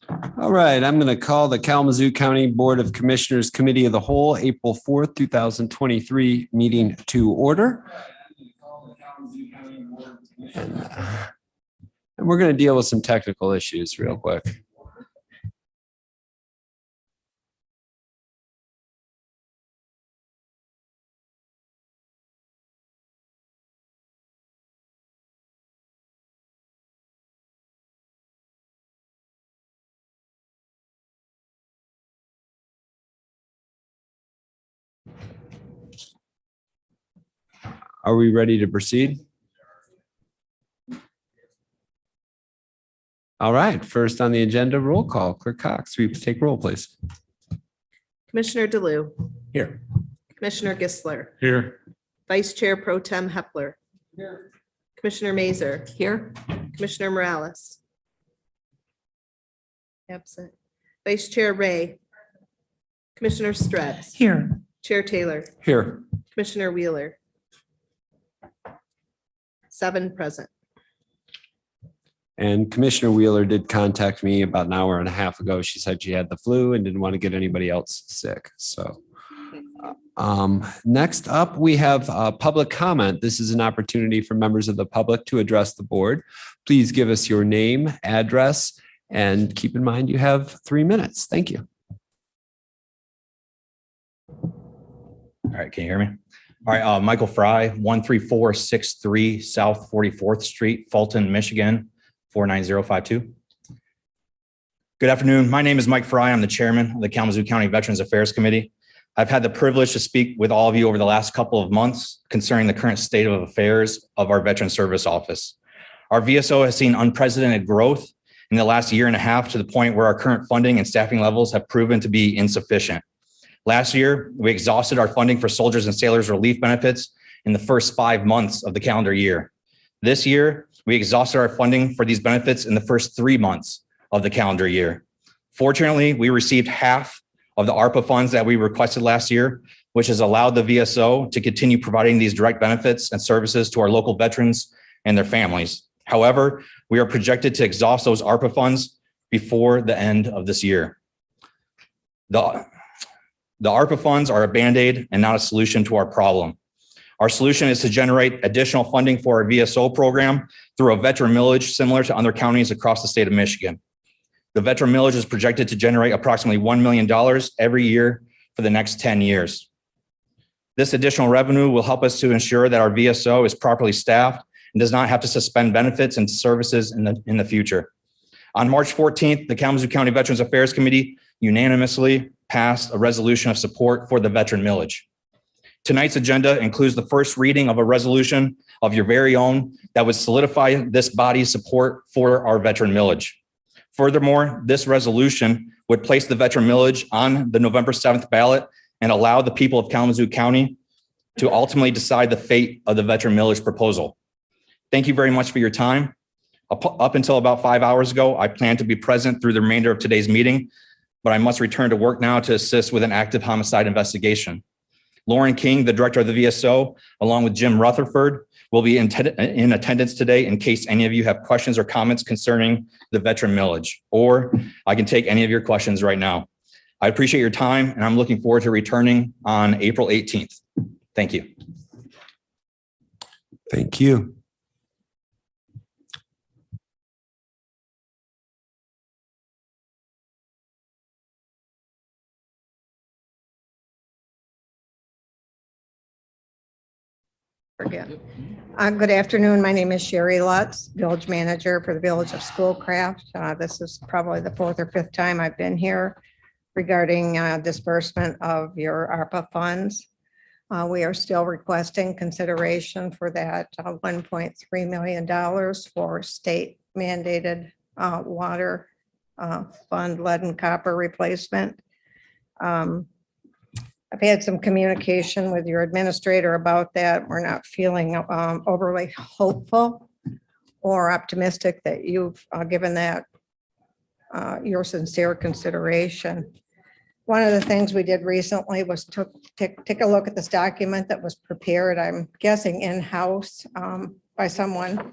All right, I'm going to call the Kalamazoo County Board of Commissioners Committee of the Whole, April 4th, 2023 meeting to order. And we're going to deal with some technical issues real quick. Are we ready to proceed? All right, first on the agenda, roll call. Clerk Cox, will you take roll, please? Commissioner DeLue. Here. Commissioner Gisler. Here. Vice Chair Pro-Tem Hepler. Here. Commissioner Mazer. Here. Commissioner Morales. Absent. Vice Chair Ray. Commissioner Stretz. Here. Chair Taylor. Here. Commissioner Wheeler. 7 present. And Commissioner Wheeler did contact me about an hour and a half ago. She said she had the flu and didn't want to get anybody else sick. So next up, we have public comment. This is an opportunity for members of the public to address the board. Please give us your name, address, and keep in mind you have 3 minutes. Thank you. All right, can you hear me? All right, Michael Fry, 13463 South 44th Street, Fulton, Michigan, 49052. Good afternoon. My name is Mike Fry. I'm the chairman of the Kalamazoo County Veterans Affairs Committee. I've had the privilege to speak with all of you over the last couple of months concerning the current state of affairs of our Veteran Service Office. Our VSO has seen unprecedented growth in the last year and a half to the point where our current funding and staffing levels have proven to be insufficient. Last year, we exhausted our funding for soldiers and sailors relief benefits in the first 5 months of the calendar year. This year, we exhausted our funding for these benefits in the first 3 months of the calendar year. Fortunately, we received half of the ARPA funds that we requested last year, which has allowed the VSO to continue providing these direct benefits and services to our local veterans and their families. However, we are projected to exhaust those ARPA funds before the end of this year. The ARPA funds are a Band-Aid and not a solution to our problem. Our solution is to generate additional funding for our VSO program through a veteran millage similar to other counties across the state of Michigan. The veteran millage is projected to generate approximately $1 million every year for the next 10 years. This additional revenue will help us to ensure that our VSO is properly staffed and does not have to suspend benefits and services in the future. On March 14th, the Kalamazoo County Veterans Affairs Committee unanimously passed a resolution of support for the veteran millage. Tonight's agenda includes the first reading of a resolution of your very own that would solidify this body's support for our veteran millage. Furthermore, this resolution would place the veteran millage on the November 7th ballot and allow the people of Kalamazoo County to ultimately decide the fate of the veteran millage proposal. Thank you very much for your time. Up until about 5 hours ago, I plan to be present through the remainder of today's meeting, but I must return to work now to assist with an active homicide investigation. Lauren King, the director of the VSO, along with Jim Rutherford, will be in attendance today in case any of you have questions or comments concerning the veteran millage, or I can take any of your questions right now. I appreciate your time, and I'm looking forward to returning on April 18th. Thank you. Thank you. Good afternoon. My name is Sherry Lutz, village manager for the village of Schoolcraft. This is probably the 4th or 5th time I've been here regarding disbursement of your ARPA funds. We are still requesting consideration for that $1.3 million for state mandated water fund lead and copper replacement. I've had some communication with your administrator about that. We're not feeling overly hopeful or optimistic that you've given that your sincere consideration. One of the things we did recently was to take a look at this document that was prepared, I'm guessing in-house by someone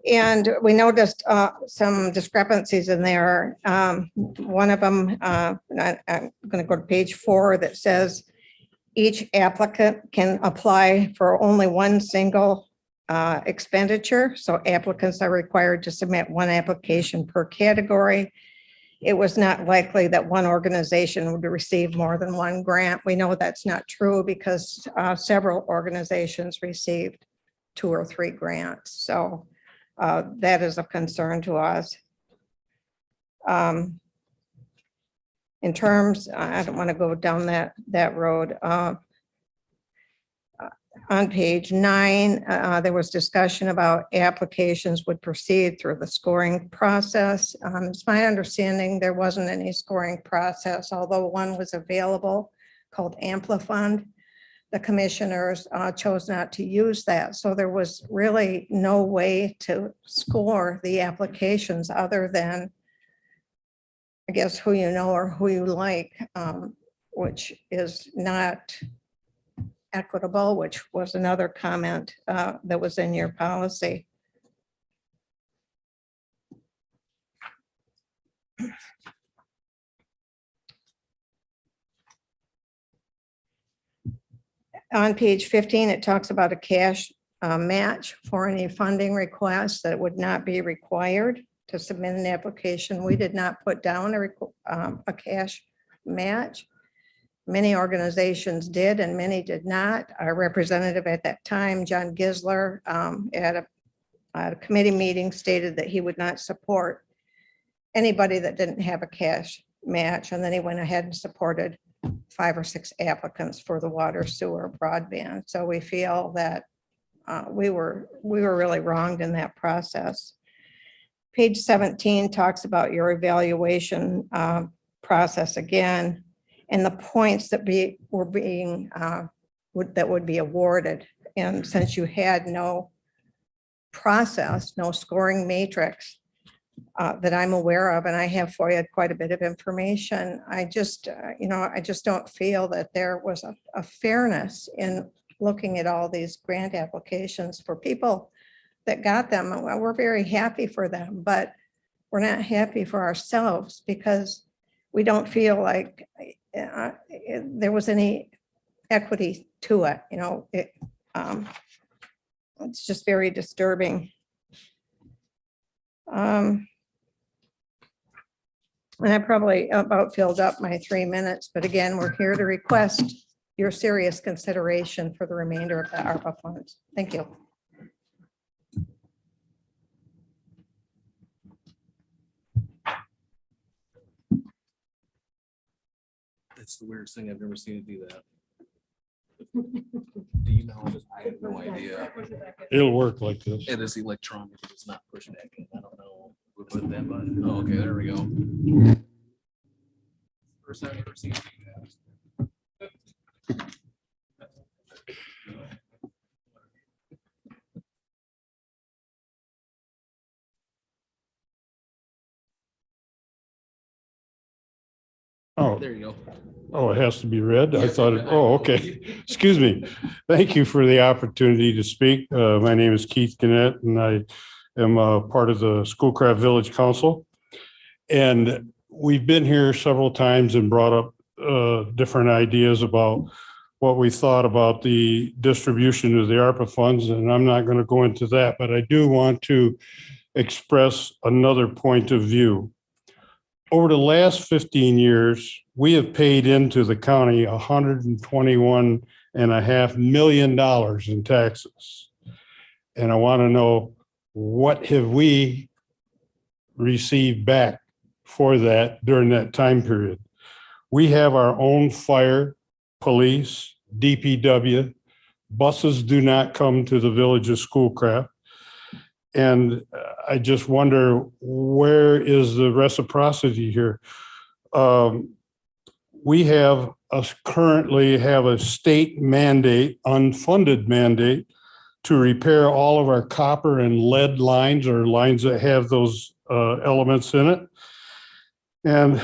And we noticed some discrepancies in there. One of them, I'm going to go to page 4, that says each applicant can apply for only one single expenditure. So applicants are required to submit one application per category. It was not likely that one organization would receive more than one grant. We know that's not true because several organizations received 2 or 3 grants. So that is of concern to us. In terms, I don't want to go down that road. On page 9, there was discussion about applications would proceed through the scoring process. It's my understanding there wasn't any scoring process, although one was available called Amplifund. The commissioners chose not to use that. So there was really no way to score the applications other than, I guess, who you know or who you like, which is not equitable, which was another comment that was in your policy. On page 15, it talks about a cash match for any funding requests that would not be required to submit an application. We did not put down a cash match. Many organizations did and many did not. Our representative at that time, John Gisler, at a committee meeting stated that he would not support anybody that didn't have a cash match. And then he went ahead and supported 5 or 6 applicants for the water, sewer, broadband. So we feel that we were really wronged in that process. Page 17 talks about your evaluation process again, and the points that would be awarded. And since you had no process, no scoring matrix that I'm aware of, and I have FOIA'd quite a bit of information, I just don't feel that there was a fairness in looking at all these grant applications for people that got them. We're very happy for them, but we're not happy for ourselves because we don't feel like there was any equity to it. It's just very disturbing. And I probably about filled up my 3 minutes, but again, we're here to request your serious consideration for the remainder of the ARPA funds. Thank you. It's the weirdest thing. I've never seen it do that. Do you know? I have no idea. It'll work like this. It is electronic. It's not push back. I don't know. We'll put that button. Oh, okay, there we go. First time I've ever seen it do that. Oh, There you go. oh, it has to be read. I thought, okay. Excuse me. Thank you for the opportunity to speak. My name is Keith Gannett, and I am a part of the Schoolcraft Village Council. And we've been here several times and brought up different ideas about what we thought about the distribution of the ARPA funds, and I'm not going to go into that, but I do want to express another point of view. Over the last 15 years, we have paid into the county $121.5 million in taxes. And I want to know, what have we received back for that during that time period? We have our own fire, police, DPW. Buses do not come to the village of Schoolcraft. And I just wonder, where is the reciprocity here? We currently have a state mandate, unfunded mandate, to repair all of our copper and lead lines, or lines that have those elements in it. And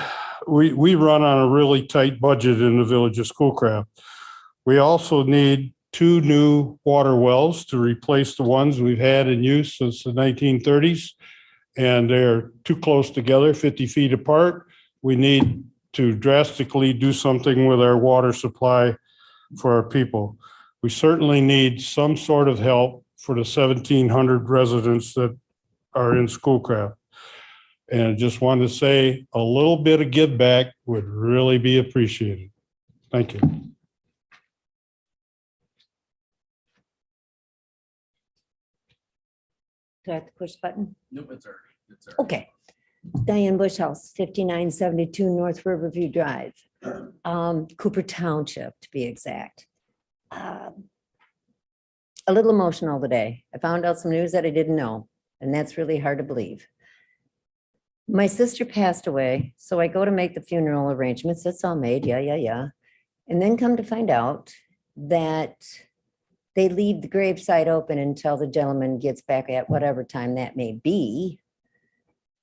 we run on a really tight budget in the village of Schoolcraft. We also need 2 new water wells to replace the ones we've had in use since the 1930s. And they're too close together, 50 feet apart. We need to drastically do something with our water supply for our people. We certainly need some sort of help for the 1,700 residents that are in Schoolcraft. And I just wanted to say a little bit of give back would really be appreciated. Thank you. Do I have to push the button? Nope, it's already. Okay. Diane Bush House, 5972 North Riverview Drive, Cooper Township, to be exact. A little emotional today. I found out some news that I didn't know, and that's really hard to believe. My sister passed away, so I go to make the funeral arrangements. It's all made, yeah. And then come to find out that they leave the gravesite open until the gentleman gets back at whatever time that may be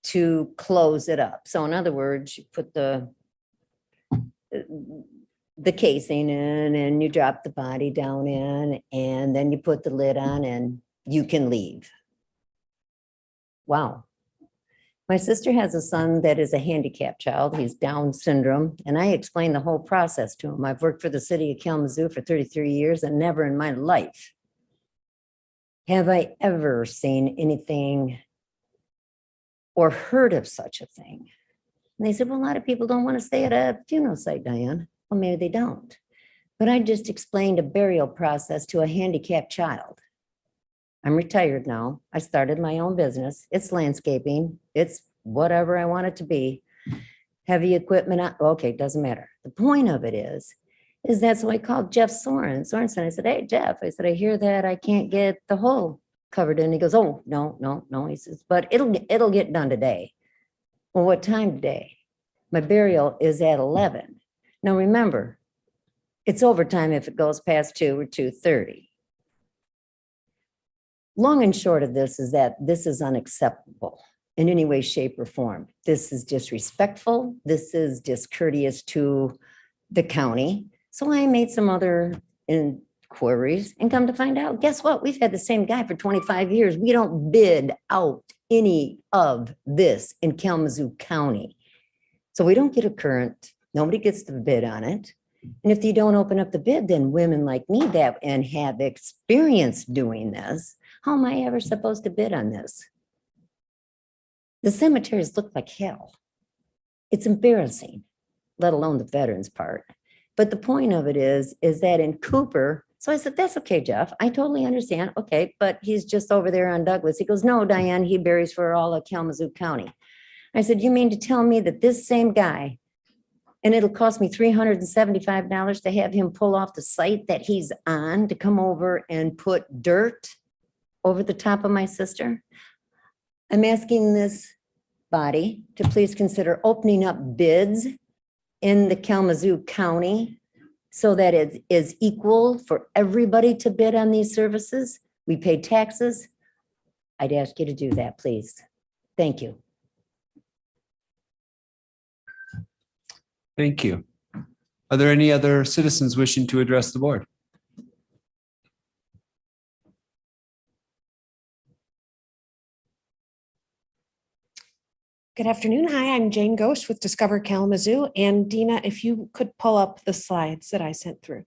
to close it up. So in other words, you put the casing in and you drop the body down in, and then you put the lid on and you can leave. Wow. My sister has a son that is a handicapped child. He's Down syndrome. And I explained the whole process to him. I've worked for the city of Kalamazoo for 33 years, and never in my life have I ever seen anything or heard of such a thing. And they said, well, a lot of people don't want to stay at a funeral site, Diane. Well, maybe they don't. But I just explained a burial process to a handicapped child. I'm retired now. I started my own business. It's landscaping. It's whatever I want it to be. Heavy equipment. Okay, doesn't matter. The point of it is that's why I called Jeff Sorensen. I said, hey, Jeff, I said, I hear that I can't get the hole covered in. He goes, oh, no. He says, but it'll get done today. Well, what time today? My burial is at 11. Now, remember, it's overtime if it goes past 2 or 2:30. Long and short of this is that this is unacceptable in any way, shape, or form. This is disrespectful. This is discourteous to the county. So I made some other inquiries and come to find out, guess what? We've had the same guy for 25 years. We don't bid out any of this in Kalamazoo County. So we don't get a current, nobody gets to bid on it. And if you don't open up the bid, then women like me that and have experience doing this, how am I ever supposed to bid on this? The cemeteries look like hell. It's embarrassing, let alone the veterans part. But the point of it is that in Cooper, so I said, that's okay, Jeff. I totally understand. Okay, but he's just over there on Douglas. He goes, no, Diane, he buries for all of Kalamazoo County. I said, you mean to tell me that this same guy, and it'll cost me $375 to have him pull off the site that he's on to come over and put dirt over the top of my sister? I'm asking this body to please consider opening up bids in the Kalamazoo County so that it is equal for everybody to bid on these services. We pay taxes. I'd ask you to do that, please. Thank you. Thank you. Are there any other citizens wishing to address the board? Good afternoon. Hi, I'm Jane Ghosh with Discover Kalamazoo. And Dina, if you could pull up the slides that I sent through.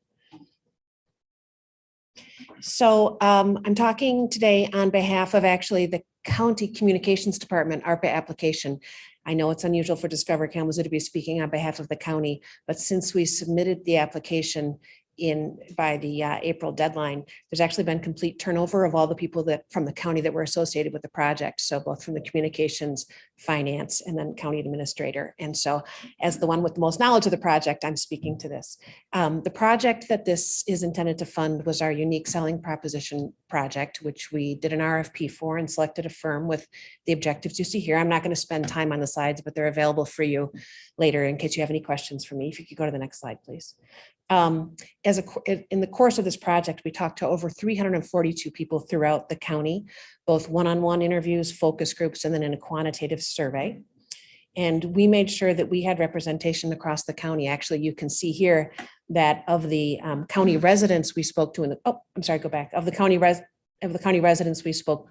So I'm talking today on behalf of actually the County Communications Department ARPA application. I know it's unusual for Discover Kalamazoo to be speaking on behalf of the county, but since we submitted the application by the April deadline, there's actually been complete turnover of all the people that from the county that were associated with the project. So both from the communications, finance, and then county administrator. And so as the one with the most knowledge of the project, I'm speaking to this. The project that this is intended to fund was our unique selling proposition project, which we did an RFP for and selected a firm with the objectives you see here. I'm not going to spend time on the slides, but they're available for you later in case you have any questions for me. If you could go to the next slide, please. In the course of this project, we talked to over 342 people throughout the county, both one-on-one interviews, focus groups, and then in a quantitative survey. And we made sure that we had representation across the county. Actually, you can see here that of the county residents we spoke to, go back, of the county residents we spoke,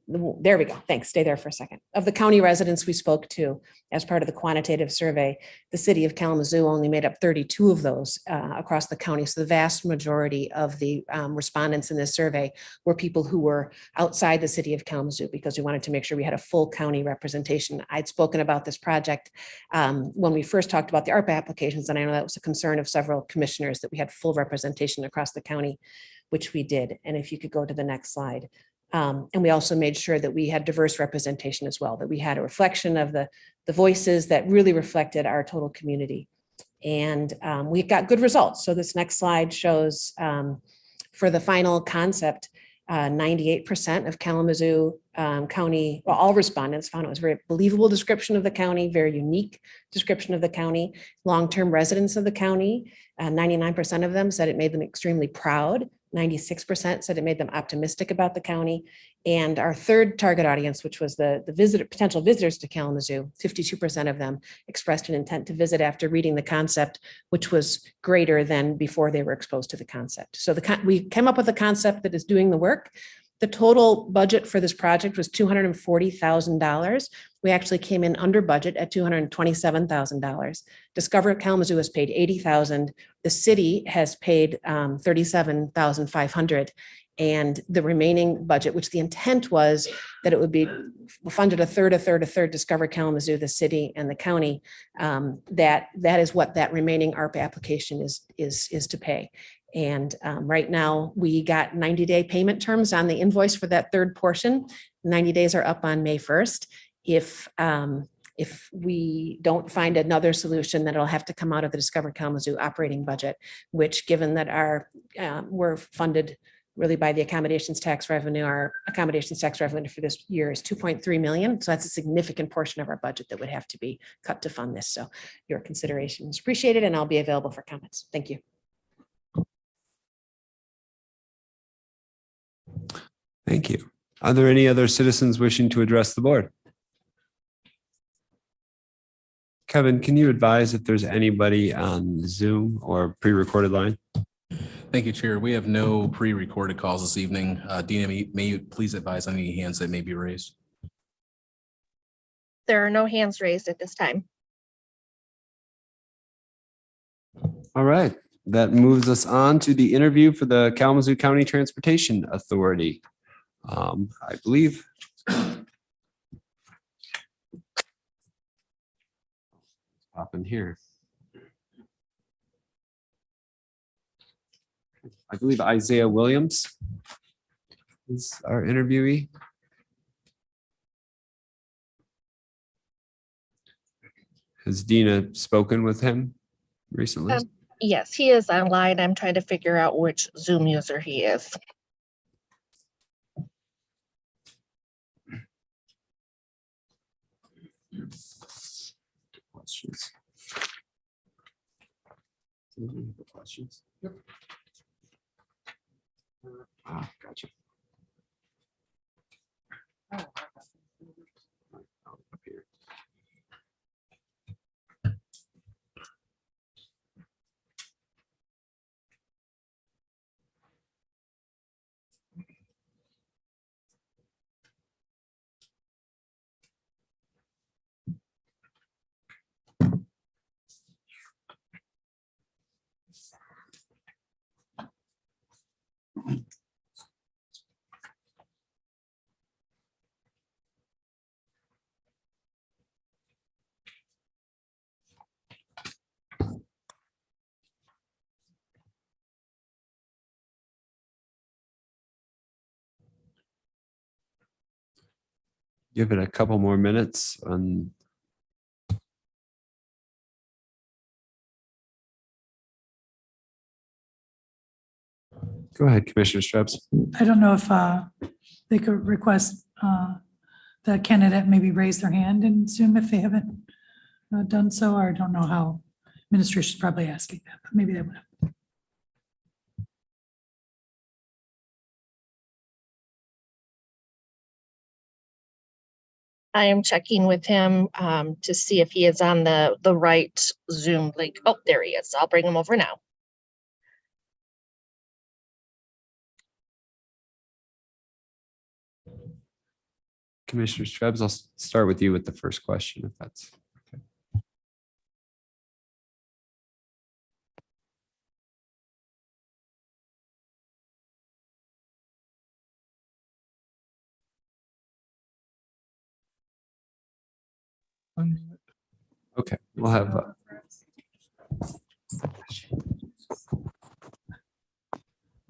there we go. Thanks. Stay there for a second. Of the county residents we spoke to as part of the quantitative survey, the city of Kalamazoo only made up 32 of those across the county. So the vast majority of the respondents in this survey were people who were outside the city of Kalamazoo, because we wanted to make sure we had a full county representation. I'd spoken about this project when we first talked about the ARPA applications, and I know that was a concern of several commissioners that we had full representation across the county, which we did. And if you could go to the next slide. And we also made sure that we had diverse representation as well, that we had a reflection of the voices that really reflected our total community. And we got good results. So this next slide shows for the final concept, 98% of Kalamazoo County, well, all respondents found it was a very believable description of the county, very unique description of the county. Long-term residents of the county, 99% of them said it made them extremely proud. 96% said it made them optimistic about the county. And our third target audience, which was the potential visitors to Kalamazoo, 52% of them expressed an intent to visit after reading the concept, which was greater than before they were exposed to the concept. So we came up with a concept that is doing the work. The total budget for this project was $240,000. We actually came in under budget at $227,000. Discover Kalamazoo has paid $80,000. The city has paid $37,500. And the remaining budget, which the intent was that it would be funded a third, Discover Kalamazoo, the city and the county. That is what that remaining ARPA application is to pay. And right now we got 90-day payment terms on the invoice for that third portion. 90 days are up on May 1st. If we don't find another solution, then it'll have to come out of the Discover Kalamazoo operating budget, which, given that we're funded really by the accommodations tax revenue, our accommodations tax revenue for this year is $2.3 million. So that's a significant portion of our budget that would have to be cut to fund this. So your consideration is appreciated, and I'll be available for comments. Thank you. Thank you. Are there any other citizens wishing to address the board? Kevin, can you advise if there's anybody on Zoom or pre-recorded line? Thank you, Chair. We have no pre-recorded calls this evening. Dina, may you please advise on any hands that may be raised? There are no hands raised at this time. All right, that moves us on to the interview for the Kalamazoo County Transportation Authority. I believe pop in here. I believe Isaiah Williams is our interviewee. Has Dina spoken with him recently? Yes, he is online. I'm trying to figure out which Zoom user he is. Questions? Questions? Yep. Gotcha. Up here. Give it a couple more minutes on. Go ahead, Commissioner Strebbs. I don't know if they could request the candidate maybe raise their hand in Zoom if they haven't done so, or I don't know how administration is probably asking that, but maybe they would. I am checking with him to see if he is on the right Zoom link. Oh, there he is. I'll bring him over now. Commissioner Strebs, I'll start with you with the first question, if that's okay. Okay, we'll have.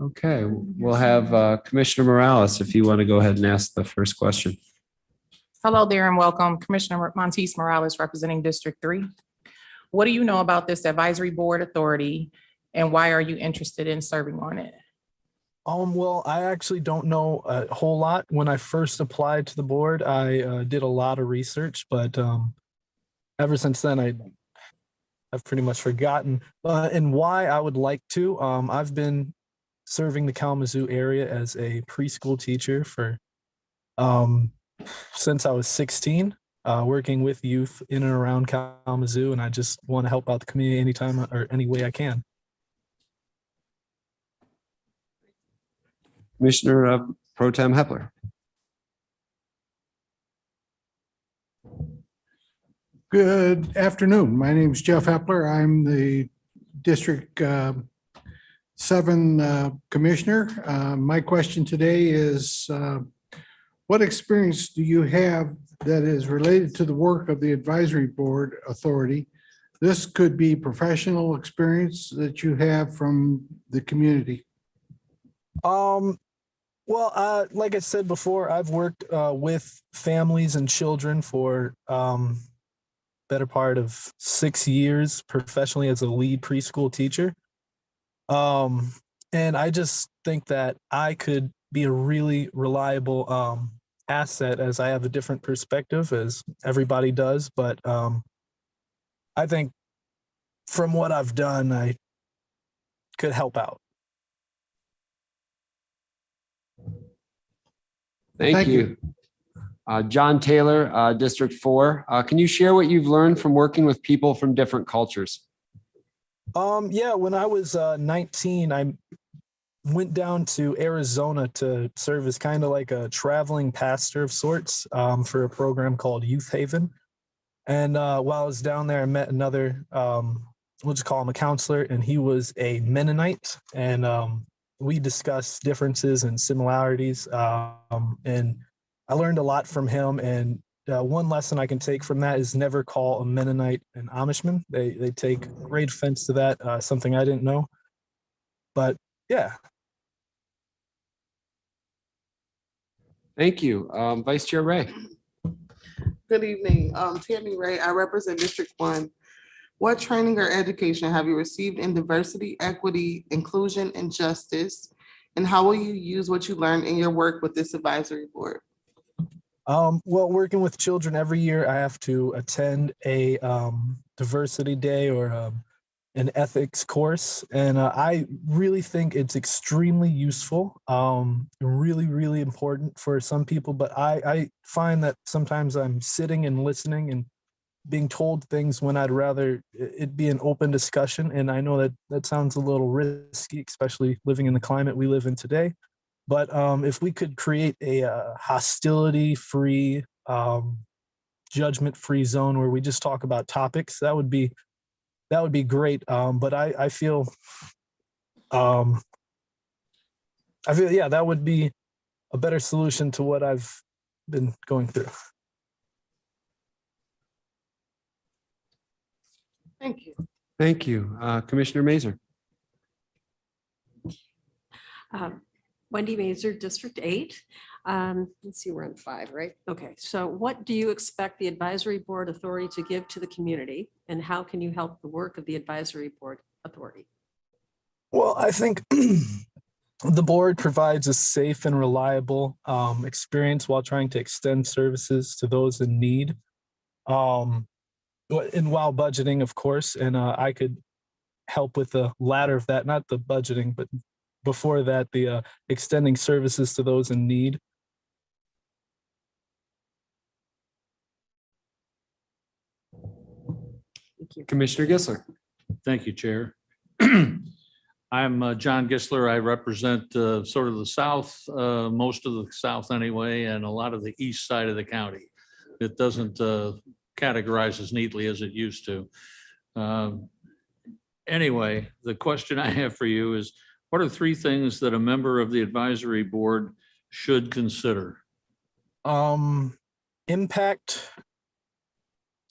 Okay, we'll have Commissioner Morales, if you want to go ahead and ask the first question. Hello there and welcome. Commissioner Montice Morales representing District 3. What do you know about this advisory board authority and why are you interested in serving on it? Well, I actually don't know a whole lot. When I first applied to the board, I did a lot of research, but ever since then, I've pretty much forgotten. And why I would like to, I've been serving the Kalamazoo area as a preschool teacher for since I was 16, working with youth in and around Kalamazoo, and I just want to help out the community anytime or any way I can. Commissioner Pro-Tem Hepler. Good afternoon. My name is Jeff Hepler. I'm the District 7 Commissioner. My question today is, what experience do you have that is related to the work of the Advisory Board Authority? This could be professional experience that you have from the community. Well, like I said before, I've worked with families and children for better part of 6 years professionally as a lead preschool teacher. And I just think that I could be a really reliable asset, as I have a different perspective as everybody does. But I think from what I've done, I could help out. Thank you. John Taylor, District 4. Can you share what you've learned from working with people from different cultures? Yeah, when I was 19, I went down to Arizona to serve as kind of like a traveling pastor of sorts for a program called Youth Haven. And while I was down there, I met another, we'll just call him a counselor, and he was a Mennonite. And we discussed differences and similarities. And I learned a lot from him. And one lesson I can take from that is never call a Mennonite an Amishman. They take great offense to that, something I didn't know. But yeah. Thank you. Vice Chair Ray. Good evening. Tammy Ray, I represent District 1. What training or education have you received in diversity, equity, inclusion, and justice? And how will you use what you learned in your work with this advisory board? Well, working with children every year, I have to attend a diversity day or an ethics course. And I really think it's extremely useful, really, really important for some people. But I find that sometimes I'm sitting and listening and being told things when I'd rather it be an open discussion. And I know that that sounds a little risky, especially living in the climate we live in today. But if we could create a hostility-free, judgment-free zone where we just talk about topics, that would be great. But I feel, yeah, that would be a better solution to what I've been going through. Thank you. Thank you. Commissioner Mazer. Wendy Mazer, District 8. Let's see, we're on 5, right? Okay, so what do you expect the advisory board authority to give to the community, and how can you help the work of the advisory board authority? Well, I think the board provides a safe and reliable experience while trying to extend services to those in need, and while budgeting, of course. And I could help with the latter of that, not the budgeting, but before that, the extending services to those in need. Thank you. Commissioner Gissler. Thank you, Chair. I'm John Gisler. I represent sort of the south, most of the south anyway, and a lot of the east side of the county. It doesn't categorize as neatly as it used to. Anyway, the question I have for you is, what are 3 things that a member of the advisory board should consider? Impact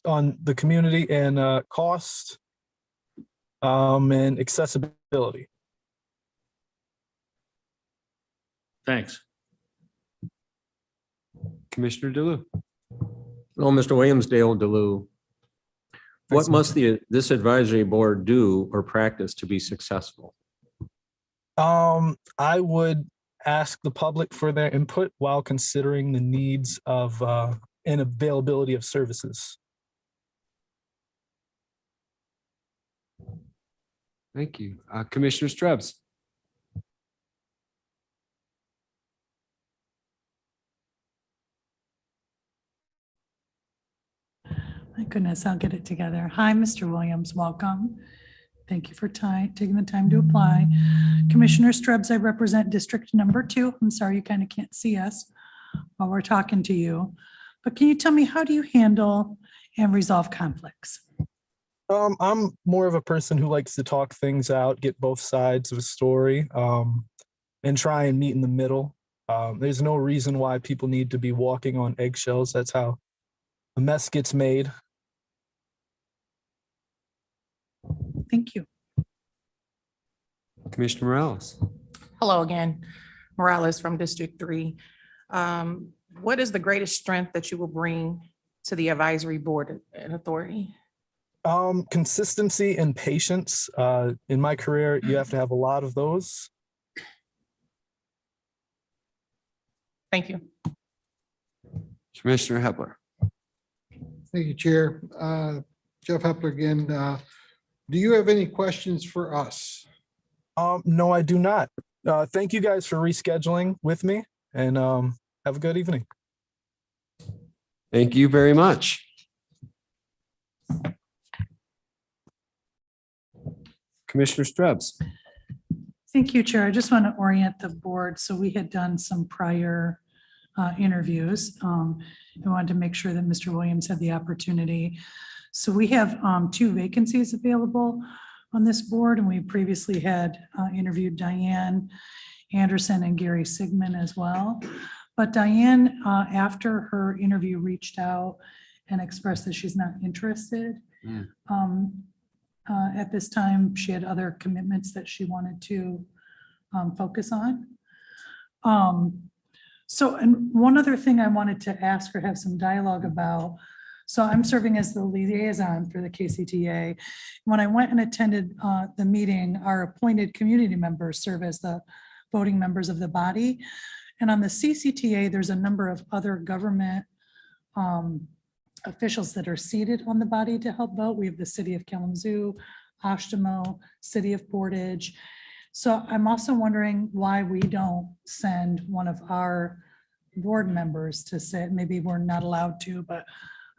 on the community and cost and accessibility. Thanks. Commissioner DeLu. Hello, Mr. Williams, Dale DeLu. What must this advisory board do or practice to be successful? I would ask the public for their input while considering the needs of and availability of services. Thank you. Commissioner Strebs. My goodness, I'll get it together. Hi, Mr. Williams, welcome. Thank you for taking the time to apply. Commissioner Strebs, I represent District Number 2. I'm sorry you kind of can't see us while we're talking to you, but can you tell me, how do you handle and resolve conflicts? I'm more of a person who likes to talk things out, get both sides of a story, and try and meet in the middle. There's no reason why people need to be walking on eggshells. That's how a mess gets made. Thank you. Commissioner Morales. Hello again, Morales from District 3. What is the greatest strength that you will bring to the advisory board and authority? Consistency and patience. In my career, you have to have a lot of those. Thank you. Commissioner Hepler. Thank you, Chair. Jeff Hepler again. Do you have any questions for us? No, I do not. Thank you guys for rescheduling with me, and have a good evening. Thank you very much. Commissioner Strebs. Thank you, Chair. I just want to orient the board. So we had done some prior interviews. I wanted to make sure that Mr. Williams had the opportunity. So we have 2 vacancies available on this board, and we previously had interviewed Diane Anderson and Gary Sigmund as well. But Diane, after her interview, reached out and expressed that she's not interested. At this time, she had other commitments that she wanted to focus on. So, and one other thing I wanted to ask or have some dialogue about. So I'm serving as the liaison for the KCTA. When I went and attended the meeting, our appointed community members serve as the voting members of the body. And on the CCTA, there's a number of other government officials that are seated on the body to help vote. We have the city of Kalamazoo, Oshtemo, city of Portage. So I'm also wondering why we don't send one of our board members to sit. Maybe we're not allowed to, but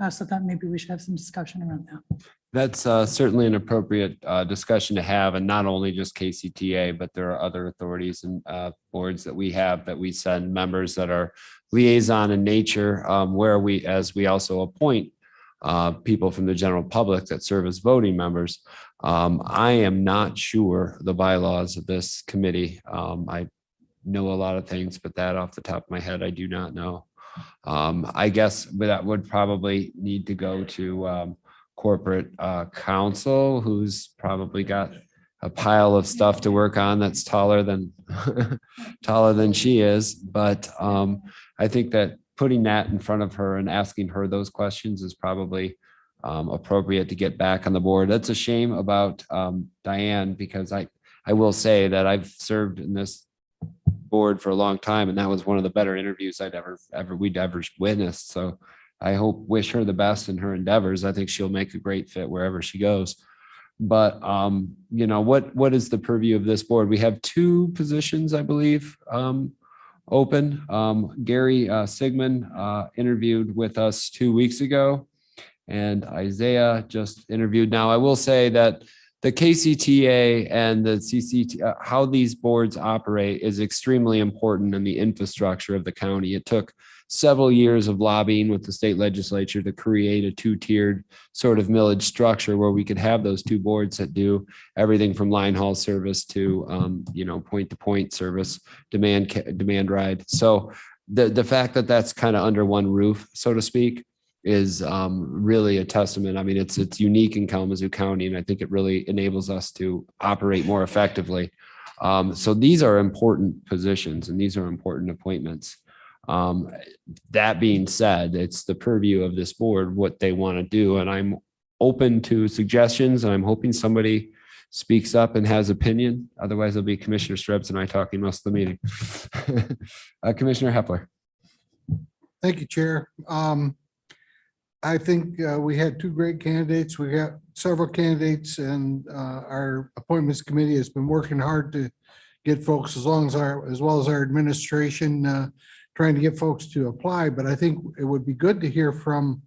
I also thought maybe we should have some discussion around that. That's certainly an appropriate discussion to have, and not only just KCTA, but there are other authorities and boards that we have that we send members that are liaison in nature, where we, as we also appoint people from the general public that serve as voting members. I am not sure the bylaws of this committee. I know a lot of things, but that off the top of my head, I do not know. I guess that would probably need to go to corporate counsel, who's probably got a pile of stuff to work on that's taller than she is. But I think that putting that in front of her and asking her those questions is probably appropriate to get back on the board. That's a shame about Diane, because I will say that I've served in this board for a long time, and that was one of the better interviews we'd ever witnessed. So I wish her the best in her endeavors. I think she'll make a great fit wherever she goes. But you know, what is the purview of this board? We have 2 positions, I believe, open. Gary Sigmund interviewed with us 2 weeks ago, and Isaiah just interviewed. Now, I will say that the KCTA and the CCT, how these boards operate is extremely important in the infrastructure of the county. It took several years of lobbying with the state legislature to create a two-tiered sort of millage structure where we could have those two boards that do everything from line haul service to, point-to-point service, demand ride. So the fact that that's kind of under one roof, so to speak, is really a testament. I mean, it's unique in Kalamazoo County, and I think it really enables us to operate more effectively. So these are important positions and these are important appointments. That being said, it's the purview of this board, what they want to do. And I'm open to suggestions, and I'm hoping somebody speaks up and has opinion. Otherwise, it'll be Commissioner Strips and I talking most of the meeting. Commissioner Hepler. Thank you, Chair. I think we had two great candidates. We got several candidates, and our appointments committee has been working hard to get folks as well as our administration trying to get folks to apply. But I think it would be good to hear from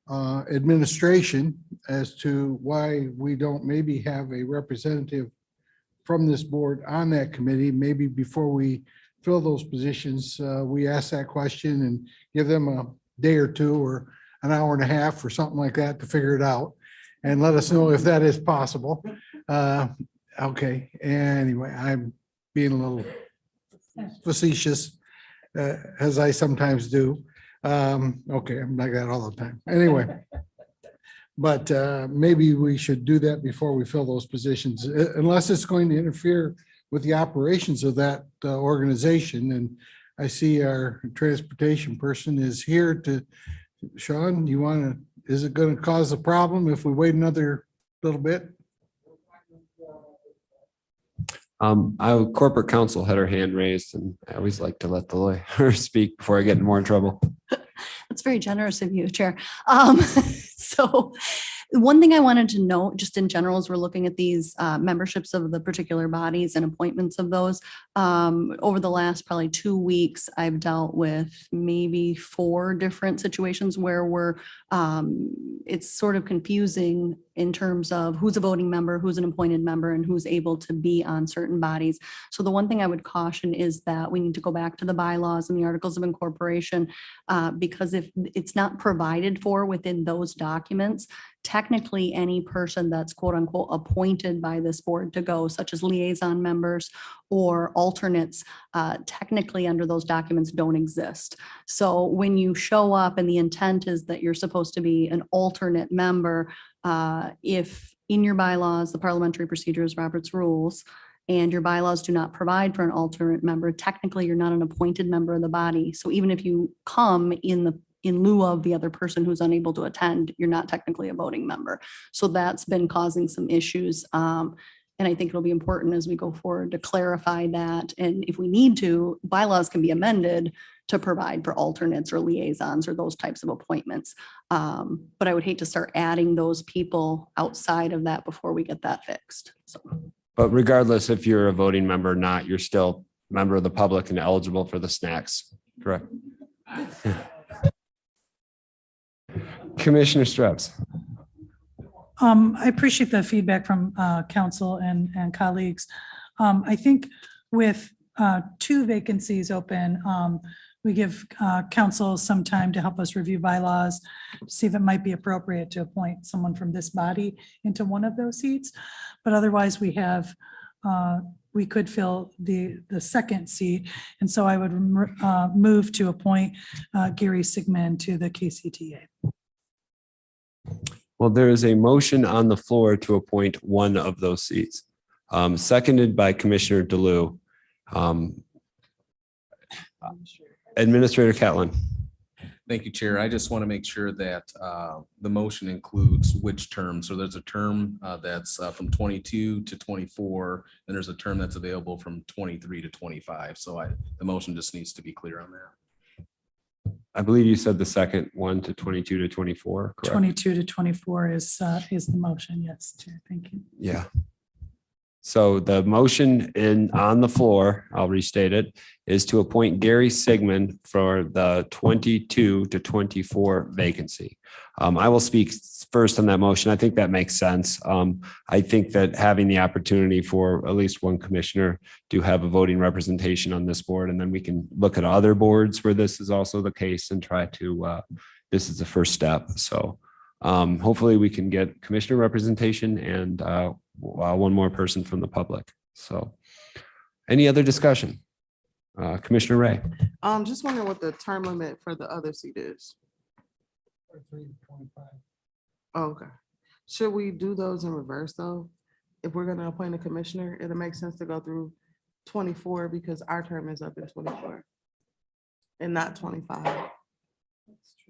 administration as to why we don't maybe have a representative from this board on that committee. Maybe before we fill those positions, we ask that question and give them a day or two or an hour and a half or something like that to figure it out, and let us know if that is possible. Okay, anyway, I'm being a little facetious, as I sometimes do. Okay, I'm like that all the time. Anyway, but maybe we should do that before we fill those positions, unless it's going to interfere with the operations of that organization. And I see our transportation person is here to, Sean, is it going to cause a problem if we wait another little bit? Our corporate counsel had her hand raised, and I always like to let the lawyer speak before I get in more trouble. That's very generous of you, Chair. So one thing I wanted to note, just in general, as we're looking at these memberships of the particular bodies and appointments of those, over the last probably 2 weeks, I've dealt with maybe 4 different situations where it's sort of confusing in terms of who's a voting member, who's an appointed member, and who's able to be on certain bodies. So the one thing I would caution is that we need to go back to the bylaws and the articles of incorporation, because if it's not provided for within those documents, technically any person that's quote unquote appointed by this board to go, such as liaison members or alternates, technically under those documents don't exist. So when you show up and the intent is that you're supposed to be an alternate member, if in your bylaws, the parliamentary procedures, Robert's rules, and your bylaws do not provide for an alternate member, technically you're not an appointed member of the body. So even if you come in lieu of the other person who's unable to attend, you're not technically a voting member. So that's been causing some issues. And I think it'll be important as we go forward to clarify that. And if we need to, bylaws can be amended to provide for alternates or liaisons or those types of appointments. But I would hate to start adding those people outside of that before we get that fixed. So. But regardless if you're a voting member or not, you're still a member of the public and eligible for the snacks, correct? Commissioner Strips. I appreciate the feedback from council and colleagues. I think with 2 vacancies open, we give council some time to help us review bylaws, see if it might be appropriate to appoint someone from this body into one of those seats. But otherwise, we could fill the second seat. And so I would move to appoint Gary Sigmund to the KCTA. Well, there is a motion on the floor to appoint one of those seats, seconded by Commissioner DeLu. Administrator Catlin. Thank you, Chair. I just want to make sure that the motion includes which term. So there's a term that's from 22 to 24, and there's a term that's available from 23 to 25. So the motion just needs to be clear on that. I believe you said the second one to 22 to 24, correct? 22 to 24 is the motion. Yes, Chair. Thank you. Yeah. So the motion on the floor, I'll restate it, is to appoint Gary Sigmund for the 22 to 24 vacancy. I will speak first on that motion. I think that makes sense. I think that having the opportunity for at least one commissioner to have a voting representation on this board, and then we can look at other boards where this is also the case and try to, this is the first step. So hopefully we can get commissioner representation and one more person from the public. So any other discussion? Commissioner Ray. Just wondering what the term limit for the other seat is. Oh, okay. Should we do those in reverse though? If we're gonna appoint a commissioner, it'll make sense to go through 24 because our term is up in 24 and not 25.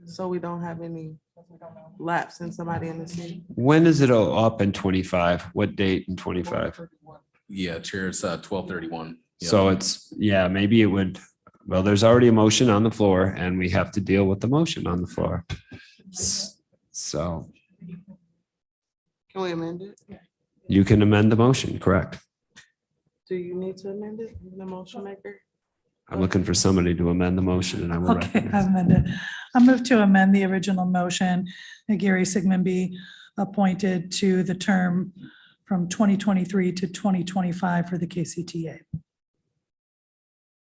So we don't have any lapse in somebody in the seat. When is it up in 25? What date in 25? Yeah, Chair, it's 12/31. So it's, yeah, maybe it would, well, there's already a motion on the floor and we have to deal with the motion on the floor. So Can we amend it? you can amend the motion, correct? Do you need to amend it, the motion maker? I'm looking for somebody to amend the motion and I will. Okay, I've amended. I move to amend the original motion that Gary Sigmund be appointed to the term from 2023 to 2025 for the KCTA.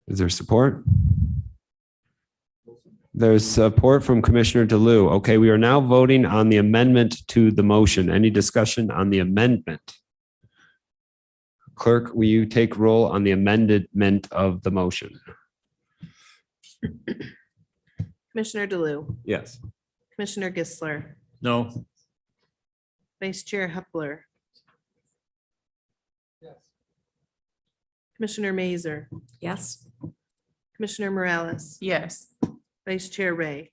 Is there support? There's support from Commissioner DeLu. Okay, we are now voting on the amendment to the motion. Any discussion on the amendment? Clerk, will you take roll on the amendment of the motion? Commissioner DeLu, Yes. Commissioner Gisler, No. Vice Chair Hepler. Commissioner Mazer, Yes. Commissioner Morales, Yes. Vice Chair Ray,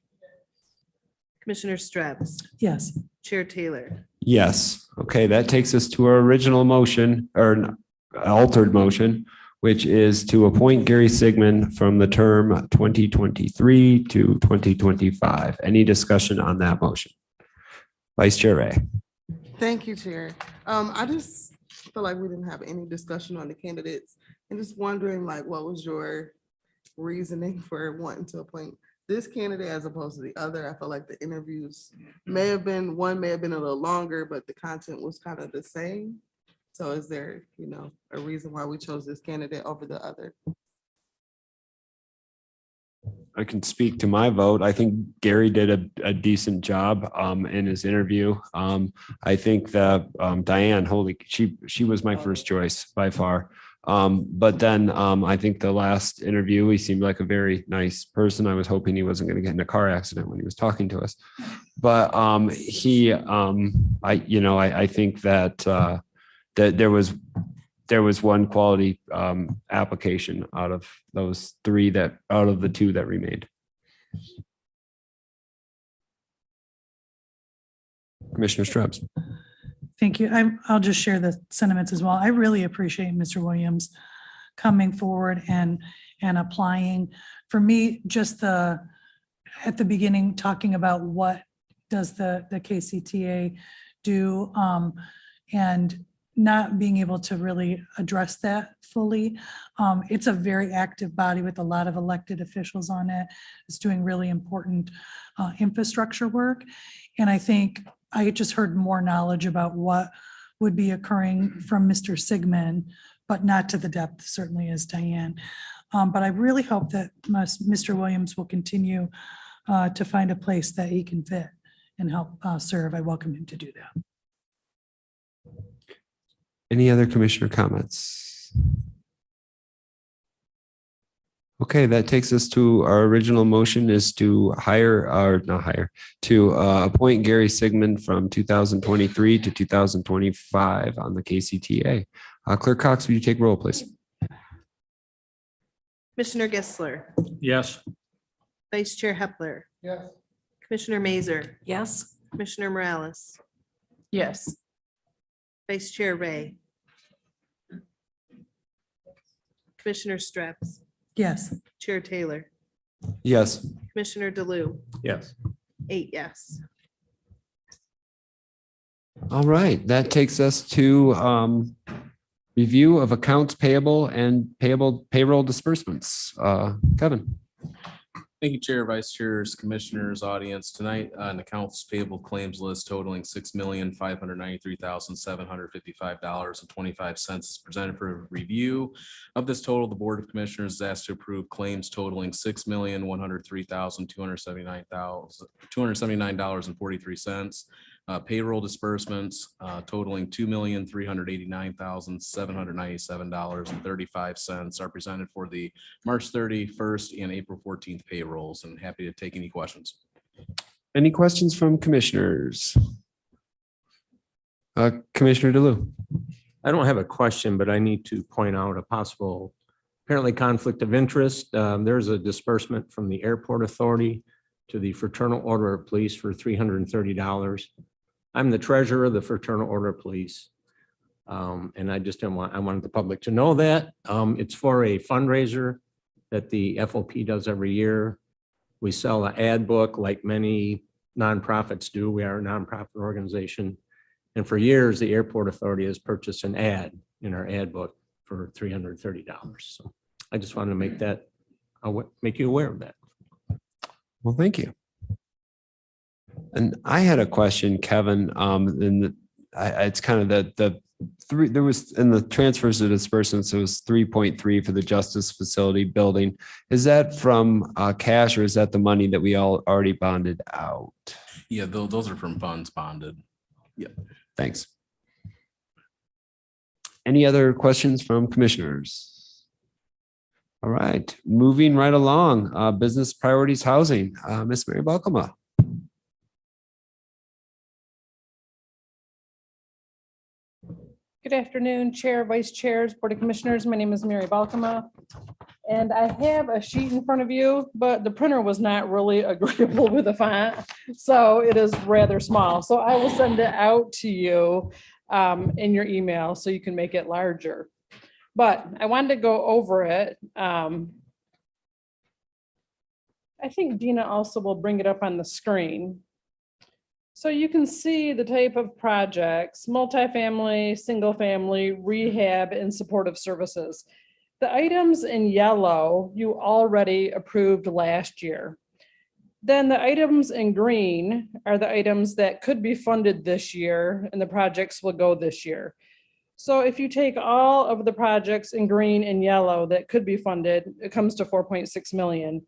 Commissioner Strebs, Yes. Chair Taylor. Yes. Okay, that takes us to our original motion or an altered motion, which is to appoint Gary Sigmund from the term 2023 to 2025. Any discussion on that motion? Vice Chair Ray. Thank you, Chair. I just feel like we didn't have any discussion on the candidates and just wondering like, what was your reasoning for wanting to appoint this candidate as opposed to the other? I feel like the interviews one may have been a little longer, but the content was kind of the same. So is there, a reason why we chose this candidate over the other? I can speak to my vote. I think Gary did a decent job in his interview. I think that Diane, she was my first choice by far. But then I think the last interview, he seemed like a very nice person. I was hoping he wasn't going to get in a car accident when he was talking to us. But I think that that there was one quality application out of those three out of the two that remained. Commissioner Strebs. Thank you. I'll just share the sentiments as well. I really appreciate Mr. Williams coming forward and applying. For me, just at the beginning, talking about what does the KCTA do, and not being able to really address that fully. It's a very active body with a lot of elected officials on it. It's doing really important infrastructure work. And I think I just heard more knowledge about what would be occurring from Mr. Sigmund, but not to the depth certainly as Diane. But I really hope that Mr. Williams will continue to find a place that he can fit and help serve. I welcome him to do that. Any other commissioner comments? Okay, that takes us to our original motion is to appoint Gary Sigmund from 2023 to 2025 on the KCTA. Clerk Cox, will you take roll, please? Commissioner Gisler, Yes. Vice Chair Hepler. Yes. Commissioner Mazer, Yes. Commissioner Morales, Yes. Vice Chair Ray, Commissioner Strebs, Yes. Chair Taylor, Yes. Commissioner DeLu, Yes. 8 yes. All right, that takes us to Review of accounts payable and payroll disbursements. Kevin. Thank you, Chair, Vice Chairs, Commissioners, audience. Tonight, an accounts payable claims list totaling $6,593,755.25 is presented for review. Of this total, the Board of Commissioners is asked to approve claims totaling $6,103,279.43. Payroll disbursements totaling $2,389,797.35 are presented for the March 31st and April 14th payrolls, and happy to take any questions. Any questions from commissioners? Commissioner DeLu. I don't have a question, but I need to point out a possible apparently conflict of interest. There's a disbursement from the Airport Authority to the Fraternal Order of Police for $330. I'm the treasurer of the Fraternal Order of Police. And I wanted the public to know that. It's for a fundraiser that the FOP does every year. We sell an ad book like many nonprofits do. We are a nonprofit organization. And for years, the Airport Authority has purchased an ad in our ad book for $330. So I just wanted to make you aware of that. Well, thank you. And I had a question, Kevin, it's kind of the three, there was in the transfers of disbursements, it was 3.3 for the Justice Facility building. Is that from cash or is that the money that we all already bonded out? Yeah, those are from funds bonded. Yeah. Thanks. Any other questions from commissioners? All right, moving right along, business priorities housing, Ms. Mary Balkema. Good afternoon, Chair, Vice Chairs, Board of Commissioners. My name is Mary Balkema. And I have a sheet in front of you, but the printer was not really agreeable with the font. So it is rather small. So I will send it out to you in your email so you can make it larger. But I wanted to go over it. I think Dina also will bring it up on the screen. So you can see the type of projects: multifamily, single family, rehab, and supportive services. The items in yellow you already approved last year. Then the items in green are the items that could be funded this year, and the projects will go this year. So if you take all of the projects in green and yellow that could be funded, it comes to 4.6 million.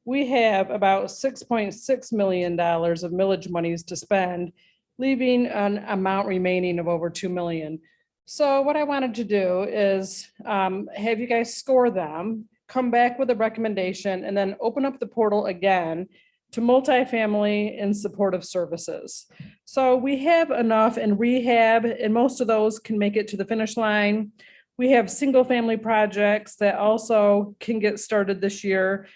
We have about $6.6 million of millage monies to spend, leaving an amount remaining of over 2 million. So what I wanted to do is have you guys score them, come back with a recommendation, and then open up the portal again to multifamily and supportive services. So we have enough in rehab, and most of those can make it to the finish line. We have single family projects that also can get started this year.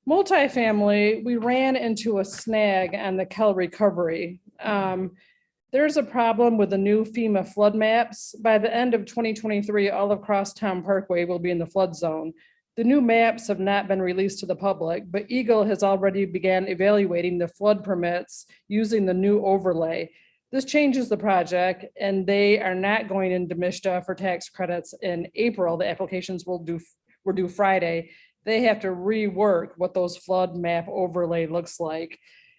Multifamily, we ran into a snag on the Cal recovery. There's a problem with the new FEMA flood maps. By the end of 2023, all of Crosstown Parkway will be in the flood zone. The new maps have not been released to the public, but Eagle has already began evaluating the flood permits using the new overlay. This changes the project, and they are not going into MISTA for tax credits in April. The applications were due Friday. They have to rework what those flood map overlay looks like.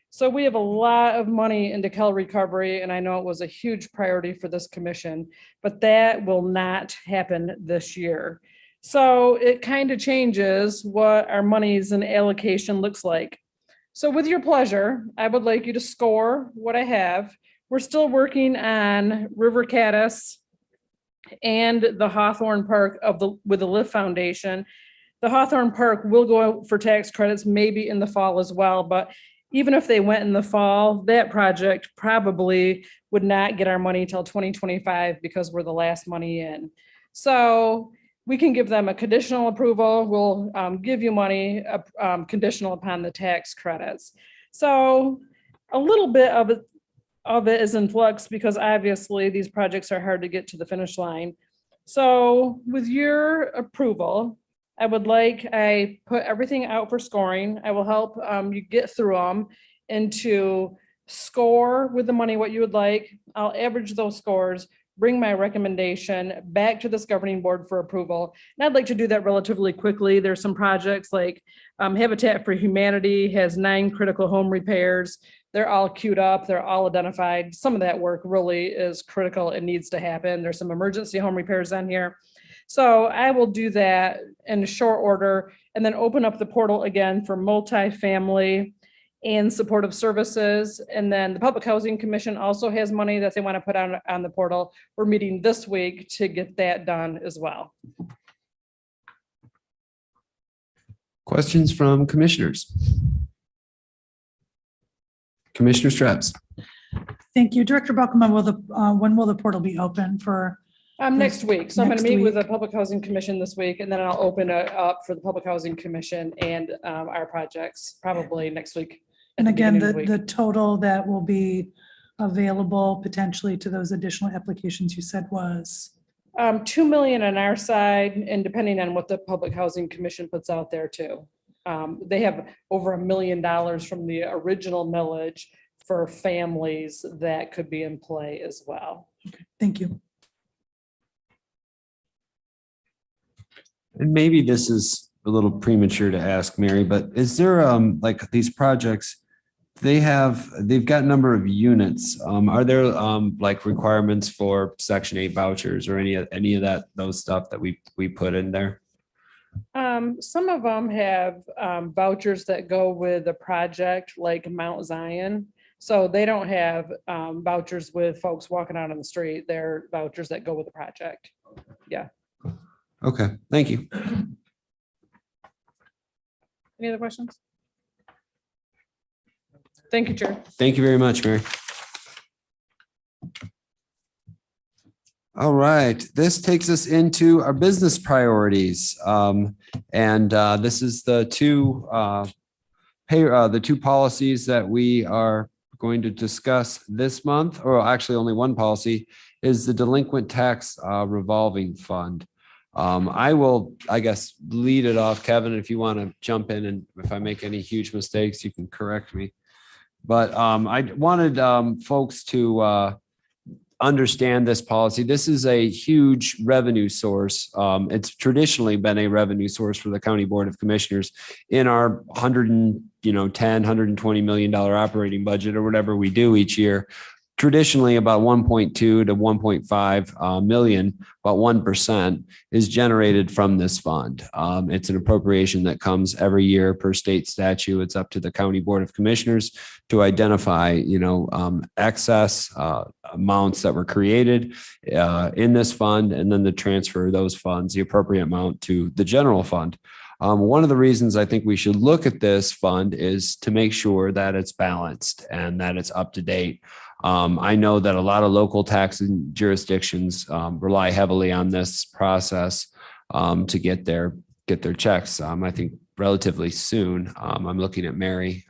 So we have a lot of money into Cal recovery, and I know it was a huge priority for this commission, but that will not happen this year. So it kind of changes what our monies and allocation looks like. So with your pleasure, I would like you to score what I have. We're still working on River Caddis and the Hawthorne Park with the Lift Foundation. The Hawthorne Park will go out for tax credits maybe in the fall as well, but even if they went in the fall, that project probably would not get our money till 2025 because we're the last money in. So we can give them a conditional approval. We'll give you money conditional upon the tax credits. So a little bit of it is in flux because obviously these projects are hard to get to the finish line. So with your approval, I put everything out for scoring. I will help you get through them and to score with the money what you would like. I'll average those scores. bring my recommendation back to this governing board for approval. And I'd like to do that relatively quickly. There's some projects like Habitat for Humanity has 9 critical home repairs. They're all queued up. They're all identified. Some of that work really is critical. It needs to happen. There's some emergency home repairs on here. So I will do that in short order and then open up the portal again for multifamily and supportive services. And then the Public Housing Commission also has money that they want to put on the portal. We're meeting this week to get that done as well. Questions from commissioners? Commissioner Straps. Thank you. Director Buckman, when will the portal be open for? Next week. So I'm going to Next meet with the week. Public Housing Commission this week, and then I'll open it up for the Public Housing Commission and our projects probably next week. at And the again, beginning of the week. total that will be available potentially to those additional applications you said was? 2 million on our side, and depending on what the Public Housing Commission puts out there too. They have over $1 million from the original millage for families that could be in play as well. Thank you. And maybe this is a little premature to ask, Mary, but is there like these projects, they've got a number of units. Are there like requirements for Section 8 vouchers or any of that, those stuff that we put in there? Some of them have vouchers that go with the project, like Mount Zion. So they don't have vouchers with folks walking out on the street. They're vouchers that go with the project. Yeah. Okay, thank you. Any other questions? Thank you, Chair. Thank you very much, Mary. All right, this takes us into our business priorities. This is the two policies that we are going to discuss this month, or actually only one policy, is the delinquent tax revolving fund. I will, I guess, lead it off. Kevin, if you want to jump in, and if I make any huge mistakes, you can correct me. But I wanted folks to understand this policy. This is a huge revenue source. It's traditionally been a revenue source for the County Board of Commissioners in our $120 million operating budget or whatever we do each year. Traditionally, about 1.2 to 1.5 million, about 1% is generated from this fund. It's an appropriation that comes every year per state statute. It's up to the County Board of Commissioners to identify, excess amounts that were created in this fund, and then to transfer those funds, the appropriate amount, to the general fund. One of the reasons I think we should look at this fund is to make sure that it's balanced and that it's up to date. I know that a lot of local taxing jurisdictions rely heavily on this process to get their checks. I think relatively soon, I'm looking at Mary,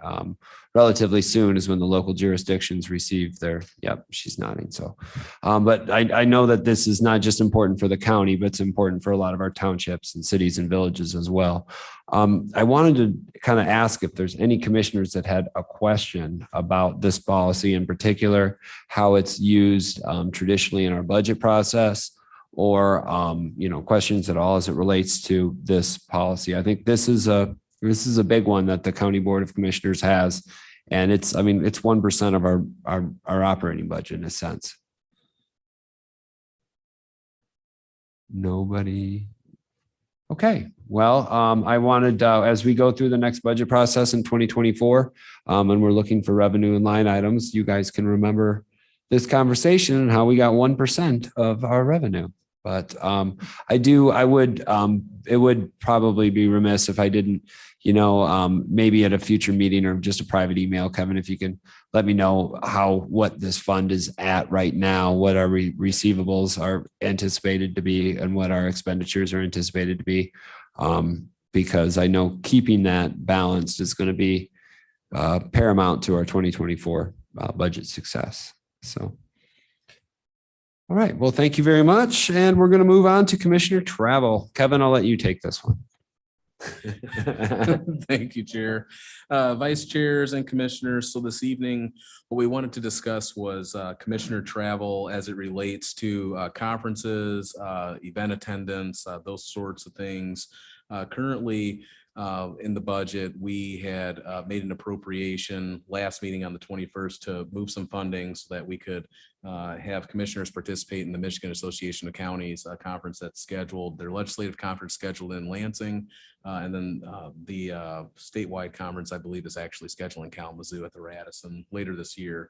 relatively soon is when the local jurisdictions receive their, yep, she's nodding. So, but I know that this is not just important for the county, but it's important for a lot of our townships and cities and villages as well. I wanted to kind of ask if there's any commissioners that had a question about this policy in particular, how it's used traditionally in our budget process, or questions at all as it relates to this policy. I think this is a big one that the County Board of Commissioners has, and it's 1% of our operating budget in a sense. Nobody. Okay, well, I wanted, as we go through the next budget process in 2024, and we're looking for revenue and line items, you guys can remember this conversation and how we got 1% of our revenue. But it would probably be remiss if I didn't, maybe at a future meeting or just a private email, Kevin, if you can let me know what this fund is at right now, what our receivables are anticipated to be and what our expenditures are anticipated to be. Because I know keeping that balanced is going to be paramount to our 2024 budget success. So. All right. Well, thank you very much. And we're going to move on to Commissioner Travel. Kevin, I'll let you take this one. Thank you, Chair. Vice chairs and commissioners. So this evening, what we wanted to discuss was commissioner travel as it relates to conferences, event attendance, those sorts of things. Currently, in the budget, we had made an appropriation last meeting on the 21st to move some funding so that we could have commissioners participate in the Michigan Association of Counties conference that's scheduled, their legislative conference scheduled in Lansing. And then the statewide conference, I believe, is actually scheduled in Kalamazoo at the Radisson later this year.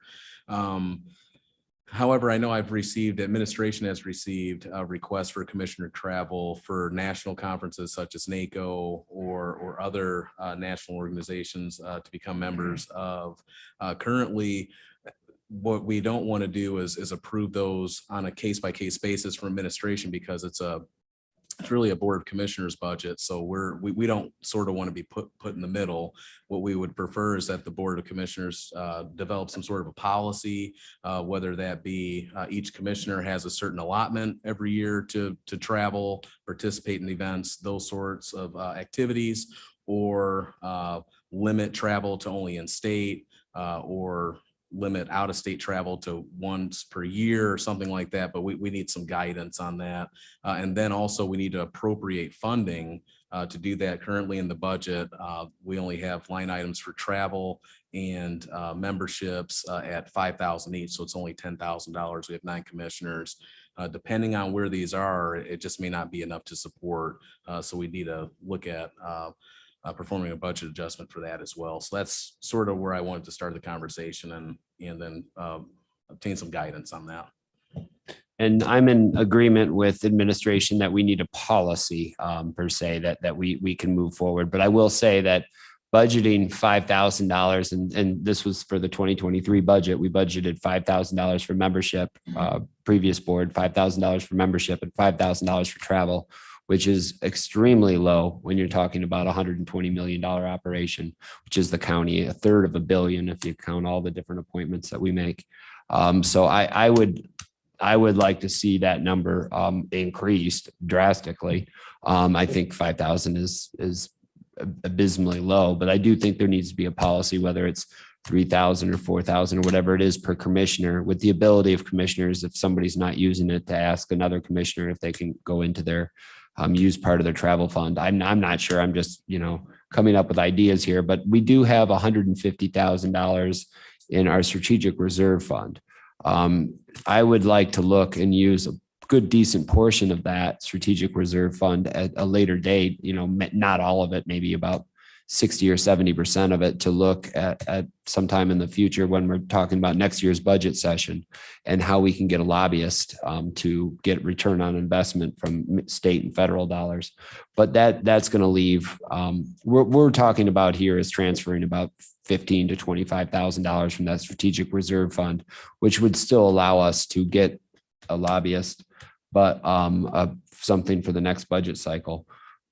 However, I know administration has received a request for commissioner travel for national conferences such as NACO or other national organizations to become members of. Currently, what we don't want to do is approve those on a case-by-case basis for administration because it's really a board of commissioners budget. So we don't sort of want to be put in the middle. What we would prefer is that the board of commissioners develop some sort of a policy, whether that be each commissioner has a certain allotment every year to travel, participate in events, those sorts of activities, or limit travel to only in state, or limit out-of-state travel to once per year or something like that, but we need some guidance on that. And then also we need to appropriate funding to do that. Currently in the budget, we only have line items for travel and memberships at $5,000 each, so it's only $10,000. We have 9 commissioners. Depending on where these are, it just may not be enough to support. So we need to look at performing a budget adjustment for that as well. So that's sort of where I wanted to start the conversation and then obtain some guidance on that. And I'm in agreement with administration that we need a policy per se that we can move forward. But I will say that budgeting $5,000 and this was for the 2023 budget. We budgeted $5,000 for membership, previous board, $5,000 for membership and $5,000 for travel, which is extremely low when you're talking about $120 million operation, which is the county, a third of $1 billion if you count all the different appointments that we make. So I would like to see that number increased drastically. I think 5,000 is abysmally low, but I do think there needs to be a policy, whether it's 3,000 or 4,000 or whatever it is per commissioner, with the ability of commissioners, if somebody's not using it, to ask another commissioner if they can go into their use part of their travel fund. I'm not sure. I'm just, coming up with ideas here, but we do have $150,000 in our strategic reserve fund. I would like to look and use a good, decent portion of that strategic reserve fund at a later date, not all of it, maybe about 60 or 70% of it, to look at sometime in the future when we're talking about next year's budget session and how we can get a lobbyist to get return on investment from state and federal dollars. But that's going to leave, we're talking about here is transferring about $15,000 to $25,000 from that strategic reserve fund, which would still allow us to get a lobbyist, but something for the next budget cycle.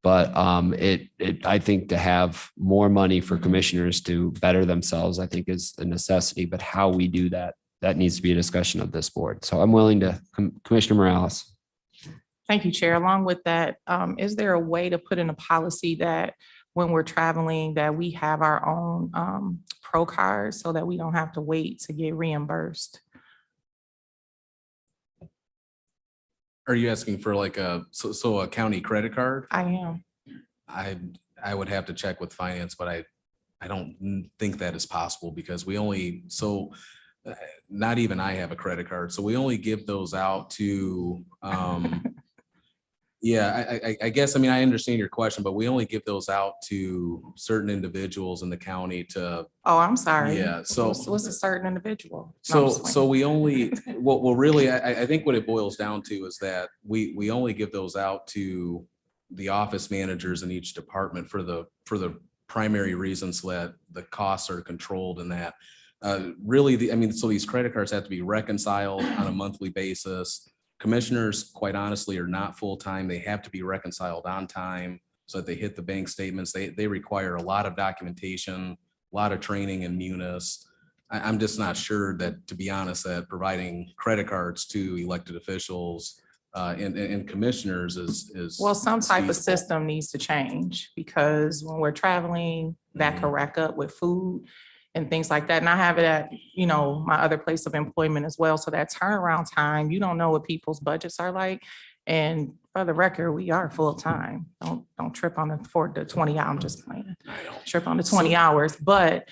But I think to have more money for commissioners to better themselves, I think is a necessity. But how we do that needs to be a discussion of this board. So I'm willing to, Commissioner Morales. Thank you, Chair. Along with that, is there a way to put in a policy that when we're traveling, that we have our own pro cards so that we don't have to wait to get reimbursed? Are you asking for like a county credit card? I am. I would have to check with finance, but I don't think that is possible because not even I have a credit card. So we only give those out to, I guess, I understand your question, but we only give those out to certain individuals in the county to. Oh, I'm sorry. Yeah. So what's a certain individual? So we only, well, really, I think what it boils down to is that we only give those out to the office managers in each department for the primary reasons so that the costs are controlled and that really, so these credit cards have to be reconciled on a monthly basis. Commissioners, quite honestly, are not full-time. They have to be reconciled on time so that they hit the bank statements. They require a lot of documentation, a lot of training in Munis. I'm just not sure that, to be honest, that providing credit cards to elected officials and commissioners is. Well, some type of feasible. system needs to change because when we're traveling, that could rack up with food and things like that. And I have it at, my other place of employment as well. So that turnaround time, you don't know what people's budgets are like. And for the record, we are full-time. Don't trip on the 20 hours. I'm just playing. Trip on the 20 hours, but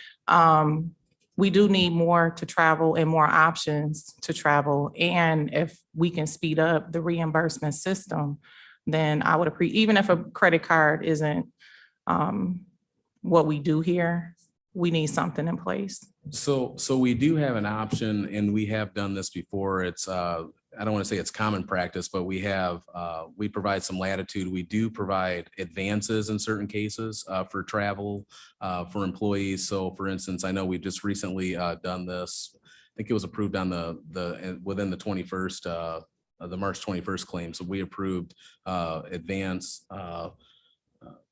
we do need more to travel and more options to travel. And if we can speed up the reimbursement system, then I would appreciate, even if a credit card isn't what we do here, we need something in place. So we do have an option and we have done this before. It's, I don't want to say it's common practice, but we provide some latitude. We do provide advances in certain cases for travel for employees. So for instance, I know we just recently done this. I think it was approved on within the 21st, the March 21st claim. So we approved advance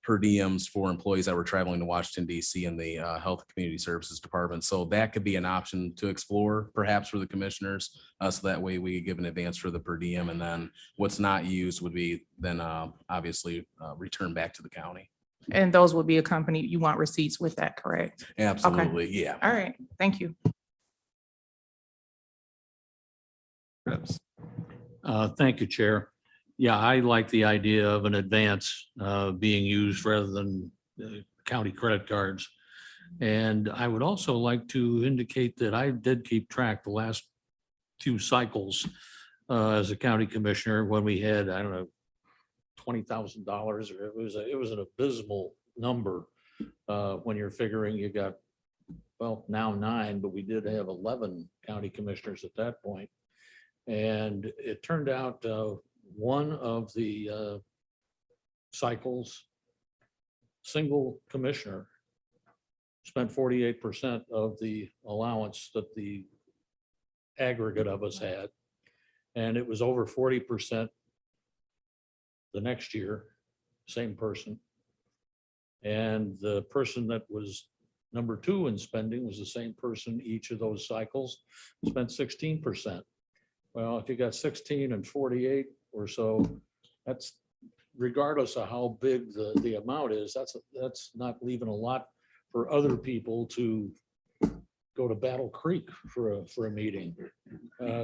per diems for employees that were traveling to Washington, DC in the Health and Community Services Department. So that could be an option to explore perhaps for the commissioners. So that way we give an advance for the per diem, and then what's not used would be then obviously returned back to the county. And those will be accompanied, you want receipts with that, correct? Absolutely, yeah. All right, thank you. Thank you, Chair. Yeah, I like the idea of an advance being used rather than county credit cards. And I would also like to indicate that I did keep track the last few cycles as a county commissioner when we had, I don't know, $20,000, or it was an abysmal number when you're figuring you got, well, now 9, but we did have 11 county commissioners at that point. And it turned out one of the cycles, single commissioner spent 48% of the allowance that the aggregate of us had. And it was over 40% the next year, same person. And the person that was number 2 in spending was the same person each of those cycles, spent 16%. Well, if you got 16 and 48 or so, that's regardless of how big the amount is, that's not leaving a lot for other people to go to Battle Creek for a meeting.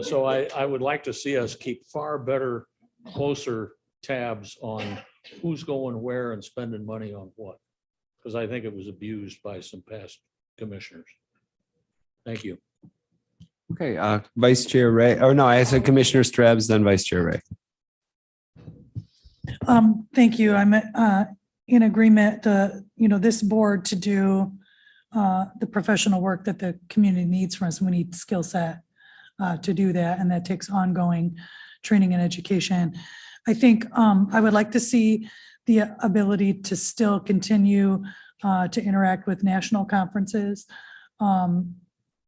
So I would like to see us keep far better, closer tabs on who's going where and spending money on what, because I think it was abused by some past commissioners. Thank you. Okay, Vice Chair Ray, oh no, I said Commissioner Strabbs, then Vice Chair Ray. Thank you. I'm in agreement, this board to do the professional work that the community needs from us. We need skill set to do that, and that takes ongoing training and education. I think I would like to see the ability to still continue to interact with national conferences.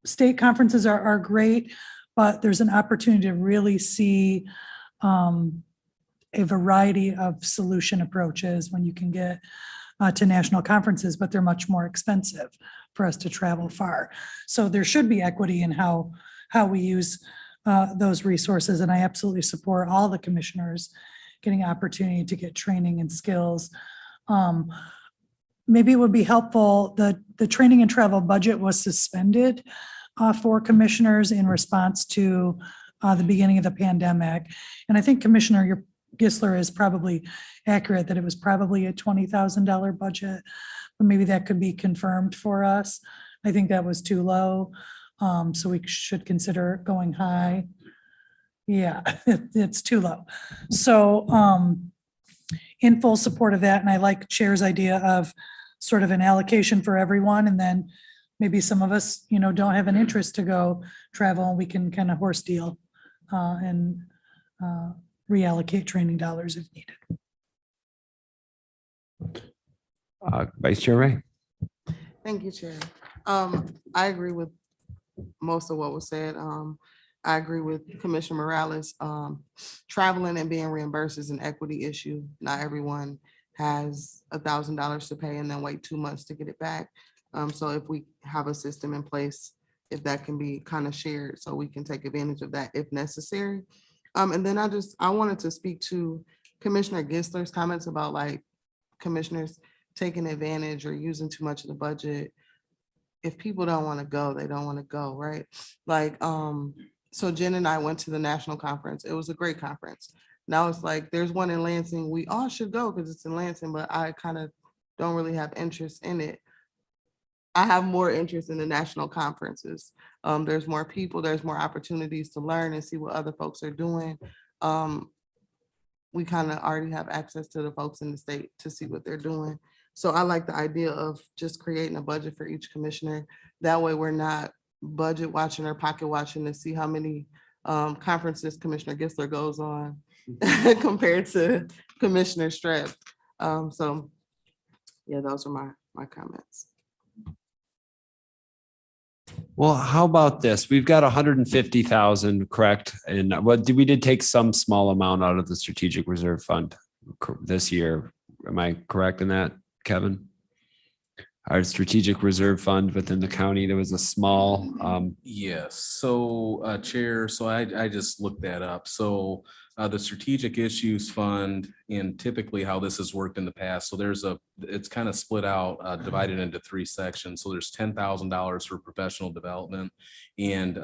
State conferences are great, but there's an opportunity to really see a variety of solution approaches when you can get to national conferences, but they're much more expensive for us to travel far. So there should be equity in how we use those resources. And I absolutely support all the commissioners getting opportunity to get training and skills. Maybe it would be helpful, the training and travel budget was suspended for commissioners in response to the beginning of the pandemic. And I think Commissioner Gisler is probably accurate that it was probably a $20,000 budget, but maybe that could be confirmed for us. I think that was too low. So we should consider going high. Yeah, it's too low. So in full support of that. And I like Chair's idea of sort of an allocation for everyone. And then maybe some of us, don't have an interest to go travel, and we can kind of horse deal and reallocate training dollars if needed. Vice Chair Ray. Thank you, Chair. I agree with most of what was said. I agree with Commissioner Morales. Traveling and being reimbursed is an equity issue. Not everyone has $1,000 to pay and then wait 2 months to get it back. So if we have a system in place, if that can be kind of shared, so we can take advantage of that if necessary. And then I wanted to speak to Commissioner Gisler's comments about like commissioners taking advantage or using too much of the budget. If people don't want to go, they don't want to go, right? Like, so Jen and I went to the national conference. It was a great conference. Now it's like, there's one in Lansing. We all should go because it's in Lansing, but I kind of don't really have interest in it. I have more interest in the national conferences. There's more people, there's more opportunities to learn and see what other folks are doing. We kind of already have access to the folks in the state to see what they're doing. So I like the idea of just creating a budget for each commissioner. That way we're not budget watching or pocket watching to see how many conferences Commissioner Gisler goes on compared to Commissioner Streb. So yeah, those are my comments. Well, how about this? We've got 150,000, correct? And we did take some small amount out of the strategic reserve fund this year. Am I correct in that, Kevin? Our strategic reserve fund within the county, there was a small, Yes, so Chair, so I just looked that up. So the Strategic Issues Fund, and typically how this has worked in the past, so it's kind of split out, divided into three sections. So there's $10,000 for professional development. And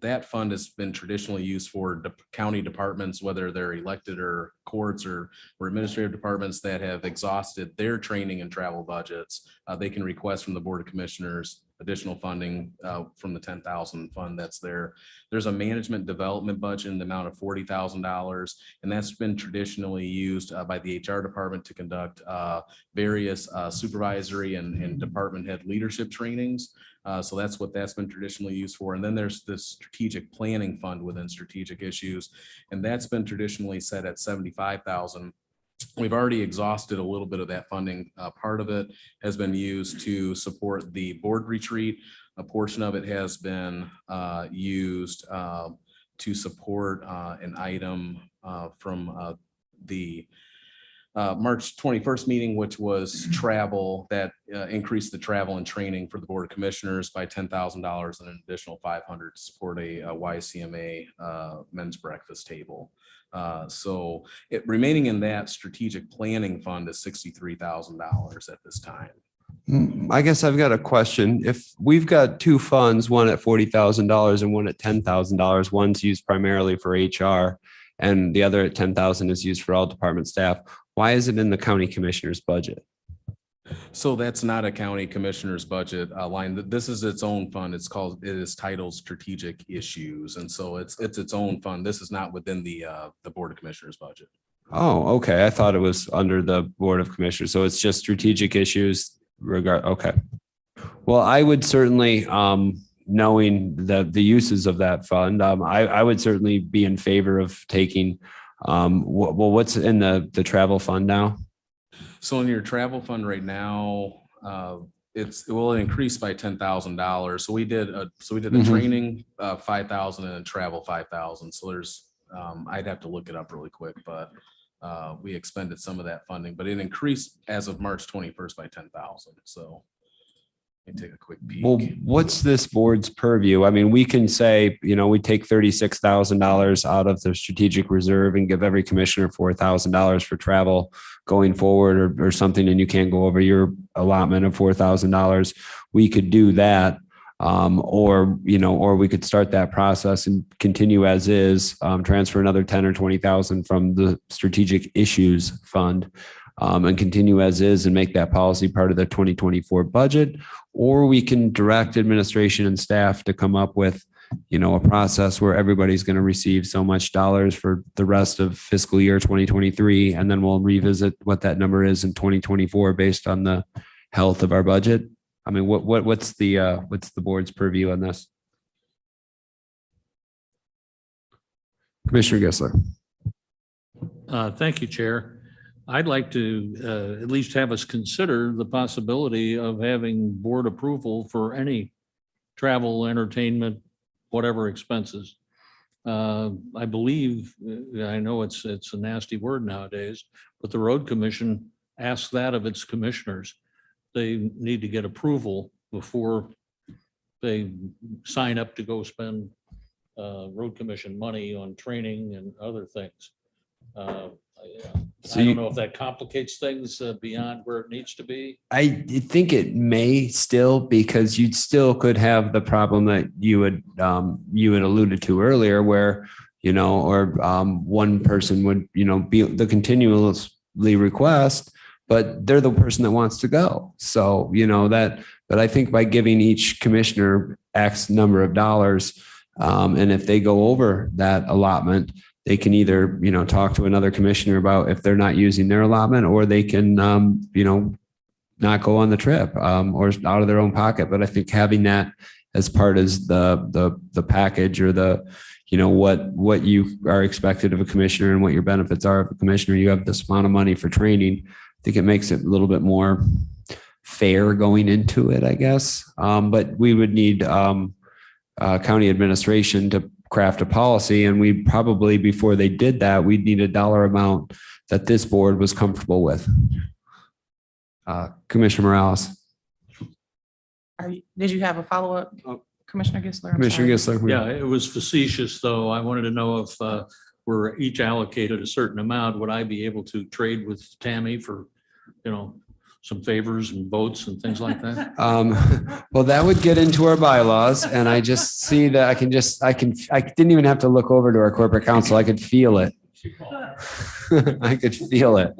that fund has been traditionally used for county departments, whether they're elected or courts or administrative departments that have exhausted their training and travel budgets. They can request from the Board of Commissioners additional funding from the 10,000 fund that's there. There's a management development budget in the amount of $40,000, and that's been traditionally used by the HR department to conduct various supervisory and department head leadership trainings. So that's what that's been traditionally used for. And then there's this strategic planning fund within strategic issues, and that's been traditionally set at 75,000. We've already exhausted a little bit of that funding. Part of it has been used to support the board retreat. A portion of it has been used to support an item from the March 21st meeting, which was travel, that increased the travel and training for the Board of Commissioners by $10,000 and an additional $500 to support a YCMA men's breakfast table. So remaining in that strategic planning fund is $63,000 at this time. I guess I've got a question. If we've got two funds, one at $40,000 and one at $10,000, one's used primarily for HR and the other at 10,000 is used for all department staff, why is it in the county commissioner's budget? So that's not a county commissioner's budget line. This is its own fund. It is titled Strategic Issues. And so it's its own fund. This is not within the Board of Commissioners budget. Oh, okay. I thought it was under the Board of Commissioners. So it's just strategic issues okay. Well, I would certainly, knowing the uses of that fund, I would certainly be in favor of taking, what's in the travel fund now? So in your travel fund right now, it will increase by $10,000. So we did the training 5,000 and travel 5,000. So there's I'd have to look it up really quick, but we expended some of that funding, but it increased as of March 21st by 10,000. So let me take a quick peek. Well, what's this board's purview? I mean, we can say, we take $36,000 out of the strategic reserve and give every commissioner $4,000 for travel going forward or something, and you can't go over your allotment of $4,000. We could do that. Or we could start that process and continue as is, transfer another 10 or 20,000 from the strategic issues fund, and continue as is and make that policy part of the 2024 budget. Or we can direct administration and staff to come up with, a process where everybody's going to receive so much dollars for the rest of fiscal year 2023. And then we'll revisit what that number is in 2024 based on the health of our budget. I mean, what's the board's purview on this? Commissioner Gessler. Thank you, Chair. I'd like to at least have us consider the possibility of having board approval for any travel, entertainment, whatever expenses. I believe, I know it's a nasty word nowadays, but the road commission asks that of its commissioners. They need to get approval before they sign up to go spend road commission money on training and other things. So I you- don't know if that complicates things beyond where it needs to be. I think it may still, because you still could have the problem that you had alluded to earlier, where, one person would, be the continuously request, but they're the person that wants to go. So, but I think by giving each commissioner X number of dollars, and if they go over that allotment, they can either, talk to another commissioner about if they're not using their allotment, or they can, not go on the trip, or out of their own pocket. But I think having that as part of the package, or what you are expected of a commissioner and what your benefits are of a commissioner, you have this amount of money for training. I think it makes it a little bit more fair going into it, I guess. But we would need county administration to craft a policy, and we probably, before they did that, we'd need a dollar amount that this board was comfortable with. Commissioner Morales. Did you have a follow-up, Commissioner Gisler? I'm Commissioner sorry. Gisler. Yeah, it was facetious, though. I wanted to know if we're each allocated a certain amount. Would I be able to trade with Tammy for, some favors and votes and things like that? Well, that would get into our bylaws, and I just see that I didn't even have to look over to our corporate counsel. I could feel it. I could feel it.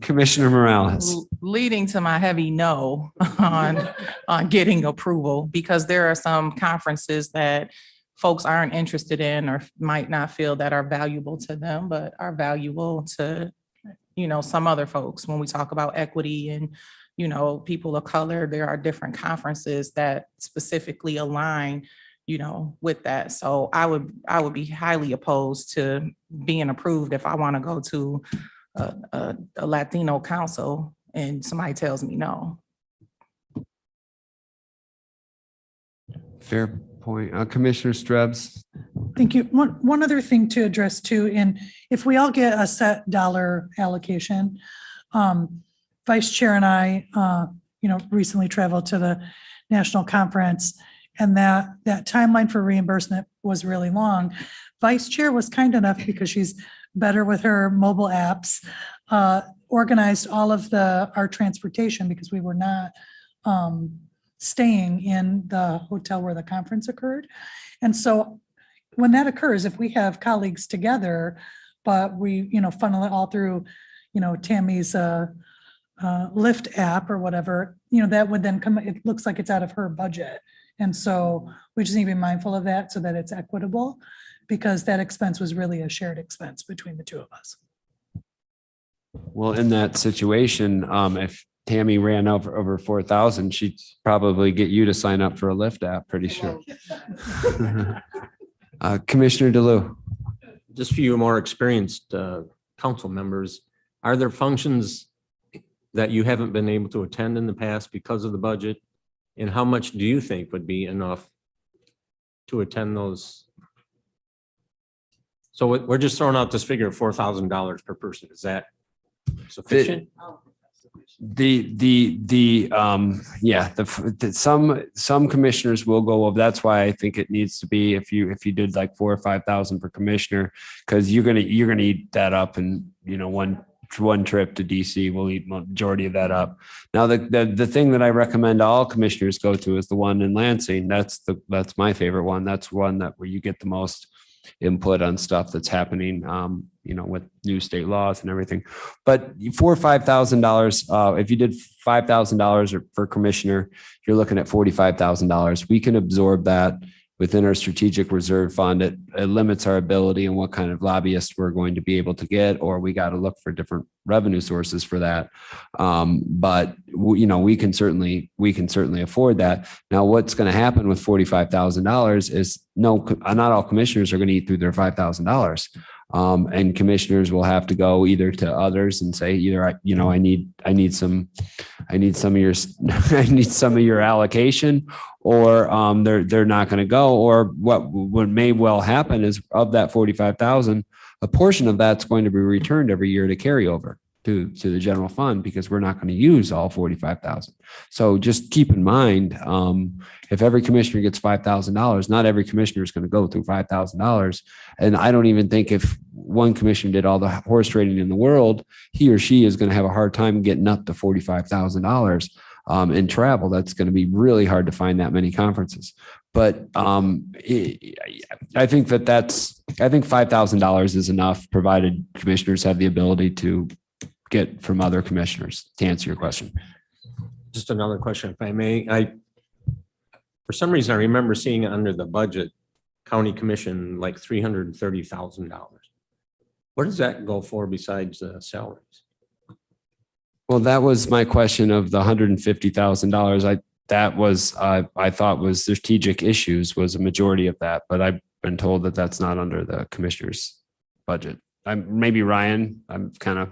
Commissioner Morales. Leading to my heavy no on getting approval, because there are some conferences that folks aren't interested in, or might not feel that are valuable to them, but are valuable to some other folks. When we talk about equity and, people of color, there are different conferences that specifically align, with that. So I would be highly opposed to being approved if I want to go to a Latino council and somebody tells me no. Fair point. Commissioner Strebs. Thank you. One other thing to address too, and if we all get a set dollar allocation, Vice Chair and I, recently traveled to the national conference, and that timeline for reimbursement was really long. Vice Chair was kind enough, because she's better with her mobile apps, organized all of our transportation, because we were not staying in the hotel where the conference occurred. And so when that occurs, if we have colleagues together, but we, funnel it all through, Tammy's Lyft app or whatever, that would then come, it looks like it's out of her budget. And so we just need to be mindful of that so that it's equitable, because that expense was really a shared expense between the two of us. Well, in that situation, if Tammy ran over 4,000, she'd probably get you to sign up for a Lyft app, pretty sure. Commissioner DeLu. Just for you more experienced council members, are there functions that you haven't been able to attend in the past because of the budget? And how much do you think would be enough to attend those? So we're just throwing out this figure of $4,000 per person. Is that sufficient? Some commissioners will go over. That's why I think it needs to be, if you did like 4,000 or 5,000 per commissioner, because you're gonna eat that up, and one trip to DC will eat majority of that up. Now, the thing that I recommend all commissioners go to is the one in Lansing. That's my favorite one. That's one where you get the most input on stuff that's happening, with new state laws and everything. But $4,000 or $5,000, if you did $5,000 per commissioner, you're looking at $45,000. We can absorb that within our strategic reserve fund. It limits our ability and what kind of lobbyists we're going to be able to get, or we got to look for different revenue sources for that. But we can certainly afford that. Now, what's going to happen with $45,000 is not all commissioners are going to eat through their $5,000. And commissioners will have to go either to others and say, I need some of your allocation, or they're not going to go. Or what may well happen is, of that 45,000, a portion of that's going to be returned every year to carryover. to the general fund because we're not going to use all 45,000. So just keep in mind, if every commissioner gets $5,000, not every commissioner is going to go through $5,000. And I don't even think if one commissioner did all the horse trading in the world, he or she is going to have a hard time getting up to $45,000 in travel. That's going to be really hard to find that many conferences. But I think I think $5,000 is enough, provided commissioners have the ability to get from other commissioners, to answer your question. Just another question, if I may. For some reason, I remember seeing under the budget, county commission, like $330,000. What does that go for besides salaries? Well, that was my question of the $150,000. I thought was strategic issues was a majority of that, but I've been told that that's not under the commissioner's budget. Maybe Ryan, I'm kind of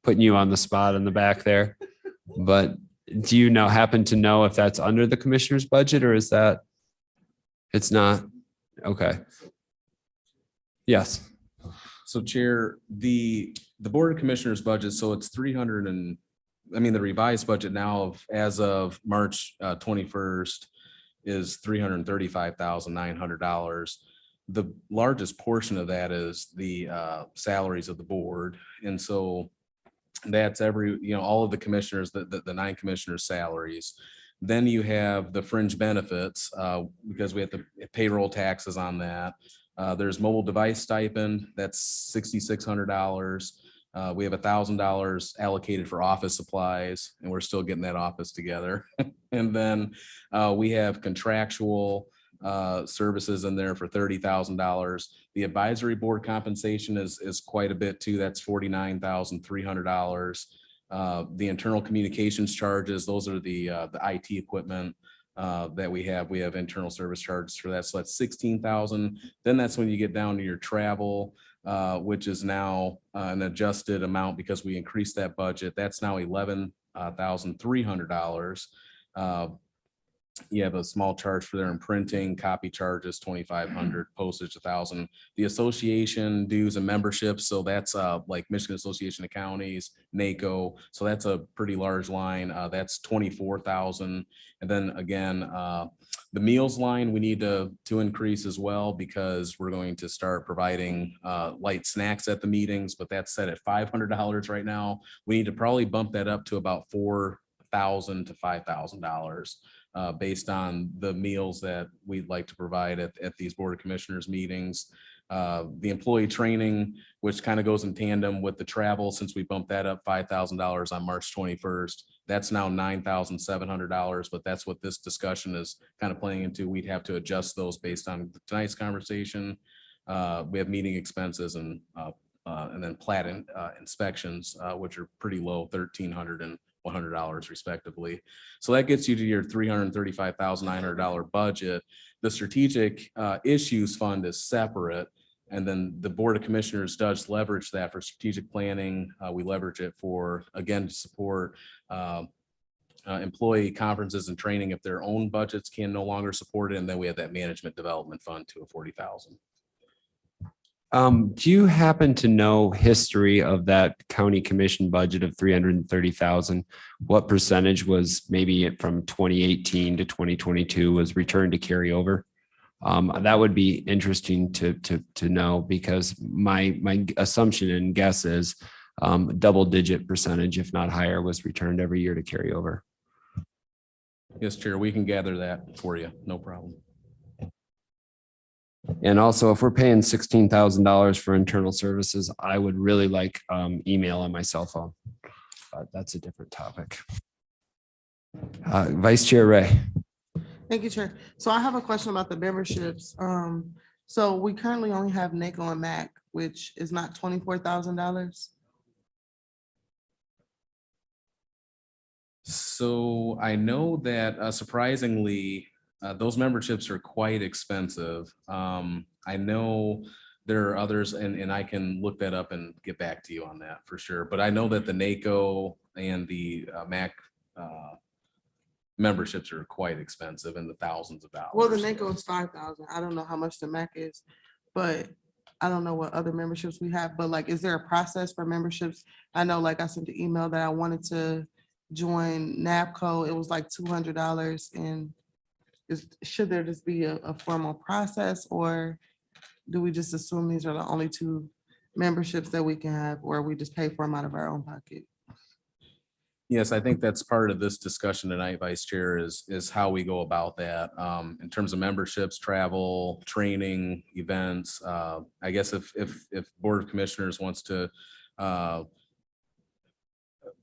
putting you on the spot in the back there, but do you happen to know if that's under the commissioner's budget, or is that, it's not? Okay. Yes. So Chair, the Board of Commissioners budget, so it's the revised budget now as of March 21st is $335,900. The largest portion of that is the salaries of the board. And so that's all of the commissioners, the 9 commissioners' salaries. Then you have the fringe benefits because we have the payroll taxes on that. There's mobile device stipend, that's $6,600. We have $1,000 allocated for office supplies, and we're still getting that office together. And then we have contractual services in there for $30,000. The advisory board compensation is quite a bit too. That's $49,300. The internal communications charges, those are the IT equipment that we have. We have internal service charges for that. So that's $16,000. Then that's when you get down to your travel, which is now an adjusted amount because we increased that budget. That's now $11,300. You have a small charge for their imprinting, copy charges, $2,500, postage, $1,000. The association dues and memberships, so that's like Michigan Association of Counties, NACO. So that's a pretty large line. That's $24,000. And then again, the meals line we need to increase as well because we're going to start providing light snacks at the meetings, but that's set at $500 right now. We need to probably bump that up to about $4,000 to $5,000. Based on the meals that we'd like to provide at these Board of Commissioners meetings. The employee training, which kind of goes in tandem with the travel, since we bumped that up $5,000 on March 21st, that's now $9,700, but that's what this discussion is kind of playing into. We'd have to adjust those based on tonight's conversation. We have meeting expenses and then plat inspections, which are pretty low, $1,300 and $100 respectively. So that gets you to your $335,900 budget. The strategic issues fund is separate. And then the Board of Commissioners does leverage that for strategic planning. We leverage it for, again, to support employee conferences and training if their own budgets can no longer support it. And then we have that management development fund too of $40,000. Do you happen to know history of that county commission budget of $330,000? What percentage was maybe from 2018 to 2022 was returned to carry over? That would be interesting to know because my assumption and guess is double-digit percentage, if not higher, was returned every year to carry over. Yes, Chair, we can gather that for you. No problem. And also, if we're paying $16,000 for internal services, I would really like email on my cell phone. That's a different topic. Vice Chair Ray. Thank you, Chair. So I have a question about the memberships. So we currently only have NACO and MAC, which is not $24,000. So I know that surprisingly, those memberships are quite expensive. I know there are others, and I can look that up and get back to you on that for sure. But I know that the NACO and the MAC memberships are quite expensive in the thousands of dollars. Well, the NACO is $5,000. I don't know how much the MAC is, but I don't know what other memberships we have, but like, is there a process for memberships? I know, like, I sent the email that I wanted to join NAPCO. It was like $200, and should there just be a formal process, or do we just assume these are the only two memberships that we can have, or we just pay for them out of our own pocket? Yes, I think that's part of this discussion tonight, Vice Chair, is how we go about that. In terms of memberships, travel, training, events. I guess if Board of Commissioners wants to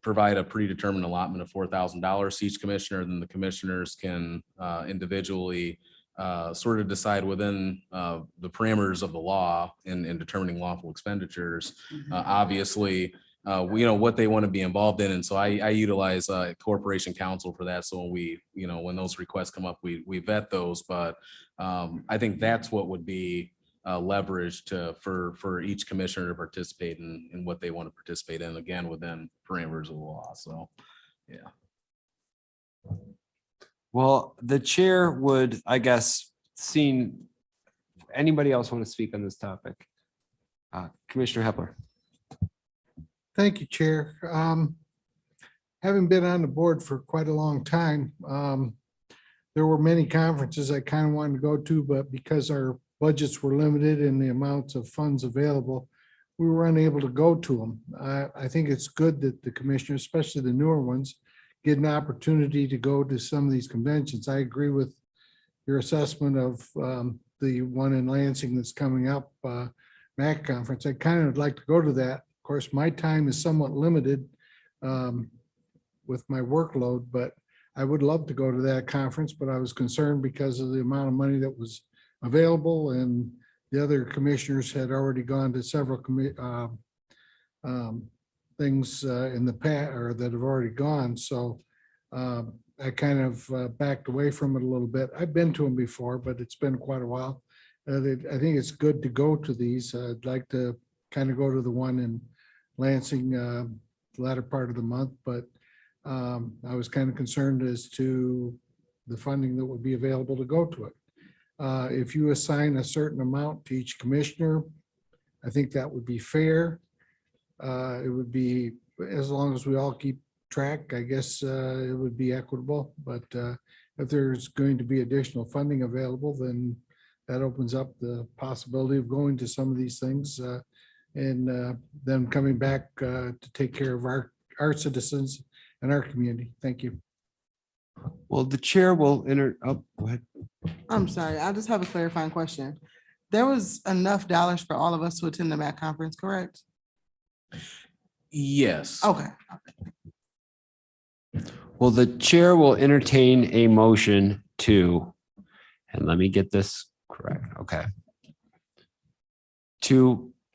provide a predetermined allotment of $4,000 to each commissioner, then the commissioners can individually sort of decide within the parameters of the law in determining lawful expenditures. Obviously, we know what they want to be involved in. And so I utilize corporation counsel for that. So when we, when those requests come up, we vet those. But I think that's what would be leverage for each commissioner to participate in what they want to participate in, again, within parameters of the law. So, yeah. Well, the chair would, I guess, anybody else want to speak on this topic? Commissioner Hepler. Thank you, Chair. Having been on the board for quite a long time, there were many conferences I kind of wanted to go to, but because our budgets were limited and the amounts of funds available, we were unable to go to them. I think it's good that the commissioners, especially the newer ones, get an opportunity to go to some of these conventions. I agree with your assessment of the one in Lansing that's coming up, MAC conference. I kind of would like to go to that. Of course, my time is somewhat limited with my workload, but I would love to go to that conference, but I was concerned because of the amount of money that was available, and the other commissioners had already gone to several things in the past, or that have already gone. So I kind of backed away from it a little bit. I've been to them before, but it's been quite a while. I think it's good to go to these. I'd like to kind of go to the one in Lansing the latter part of the month, but I was kind of concerned as to the funding that would be available to go to it. If you assign a certain amount to each commissioner, I think that would be fair. It would be, as long as we all keep track, I guess it would be equitable. But if there's going to be additional funding available, then that opens up the possibility of going to some of these things and then coming back to take care of our citizens and our community. Thank you. Well, the chair will go ahead. I'm sorry, I just have a clarifying question. There was enough dollars for all of us to attend the MAC conference, correct? Yes. Okay. Well, the chair will entertain a motion to, and let me get this correct. Okay.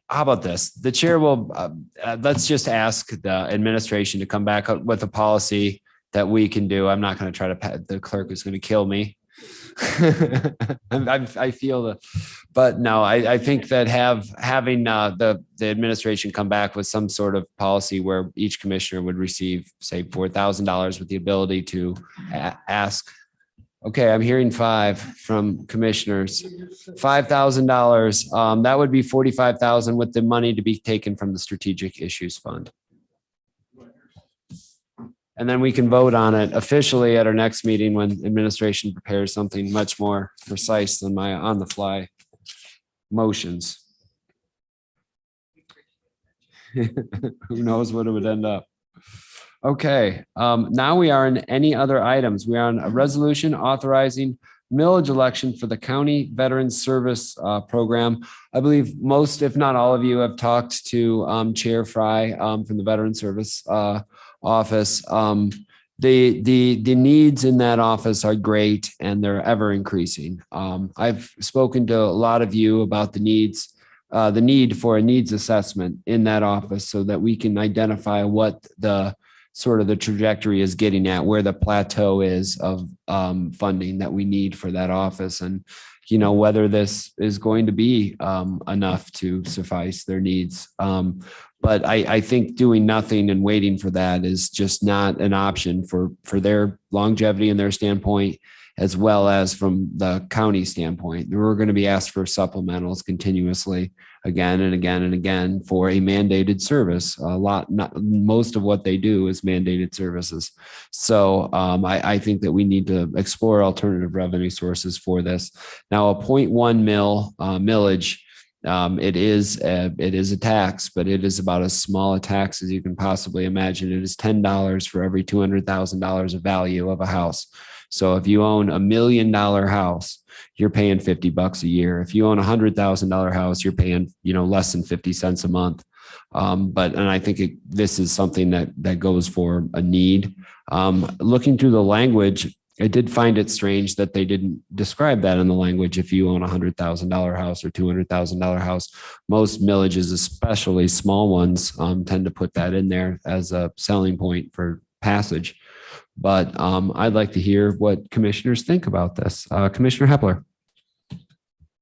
How about this? The chair will, let's just ask the administration to come back up with a policy that we can do. I'm not going to try to, the clerk is going to kill me. I feel but no, I think that having the administration come back with some sort of policy where each commissioner would receive, say, $4,000 with the ability to ask. Okay, I'm hearing 5 from commissioners, $5,000. That would be $45,000 with the money to be taken from the Strategic Issues Fund. And then we can vote on it officially at our next meeting when administration prepares something much more precise than my on the fly motions. Who knows what it would end up. Okay, now we are in any other items. We are on a resolution authorizing millage election for the County Veterans Service Program. I believe most, if not all of you, have talked to Chair Fry from the Veteran Service office. The needs in that office are great and they're ever increasing. I've spoken to a lot of you about the need for a needs assessment in that office so that we can identify what the sort of the trajectory is getting at, where the plateau is of funding that we need for that office, and whether this is going to be enough to suffice their needs. But I think doing nothing and waiting for that is just not an option for their longevity and their standpoint. as well as from the county standpoint. We're going to be asked for supplementals continuously again and again and again for a mandated service. Most of what they do is mandated services. So I think that we need to explore alternative revenue sources for this. Now, a 0.1 millage, it is a tax, but it is about as small a tax as you can possibly imagine. It is $10 for every $200,000 of value of a house. So if you own $1 million house, you're paying $50 a year. If you own $100,000 house, you're paying, less than 50 cents a month. And I think this is something that goes for a need. Looking through the language, I did find it strange that they didn't describe that in the language. If you own a $100,000 house or $200,000 house, most millages, especially small ones, tend to put that in there as a selling point for passage. But I'd like to hear what commissioners think about this. Commissioner Hepler.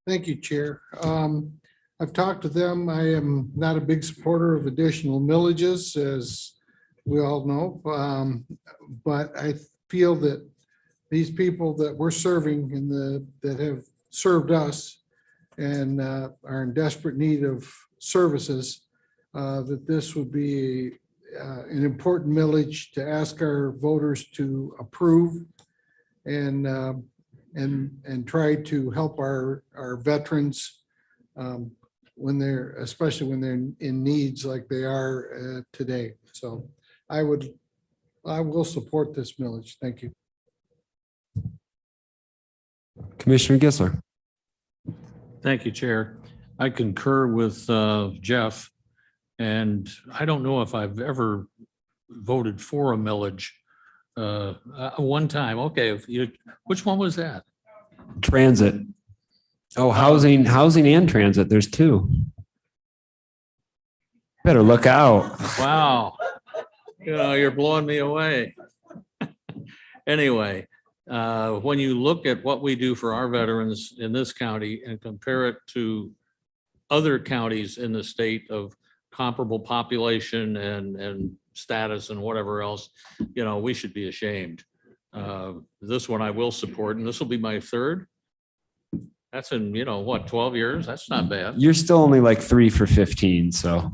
Thank you, Chair. I've talked to them. I am not a big supporter of additional millages, as we all know. But I feel that these people that we're serving that have served us and are in desperate need of services, that this would be an important millage to ask our voters to approve and try to help our veterans especially when they're in needs like they are today. So I will support this millage. Thank you. Commissioner Gissler. Thank you, Chair. I concur with Jeff. And I don't know if I've ever voted for a millage. One time, okay. Which one was that? Transit. Oh, housing and transit. There's two. Better look out. Wow. You're blowing me away. Anyway, when you look at what we do for our veterans in this county and compare it to other counties in the state of comparable population and status and whatever else, we should be ashamed. This one I will support, and this will be my third. That's in, 12 years? That's not bad. You're still only like 3 for 15, so.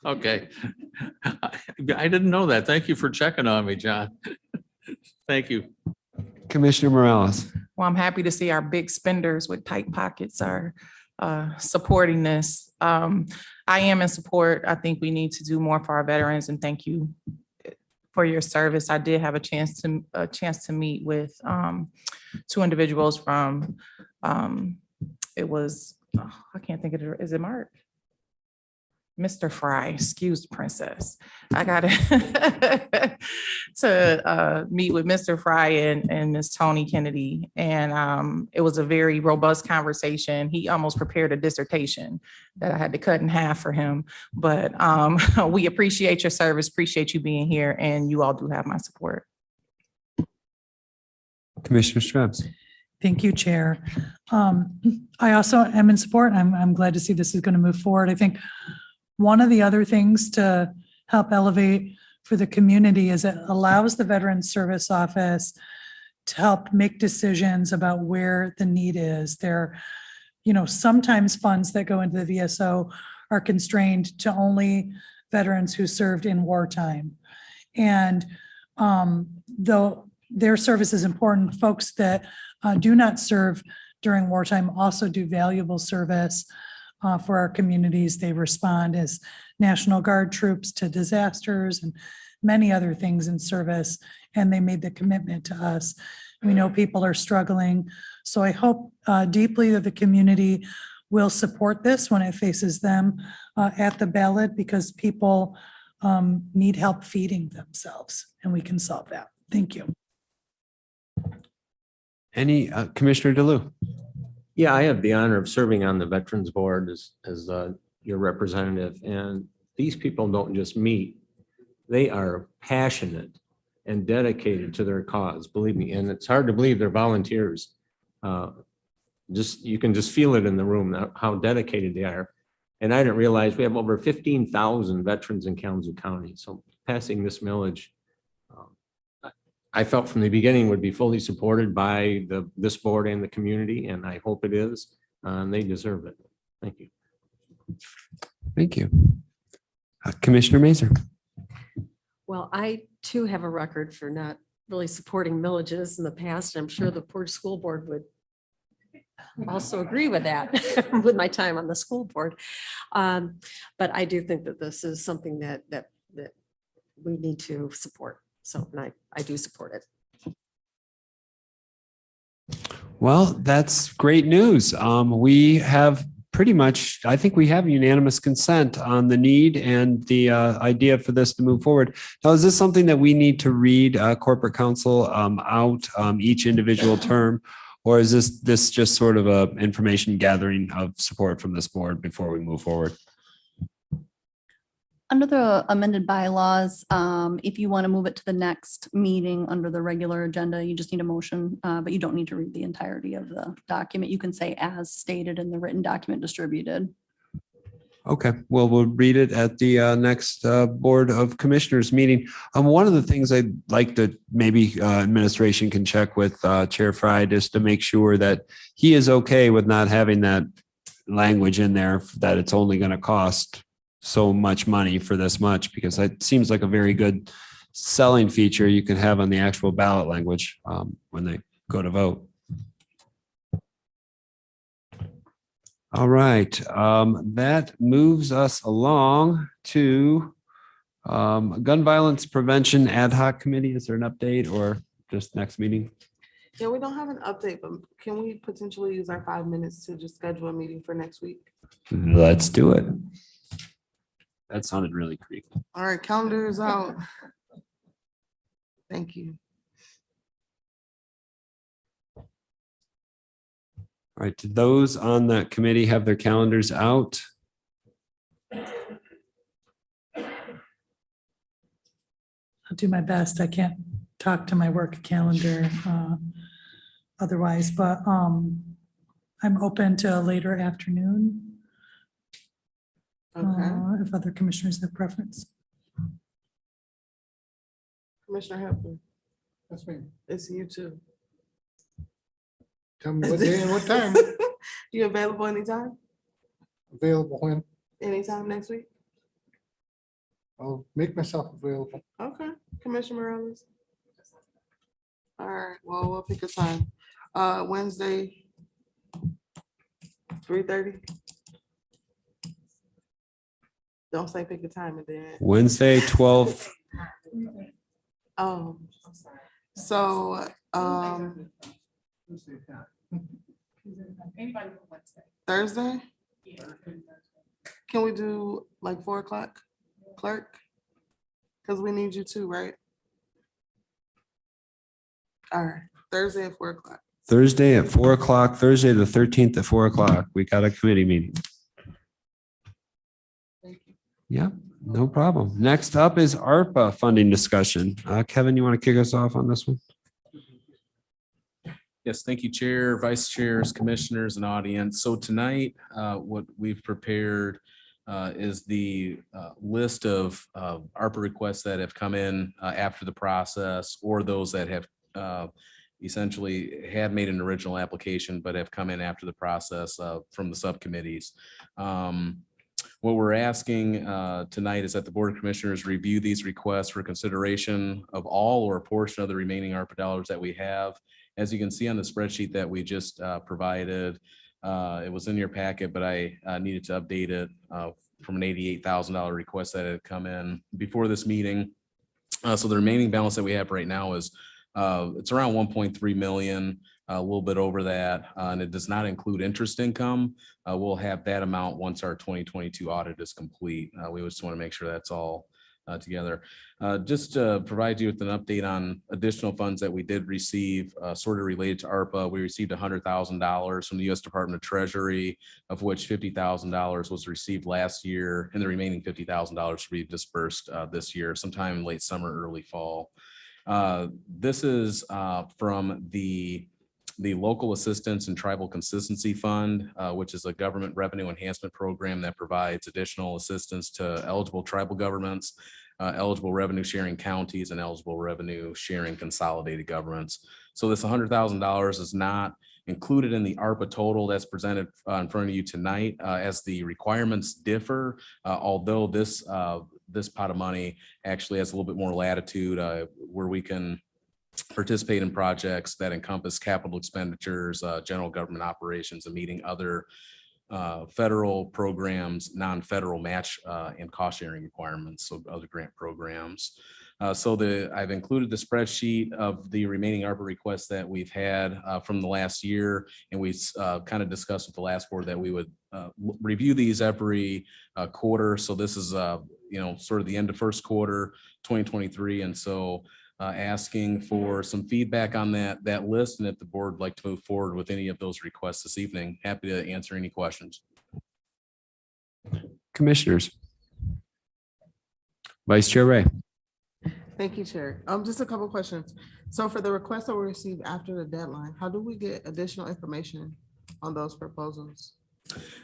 Okay. I didn't know that. Thank you for checking on me, John. Thank you. Commissioner Morales. Well, I'm happy to see our big spenders with tight pockets are supporting this. I am in support. I think we need to do more for our veterans, and thank you for your service. I did have a chance to meet with 2 individuals from it was I can't think of it. Is it Mark? Mr. Fry, excuse Princess. I got to meet with Mr. Fry and Miss Tony Kennedy. And it was a very robust conversation. He almost prepared a dissertation that I had to cut in half for him. But we appreciate your service, appreciate you being here, and you all do have my support. Commissioner Strubs. Thank you, Chair. I also am in support. I'm glad to see this is going to move forward. I think one of the other things to help elevate for the community is it allows the Veterans Service Office to help make decisions about where the need is. There, sometimes funds that go into the VSO are constrained to only veterans who served in wartime. And though their service is important, folks that do not serve during wartime also do valuable service for our communities. They respond as National Guard troops to disasters and many other things in service, and they made the commitment to us. We know people are struggling, so I hope deeply that the community will support this when it faces them at the ballot, because people need help feeding themselves, and we can solve that. Thank you. Any Commissioner DeLue? Yeah, I have the honor of serving on the Veterans Board as your representative, and these people don't just meet, they are passionate and dedicated to their cause, believe me, and it's hard to believe they're volunteers. You can just feel it in the room, how dedicated they are. And I didn't realize we have over 15,000 veterans in Kalamazoo County, so passing this millage, I felt from the beginning would be fully supported by this board and the community, and I hope it is. And they deserve it. Thank you. Thank you. Commissioner Mazer. Well, I too have a record for not really supporting millages in the past. I'm sure the Portage School Board would also agree with that with my time on the school board. But I do think that this is something that we need to support. So and I do support it. Well, that's great news. We have pretty much, I think we have unanimous consent on the need and the idea for this to move forward. Now, is this something that we need to read corporate counsel out each individual term? Or is this just sort of a information gathering of support from this board before we move forward? Under the amended bylaws, if you want to move it to the next meeting under the regular agenda, you just need a motion, but you don't need to read the entirety of the document. You can say as stated in the written document distributed. Okay, well, we'll read it at the next Board of Commissioners meeting. One of the things I'd like to maybe administration can check with Chair Fried is to make sure that he is okay with not having that language in there that it's only going to cost so much money for this much, because it seems like a very good selling feature you can have on the actual ballot language when they go to vote. All right, that moves us along to Gun Violence Prevention Ad Hoc Committee. Is there an update or just next meeting? Yeah, we don't have an update, but can we potentially use our 5 minutes to just schedule a meeting for next week? Let's do it. That sounded really creepy. All right, calendar is out. Thank you. All right, do those on that committee have their calendars out? I'll do my best. I can't talk to my work calendar otherwise, but I'm open to a later afternoon. If other commissioners have preference. Commissioner Hepburn, That's me. it's you too. Tell me what day and what time. You available anytime? Available when? Anytime next week? I'll make myself available. Okay, Commissioner Morales. All right, well, we'll pick a time. Wednesday, 3:30. Don't say pick a time and then. Wednesday, 12th. So, Thursday? Can we do like 4 o'clock, clerk? Because we need you too, right? All right, Thursday at 4 o'clock. Thursday at 4 o'clock, Thursday the 13th at 4 o'clock. We got a committee meeting. Yeah, no problem. Next up is ARPA funding discussion. Kevin, you want to kick us off on this one? Yes, thank you, Chair, Vice Chairs, Commissioners, and audience. So tonight, what we've prepared is the list of ARPA requests that have come in after the process, or those that have essentially had made an original application but have come in after the process from the subcommittees. What we're asking tonight is that the Board of Commissioners review these requests for consideration of all or a portion of the remaining ARPA dollars that we have. As you can see on the spreadsheet that we just provided, it was in your packet, but I needed to update it from an $88,000 request that had come in before this meeting. So the remaining balance that we have right now is it's around 1.3 million. A little bit over that, and it does not include interest income. We'll have that amount once our 2022 audit is complete. We just want to make sure that's all together. Just to provide you with an update on additional funds that we did receive, sort of related to ARPA. We received $100,000 from the U.S. Department of Treasury, of which $50,000 was received last year, and the remaining $50,000 will be dispersed this year, sometime in late summer, early fall. This is from the Local Assistance and Tribal Consistency Fund, which is a government revenue enhancement program that provides additional assistance to eligible tribal governments. eligible revenue sharing counties and eligible revenue sharing consolidated governments. So this $100,000 is not included in the ARPA total that's presented in front of you tonight, as the requirements differ. Although this pot of money actually has a little bit more latitude where we can participate in projects that encompass capital expenditures, general government operations, and meeting other federal programs, non-federal match and cost sharing requirements, so other grant programs. I've included the spreadsheet of the remaining ARPA requests that we've had from the last year, and we kind of discussed with the last board that we would review these every quarter. So this is sort of the end of first quarter 2023, and so asking for some feedback on that list, and if the board would like to move forward with any of those requests this evening, happy to answer any questions. Commissioners. Vice Chair Ray. Thank you, Chair. Just a couple questions. So for the requests that were received after the deadline, how do we get additional information on those proposals?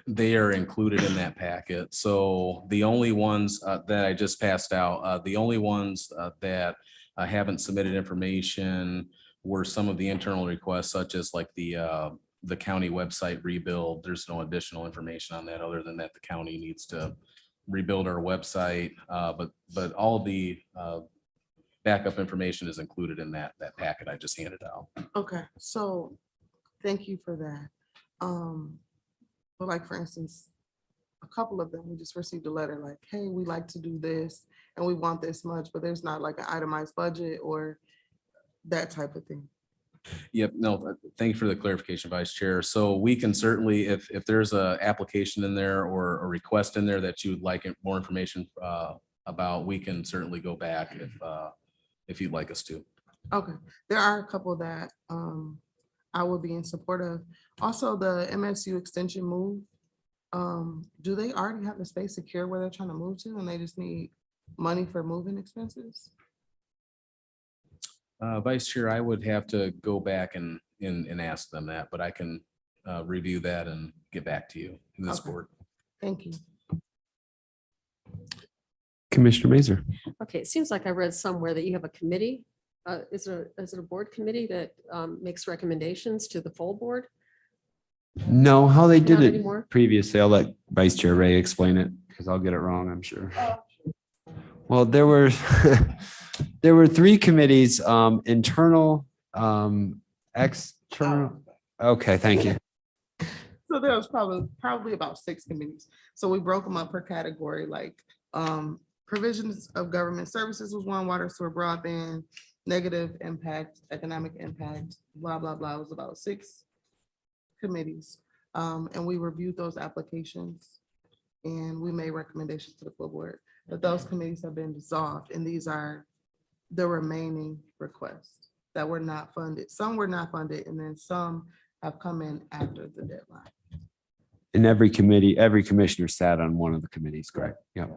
They are included in that packet. So the only ones that I just passed out, the only ones that haven't submitted information were some of the internal requests, such as like the county website rebuild. There's no additional information on that other than that the county needs to rebuild our website. But all of the backup information is included in that packet I just handed out. Okay, so thank you for that. But like, for instance, a couple of them, we just received a letter like, hey, we like to do this and we want this much, but there's not like an itemized budget or that type of thing. Yep, no, thank you for the clarification, Vice Chair. So we can certainly, if there's a application in there or a request in there that you would like more information about, we can certainly go back if you'd like us to. Okay, there are a couple that I would be in support of. Also, the MSU extension move, do they already have the space secure where they're trying to move to and they just need money for moving expenses? Vice Chair, I would have to go back and ask them that, but I can review that and get back to you in this board. Thank you. Commissioner Mazer. Okay, it seems like I read somewhere that you have a committee. Is it a board committee that makes recommendations to the full board? No, how they did Not it anymore? previously. I'll let Vice Chair Ray explain it because I'll get it wrong, I'm sure. Well, there were there were three committees, internal, external. Okay, thank you. So there was probably about 6 committees. So we broke them up per category, like provisions of government services was one, water, sewer, broadband, negative impact, economic impact, blah, blah, blah. It was about 6 committees. And we reviewed those applications and we made recommendations to the full board. But those committees have been dissolved and these are the remaining requests that were not funded. Some were not funded and then some have come in after the deadline. In every committee, every commissioner sat on one of the committees, correct? Yeah.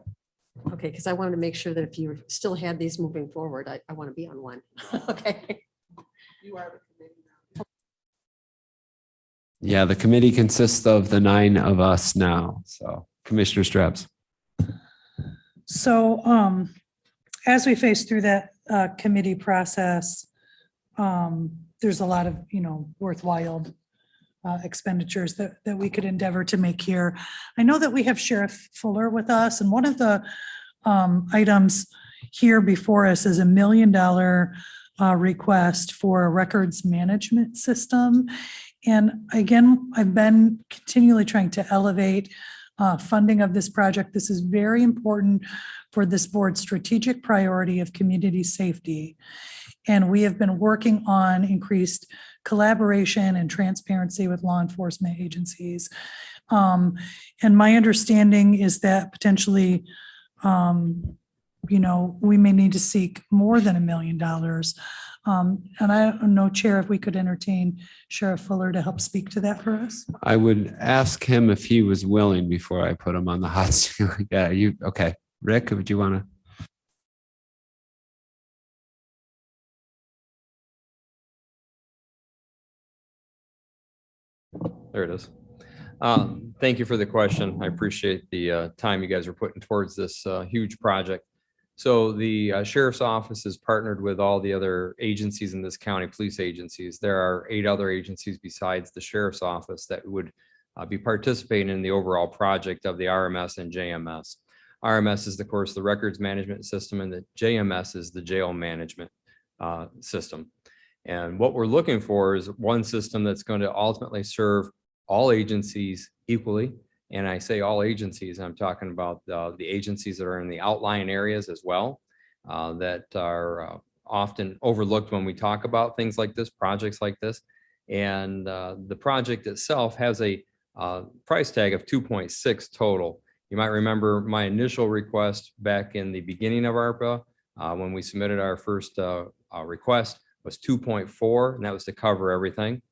Okay, because I wanted to make sure that if you still had these moving forward, I want to be on one. Okay. You are the committee now. Yeah, the committee consists of the 9 of us now. So Commissioner Straps. So as we face through that committee process, there's a lot of, worthwhile expenditures that we could endeavor to make here. I know that we have Sheriff Fuller with us, and one of the items here before us is $1 million request for a records management system. And again, I've been continually trying to elevate funding of this project. This is very important for this board's strategic priority of community safety. And we have been working on increased collaboration and transparency with law enforcement agencies. And my understanding is that potentially, we may need to seek more than $1 million. And I don't know, Chair, if we could entertain Sheriff Fuller to help speak to that for us. I would ask him if he was willing before I put him on the hot seat. Yeah, okay. Rick, would you want to? There it is. Thank you for the question. I appreciate the time you guys are putting towards this huge project. So the sheriff's office has partnered with all the other agencies in this county, police agencies. There are 8 other agencies besides the sheriff's office that would be participating in the overall project of the RMS and JMS. RMS is, of course, the records management system, and the JMS is the jail management system. And what we're looking for is one system that's going to ultimately serve all agencies equally. And I say all agencies, I'm talking about the agencies that are in the outlying areas as well, that are often overlooked when we talk about things like this, projects like this. And the project itself has a price tag of 2.6 total. You might remember my initial request back in the beginning of ARPA, when we submitted our first request, was 2.4, and that was to cover everything.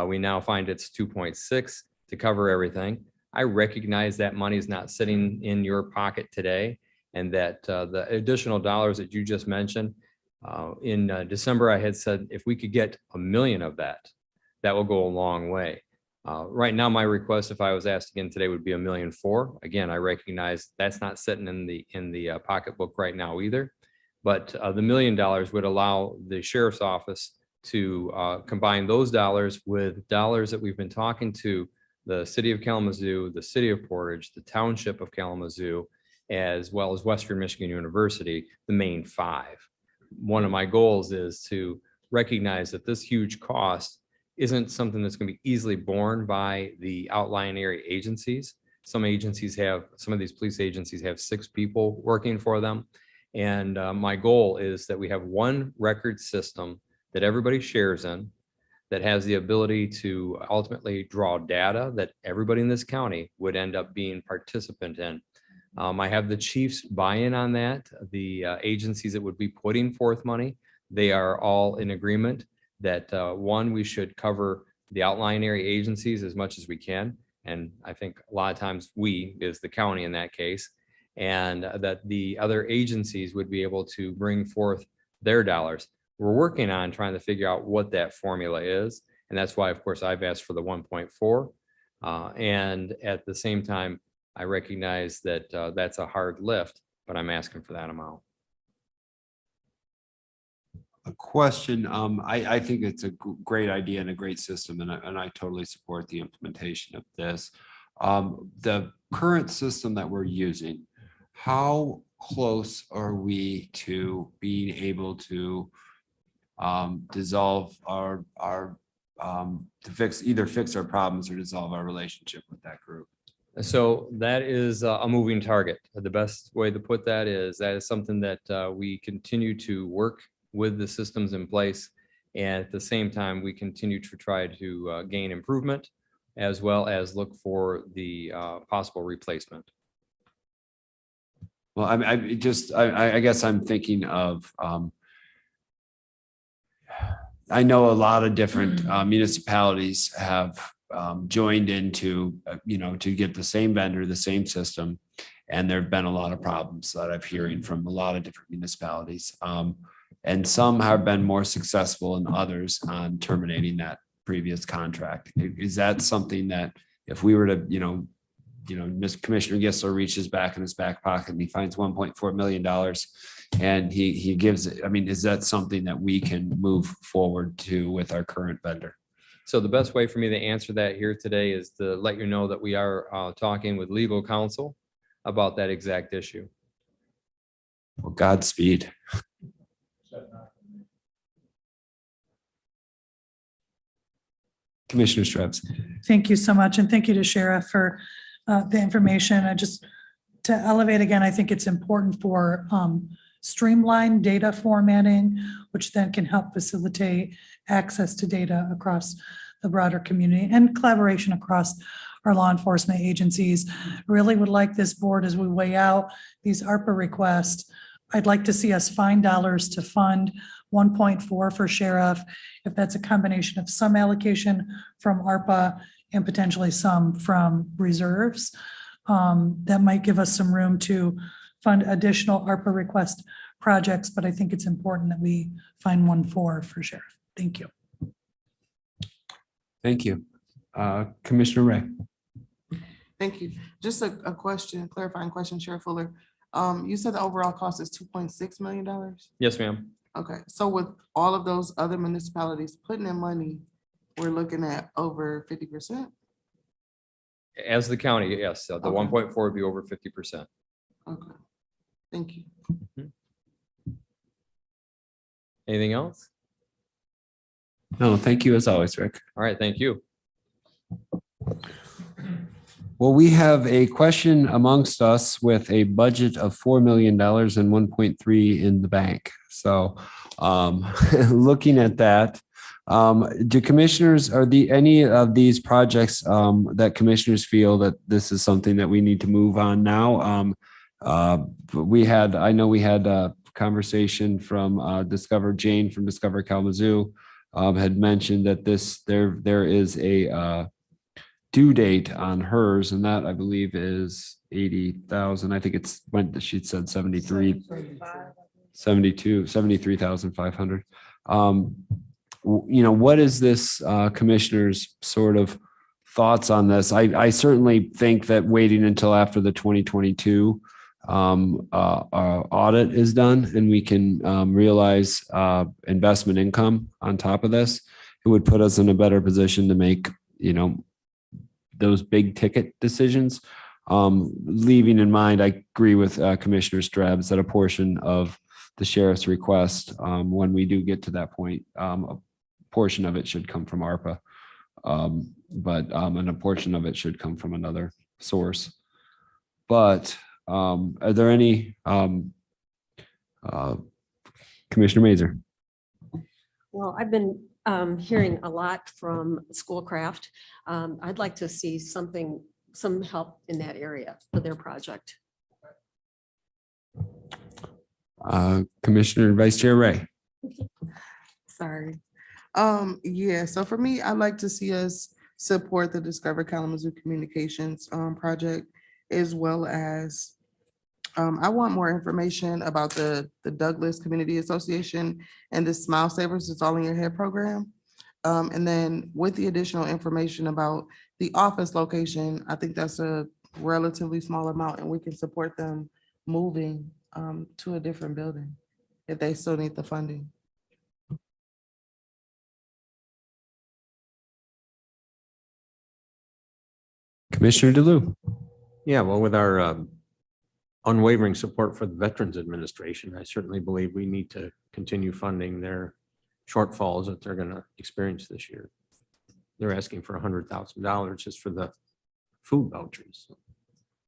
We now find it's 2.6 to cover everything. I recognize that money is not sitting in your pocket today, and that the additional dollars that you just mentioned, in December, I had said if we could get $1 million of that, that will go a long way. Right now, my request, if I was asked again today, would be $1.4 million. Again, I recognize that's not sitting in the pocketbook right now either, but the $1 million would allow the sheriff's office to combine those dollars with dollars that we've been talking to the city of Kalamazoo, the city of Portage, the township of Kalamazoo, as well as Western Michigan University, the main 5. One of my goals is to recognize that this huge cost isn't something that's going to be easily borne by the outlying area agencies. Some of these police agencies have 6 people working for them. And my goal is that we have one record system that everybody shares in, that has the ability to ultimately draw data that everybody in this county would end up being participant in. I have the chiefs buy-in on that. The agencies that would be putting forth money, they are all in agreement that one, we should cover the outlying area agencies as much as we can. And I think a lot of times we is the county in that case, and that the other agencies would be able to bring forth their dollars. We're working on trying to figure out what that formula is. And that's why, of course, I've asked for the 1.4. And at the same time, I recognize that that's a hard lift, but I'm asking for that amount. A question. I think it's a great idea and a great system, and I totally support the implementation of this. The current system that we're using, how close are we to being able to dissolve our to either fix our problems or dissolve our relationship with that group? So that is a moving target. The best way to put that is something that we continue to work with the systems in place. And at the same time, we continue to try to gain improvement, as well as look for the possible replacement. Well, I guess I'm thinking of, I know a lot of different municipalities have joined into, to get the same vendor, the same system. And there've been a lot of problems that I'm hearing from a lot of different municipalities. And some have been more successful than others on terminating that previous contract. Is that something that if we were to, Commissioner Gissler reaches back in his back pocket and he finds $1.4 million and he gives it, is that something that we can move forward to with our current vendor? So the best way for me to answer that here today is to let you know that we are talking with legal counsel about that exact issue. Well, Godspeed. Commissioner Strebs. Thank you so much. And thank you to Sheriff for the information. To elevate again, I think it's important for streamlined data formatting, which then can help facilitate access to data across the broader community and collaboration across our law enforcement agencies. Really would like this board, as we weigh out these ARPA requests, I'd like to see us find dollars to fund 1.4 for Sheriff, if that's a combination of some allocation from ARPA and potentially some from reserves. That might give us some room to fund additional ARPA request projects, but I think it's important that we find 1.4 for Sheriff. Thank you. Thank you. Commissioner Ray. Thank you. Just a question, a clarifying question, Sheriff Fuller. You said the overall cost is $2.6 million? Yes, ma'am. Okay, so with all of those other municipalities putting in money, we're looking at over 50%? As the county, yes, the Okay. 1.4 would be over 50%. Okay, thank you. Anything else? No, thank you as always, Rick. All right, thank you. Well, we have a question amongst us with a budget of $4 million and 1.3 in the bank. So looking at that, do commissioners, are any of these projects that commissioners feel that this is something that we need to move on now? I know we had a conversation from Jane from Discover Kalamazoo had mentioned that there is a due date on hers, and that I believe is 80,000. I think it's when she said 73,500. What is this commissioner's sort of thoughts on this? I certainly think that waiting until after the 2022 audit is done and we can realize investment income on top of this, it would put us in a better position to make, those big ticket decisions. Leaving in mind, I agree with Commissioner Strabs that a portion of the sheriff's request, when we do get to that point, a portion of it should come from ARPA, and a portion of it should come from another source. But are there any, Commissioner Mazer? Well, I've been hearing a lot from Schoolcraft. I'd like to see some help in that area for their project. Commissioner Vice Chair Ray. Sorry. Yeah, so for me, I'd like to see us support the Discover Kalamazoo Communications project, as well as I want more information about the Douglas Community Association and the Smile Savers, It's All in Your Head program. And then with the additional information about the office location, I think that's a relatively small amount and we can support them moving to a different building if they still need the funding. Commissioner DeLu. Yeah, well, with our unwavering support for the Veterans Administration, I certainly believe we need to continue funding their shortfalls that they're going to experience this year. They're asking for $100,000 just for the food vouchers.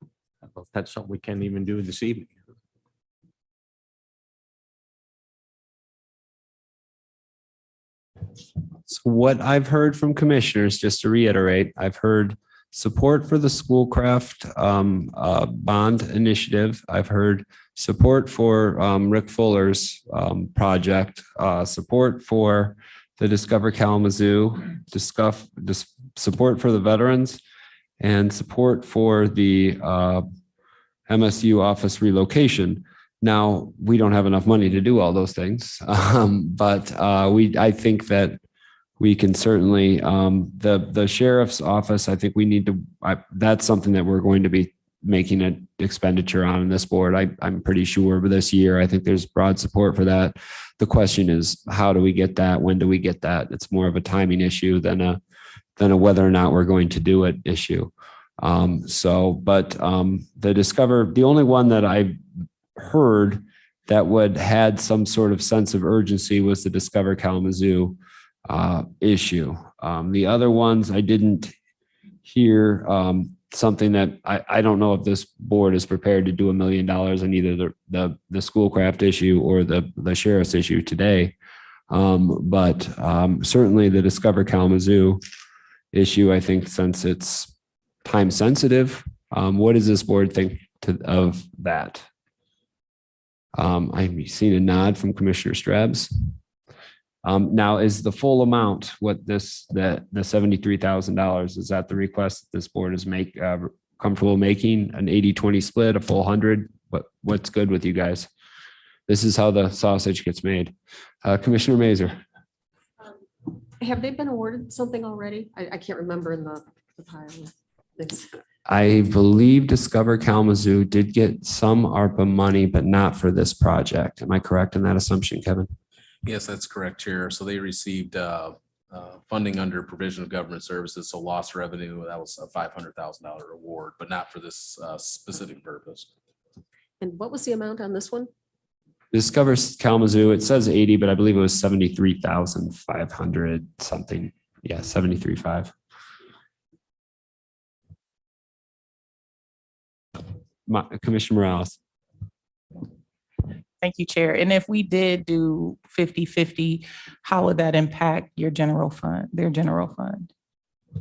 I don't know if that's something we can't even do this evening. So what I've heard from commissioners, just to reiterate, I've heard support for the Schoolcraft bond initiative. I've heard support for Rick Fuller's project, support for the Discover Kalamazoo, support for the veterans, and support for the MSU office relocation. Now, we don't have enough money to do all those things, but I think that we can certainly, the sheriff's office, I think we need to, that's something that we're going to be making an expenditure on in this board. I'm pretty sure this year, I think there's broad support for that. The question is, how do we get that? When do we get that? It's more of a timing issue than a whether or not we're going to do it issue. The only one that I heard that had some sort of sense of urgency was the Discover Kalamazoo issue. The other ones I didn't hear something that I don't know if this board is prepared to do $1 million in either the Schoolcraft issue or the sheriff's issue today. But certainly the Discover Kalamazoo issue, I think since it's time sensitive, what does this board think of that? I'm seeing a nod from Commissioner Strabs. Now, is the full amount what the $73,000, is that the request that this board is comfortable making, an 80-20 split, a full 100? What's good with you guys? This is how the sausage gets made. Commissioner Mazer. Have they been awarded something already? I can't remember in the pile of things. I believe Discover Kalamazoo did get some ARPA money, but not for this project. Am I correct in that assumption, Kevin? Yes, that's correct, Chair. So they received funding under provision of government services, so lost revenue. That was a $500,000 award, but not for this specific purpose. And what was the amount on this one? Discover Kalamazoo, it says 80, but I believe it was 73,500 something. Yeah, 73.5. Commissioner Morales. Thank you, Chair. And if we did do 50-50, how would that impact your general fund, their general fund?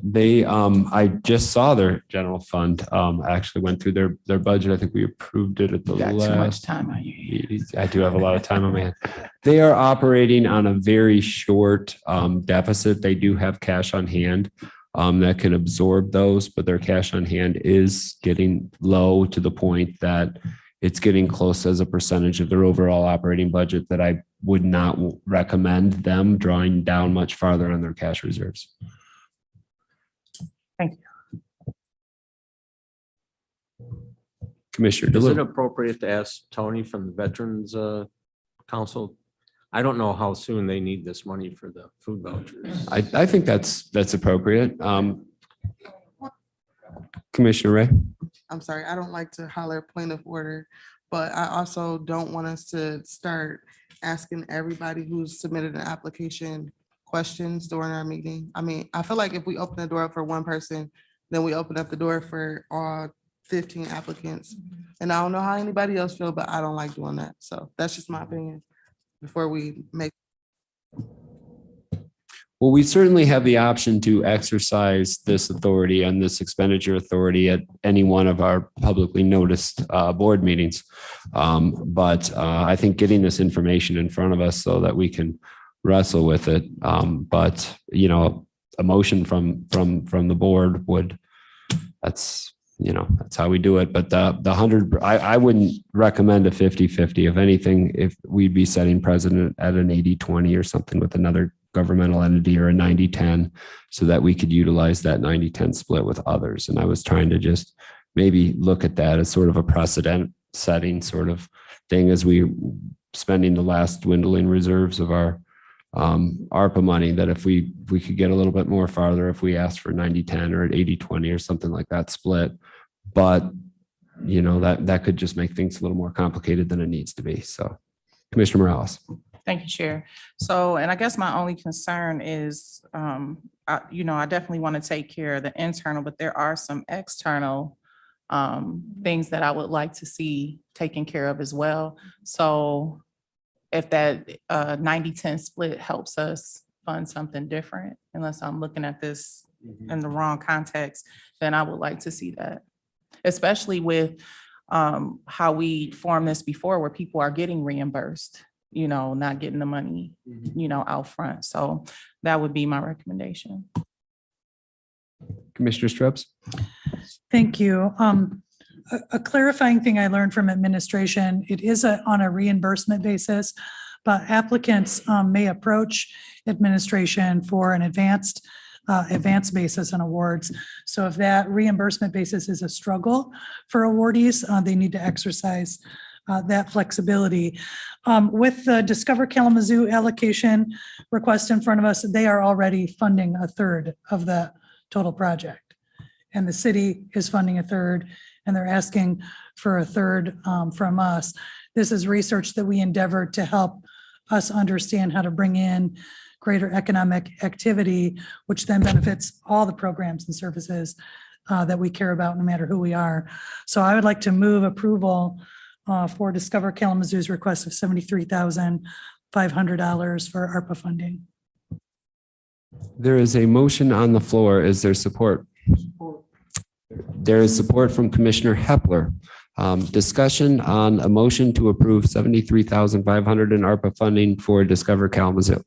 They, I just saw their general fund, actually went through their budget. I think we approved it at the Got last. too much time on you. I do have a lot of time on my hand. They are operating on a very short deficit. They do have cash on hand that can absorb those, but their cash on hand is getting low to the point that it's getting close as a percentage of their overall operating budget that I would not recommend them drawing down much farther on their cash reserves. Thank you. Commissioner Is it DeLue. appropriate to ask Tony from the Veterans Council? I don't know how soon they need this money for the food vouchers. I think that's appropriate. Commissioner Ray. I'm sorry, I don't like to holler point of order, but I also don't want us to start asking everybody who's submitted an application questions during our meeting. I mean, I feel like if we open the door up for one person, then we open up the door for all 15 applicants. And I don't know how anybody else feel, but I don't like doing that. So that's just my opinion before we make. Well, we certainly have the option to exercise this authority and this expenditure authority at any one of our publicly noticed board meetings. But I think getting this information in front of us so that we can wrestle with it. But, you know, a motion from the board would, that's how we do it. But the 100, I wouldn't recommend a 50-50. If anything, if we'd be setting precedent at an 80-20 or something with another governmental entity or a 90-10 so that we could utilize that 90-10 split with others. And I was trying to just maybe look at that as sort of a precedent setting sort of thing as we spending the last dwindling reserves of our ARPA money, that if we could get a little bit more farther, if we asked for 90-10 or an 80-20 or something like that split, but you know, that could just make things a little more complicated than it needs to be. So Commissioner Morales. Thank you, Chair. So, and I guess my only concern is, I definitely want to take care of the internal, but there are some external things that I would like to see taken care of as well. So if that 90-10 split helps us fund something different, unless I'm looking at this in the wrong context, then I would like to see that, especially with how we formed this before where people are getting reimbursed, not getting the money, out front. So that would be my recommendation. Commissioner Strubs. Thank you. A clarifying thing I learned from administration, it is on a reimbursement basis, but applicants may approach administration for an advanced basis and awards. So if that reimbursement basis is a struggle for awardees, they need to exercise that flexibility. With the Discover Kalamazoo allocation request in front of us, they are already funding a third of the total project. And the city is funding a third, and they're asking for a third from us. This is research that we endeavored to help us understand how to bring in greater economic activity, which then benefits all the programs and services that we care about, no matter who we are. So I would like to move approval for Discover Kalamazoo's request of $73,500 for ARPA funding. There is a motion on the floor. Is there support? There is support from Commissioner Hepler. Discussion on a motion to approve $73,500 in ARPA funding for Discover Kalamazoo.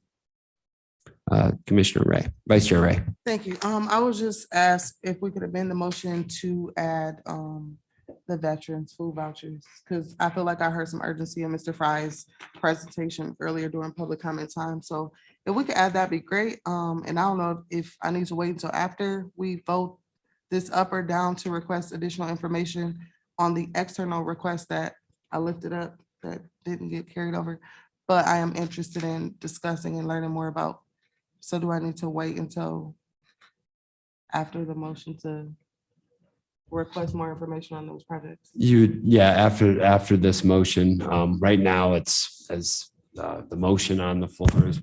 Commissioner Ray, Vice Chair Ray. Thank you. I was just asked if we could amend the motion to add the veterans food vouchers, because I feel like I heard some urgency in Mr. Fry's presentation earlier during public comment time. So if we could add, that'd be great. And I don't know if I need to wait until after we vote this up or down to request additional information on the external request that I lifted up that didn't get carried over, but I am interested in discussing and learning more about. So do I need to wait until after the motion to request more information on those projects? After this motion, right now it's as the motion on the floor is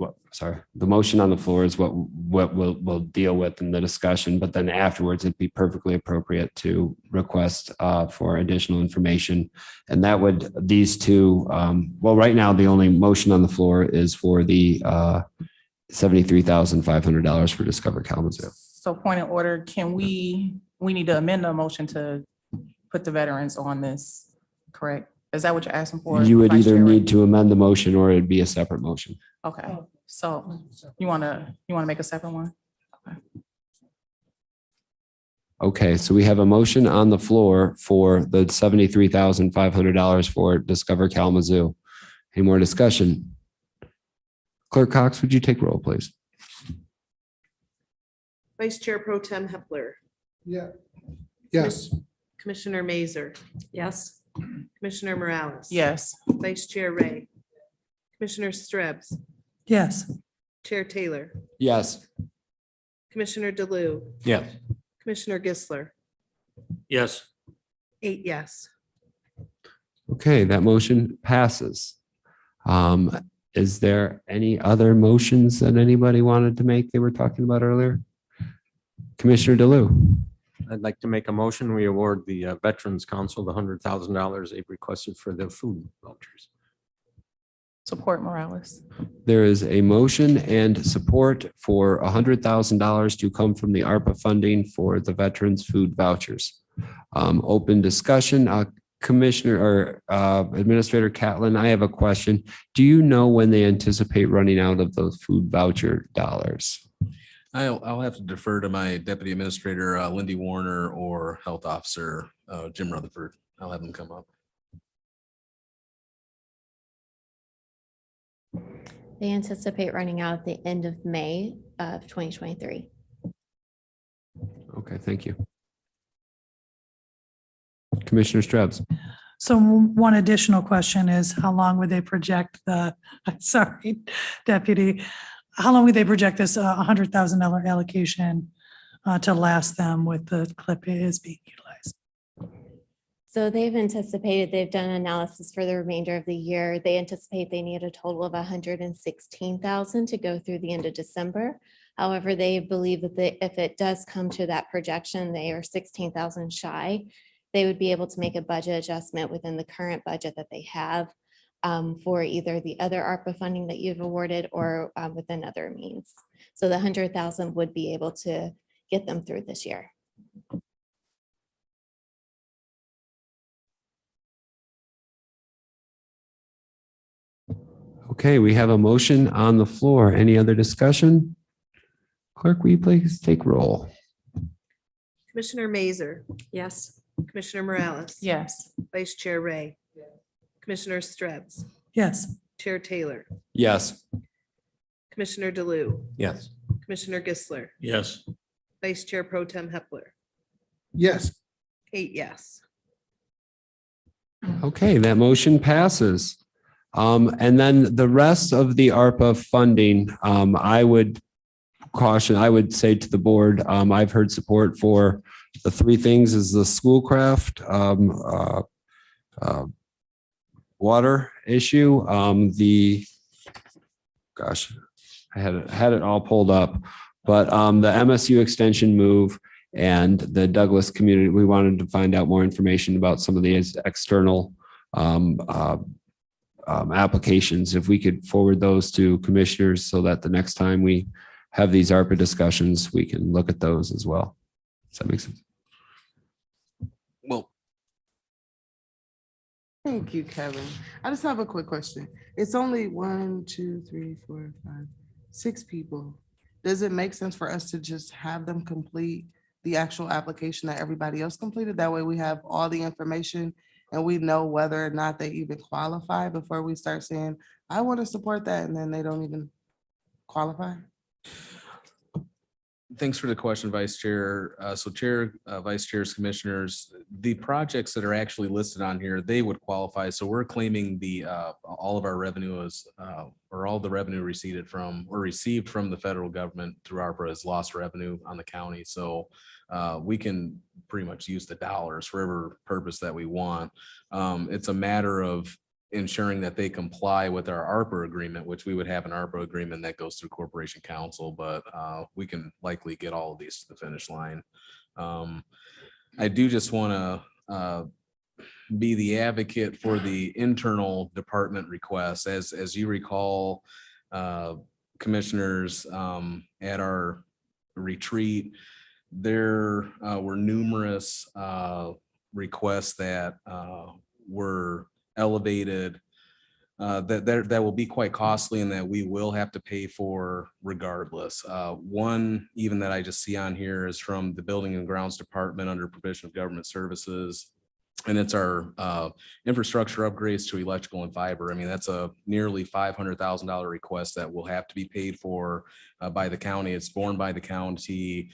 the motion on the floor is what we'll deal with in the discussion, but then afterwards it'd be perfectly appropriate to request for additional information. And that would, these two, well, right now, the only motion on the floor is for the $73,500 for Discover Kalamazoo. So point of order, can we need to amend the motion to put the veterans on this, correct? Is that what you're asking for? You would Vice either Chair Ray? need to amend the motion or it'd be a separate motion. Okay, so you wanna make a separate one? Okay, so we have a motion on the floor for the $73,500 for Discover Kalamazoo. Any more discussion? Clerk Cox, would you take roll, please? Vice Chair Pro-Tem Hepler, Yeah. Yes. Commissioner Mazer, Yes. Commissioner Morales. Yes. Vice Chair Ray, Commissioner Strebs, Yes. Chair Taylor, Yes. Commissioner DeLu, Yes. Commissioner Gisler, Yes. 8 yes. Okay, that motion passes. Is there any other motions that anybody wanted to make they were talking about earlier? Commissioner DeLu. I'd like to make a motion. We award the Veterans Council the $100,000 they've requested for their food vouchers. Support Morales. There is a motion and support for $100,000 to come from the ARPA funding for the veterans food vouchers. Open discussion. Commissioner or Administrator Catlin, I have a question. Do you know when they anticipate running out of those food voucher dollars? I'll have to defer to my Deputy Administrator, Lindy Warner, or Health Officer, Jim Rutherford. I'll have them come up. They anticipate running out at the end of May of 2023. Okay, thank you. Commissioner Strebs. So one additional question is how long would they project sorry, Deputy, how long would they project this $100,000 allocation to last them with the clip is being utilized? So they've anticipated, they've done analysis for the remainder of the year. They anticipate they need a total of 116,000 to go through the end of December. However, they believe that if it does come to that projection, they are 16,000 shy. They would be able to make a budget adjustment within the current budget that they have for either the other ARPA funding that you've awarded or within other means. So the 100,000 would be able to get them through this year. Okay, we have a motion on the floor. Any other discussion? Clerk, will you please take roll? Commissioner Mazer, Yes. Commissioner Morales. Yes. Vice Chair Ray, Commissioner Strebs, Yes. Chair Taylor, Yes. Commissioner DeLu, Yes. Commissioner Gisler, Yes. Vice Chair Pro-Tem Hepler, Yes. 8 yes. Okay, that motion passes. And then the rest of the ARPA funding, I would say to the board, I've heard support for the three things is the Schoolcraft, water issue, I had it all pulled up, but the MSU extension move and the Douglas community, we wanted to find out more information about some of these external applications. If we could forward those to commissioners so that the next time we have these ARPA discussions, we can look at those as well. Does that make sense? Well, Thank you, Kevin. I just have a quick question. It's only 1, 2, 3, 4, 5, 6 people. Does it make sense for us to just have them complete the actual application that everybody else completed? That way we have all the information and we know whether or not they even qualify before we start saying, I want to support that, and then they don't even qualify? Thanks for the question, Vice Chair. So Chair, Vice Chairs, Commissioners, the projects that are actually listed on here, they would qualify. So we're claiming the, all of our revenue is, or all the revenue received from the federal government through ARPA as lost revenue on the county. So we can pretty much use the dollars for whatever purpose that we want. It's a matter of ensuring that they comply with our ARPA agreement, which we would have an ARPA agreement that goes through Corporation Council, but we can likely get all of these to the finish line. I do just want to be the advocate for the internal department requests. As you recall, commissioners, at our retreat, there were numerous requests that were elevated that will be quite costly and that we will have to pay for regardless. One even that I just see on here is from the Building and Grounds Department under Provision of Government Services. And it's our infrastructure upgrades to electrical and fiber. I mean, that's a nearly $500,000 request that will have to be paid for by the county. It's borne by the county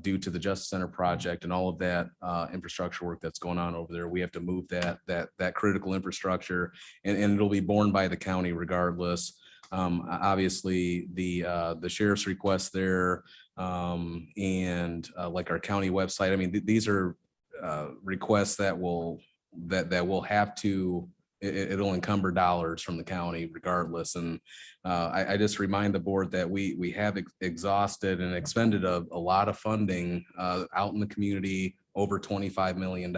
due to the Justice Center project and all of that infrastructure work that's going on over there. We have to move that critical infrastructure, and it'll be borne by the county regardless. Obviously, the sheriff's request there and like our county website. I mean, these are requests that will have to, it'll encumber dollars from the county regardless. And I just remind the board that we have exhausted and expended a lot of funding out in the community, over $25 million.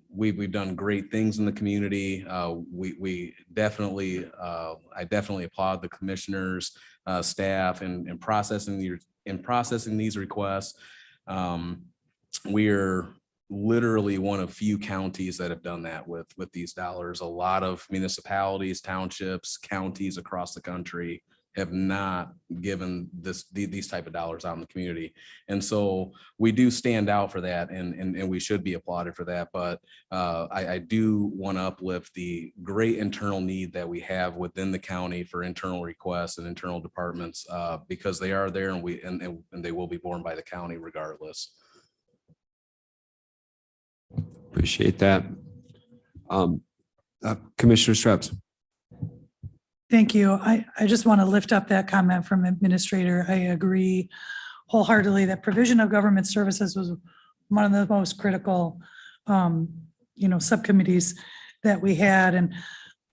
We've done great things in the community. We definitely, I definitely applaud the commissioners, staff in processing these requests. We're literally one of few counties that have done that with these dollars. A lot of municipalities, townships, counties across the country have not given these type of dollars out in the community. And so we do stand out for that, and we should be applauded for that. But I do want to uplift the great internal need that we have within the county for internal requests and internal departments because they are there, and they will be borne by the county regardless. Appreciate that. Commissioner Streps. Thank you. I just want to lift up that comment from Administrator. I agree wholeheartedly that provision of government services was one of the most critical, subcommittees that we had. And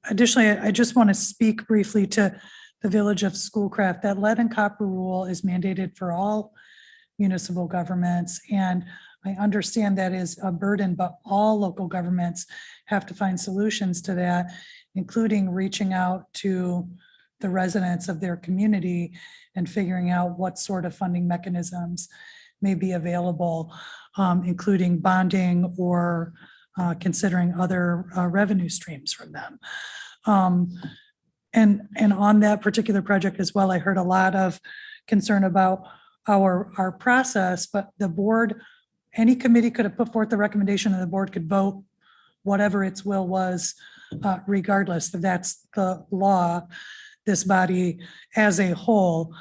additionally, I just want to speak briefly to the Village of Schoolcraft. That lead and copper rule is mandated for all municipal governments. And I understand that is a burden, but all local governments have to find solutions to that, including reaching out to the residents of their community and figuring out what sort of funding mechanisms may be available, including bonding or considering other revenue streams from them. And on that particular project as well, I heard a lot of concern about our process, but the board, any committee could have put forth the recommendation and the board could vote whatever its will was, regardless. If that's the law, this body as a whole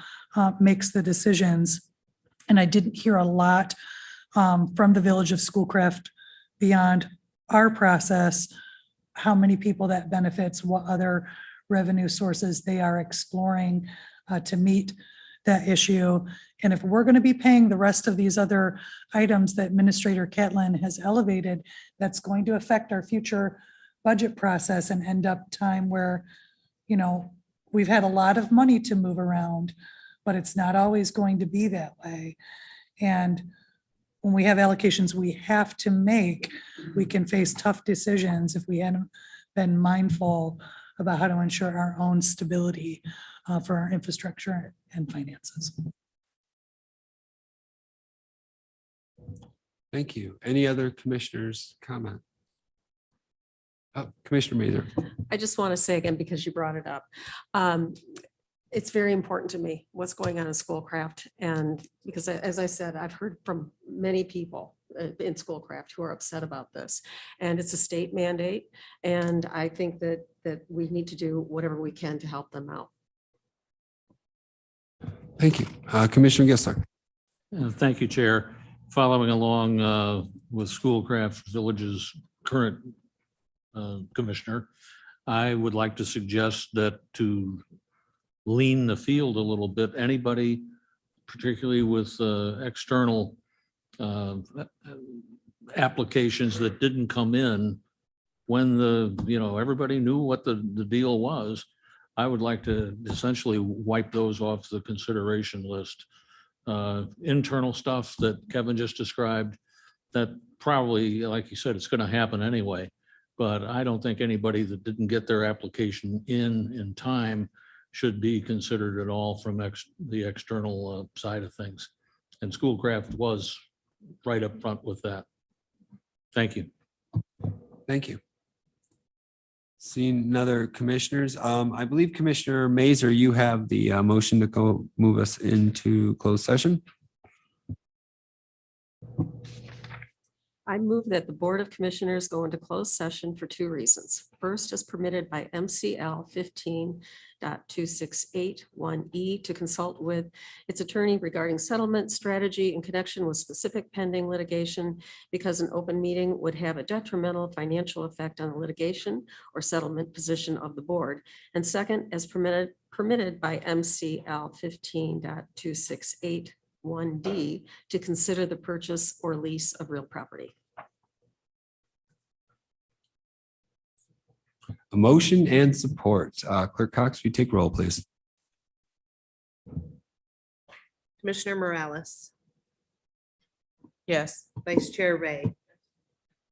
makes the decisions. And I didn't hear a lot from the Village of Schoolcraft beyond our process, how many people that benefits, what other revenue sources they are exploring to meet that issue. And if we're going to be paying the rest of these other items that Administrator Catlin has elevated, that's going to affect our future budget process and end up time where, we've had a lot of money to move around, but it's not always going to be that way. And when we have allocations we have to make, we can face tough decisions if we hadn't been mindful about how to ensure our own stability for our infrastructure and finances. Thank you. Any other commissioners comment? Commissioner Mather. I just want to say again, because you brought it up, it's very important to me what's going on in Schoolcraft. And because as I said, I've heard from many people in Schoolcraft who are upset about this. And it's a state mandate. And I think that we need to do whatever we can to help them out. Thank you. Commissioner Gissler. Thank you, Chair. Following along with Schoolcraft Village's current commissioner, I would like to suggest that to lean the field a little bit, anybody, particularly with external applications that didn't come in when everybody knew what the deal was, I would like to essentially wipe those off the consideration list. Internal stuff that Kevin just described, that probably, like you said, it's going to happen anyway. But I don't think anybody that didn't get their application in time should be considered at all from the external side of things. And Schoolcraft was right up front with that. Thank you. Thank you. Seeing other commissioners, I believe Commissioner Mazer, you have the motion to go move us into closed session. I move that the Board of Commissioners go into closed session for two reasons. First, as permitted by MCL 15.2681E to consult with its attorney regarding settlement strategy in connection with specific pending litigation, because an open meeting would have a detrimental financial effect on the litigation or settlement position of the board. And second, as permitted by MCL 15.2681D to consider the purchase or lease of real property. A motion and support. Clerk Cox, will you take roll, please? Commissioner Morales, Yes. Vice Chair Ray,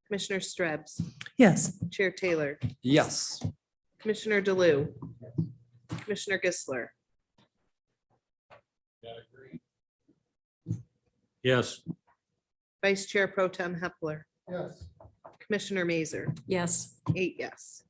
Commissioner Strebs, Yes. Chair Taylor, Yes. Commissioner DeLu, Commissioner Gissler, Yes. Vice Chair Pro-Tem Hepler, Yes. Commissioner Mazer, Yes. 8 yes.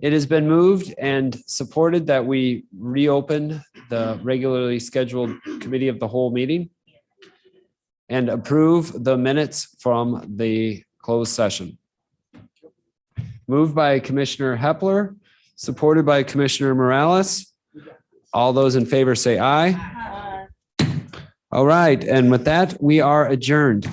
It has been moved and supported that we reopen the regularly scheduled committee of the whole meeting and approve the minutes from the closed session. Moved by Commissioner Hepler, supported by Commissioner Morales. All those in favor say aye. All right, and with that, we are adjourned.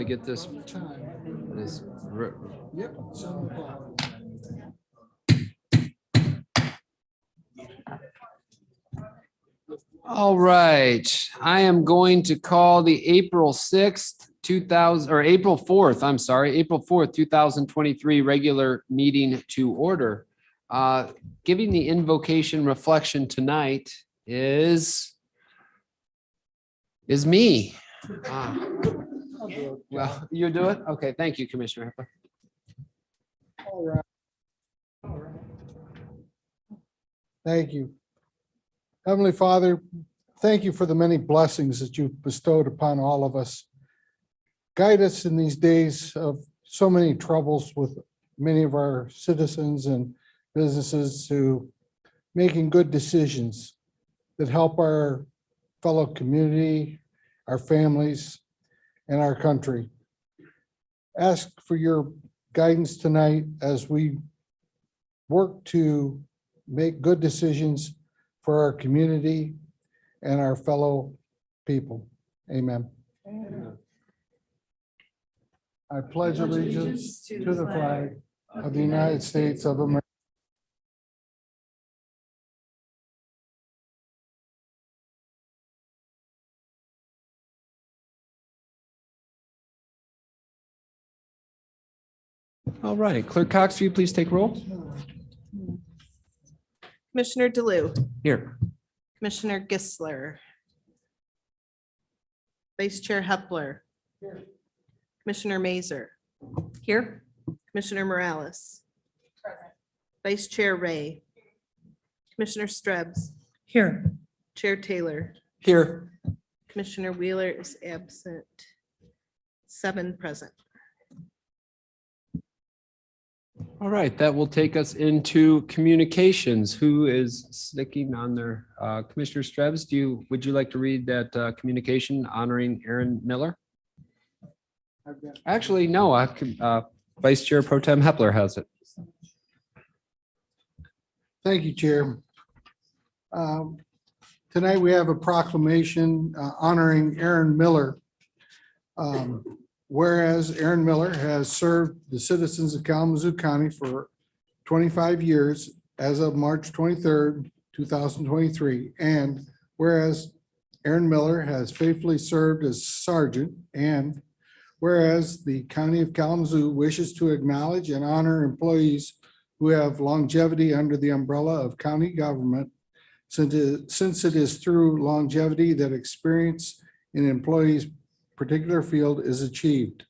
to get this. Yep, 7 o'clock. All right, I am going to call the April 6th, 2000, or April 4th, I'm sorry, April 4th, 2023 regular meeting to order. Giving the invocation reflection tonight is me. Well, you do it? Okay, thank you, Commissioner Hepler. All right. Thank you. Heavenly Father, thank you for the many blessings that you've bestowed upon all of us. Guide us in these days of so many troubles with many of our citizens and businesses to making good decisions that help our fellow community, our families, and our country. Ask for your guidance tonight as we work to make good decisions for our community and our fellow people. Amen. I pledge allegiance to the flag of the United States of America. All right, Clerk Cox, will you please take roll? Commissioner DeLu, Here. Commissioner Gissler, Vice Chair Hepler, Commissioner Mazer, Here. Commissioner Morales, Vice Chair Ray, Commissioner Strebs, Here. Chair Taylor, Here. Commissioner Wheeler is absent. 7 present. All right, that will take us into communications. Who is sticking on their, Commissioner Strebs, would you like to read that communication honoring Aaron Miller? Actually, no, Vice Chair Pro-Tem Hepler has it. Thank you, Chair. Tonight we have a proclamation honoring Aaron Miller. Whereas Aaron Miller has served the citizens of Kalamazoo County for 25 years as of March 23rd, 2023. And whereas Aaron Miller has faithfully served as sergeant, and whereas the County of Kalamazoo wishes to acknowledge and honor employees who have longevity under the umbrella of county government, since it is through longevity that experience in employees' particular field is achieved.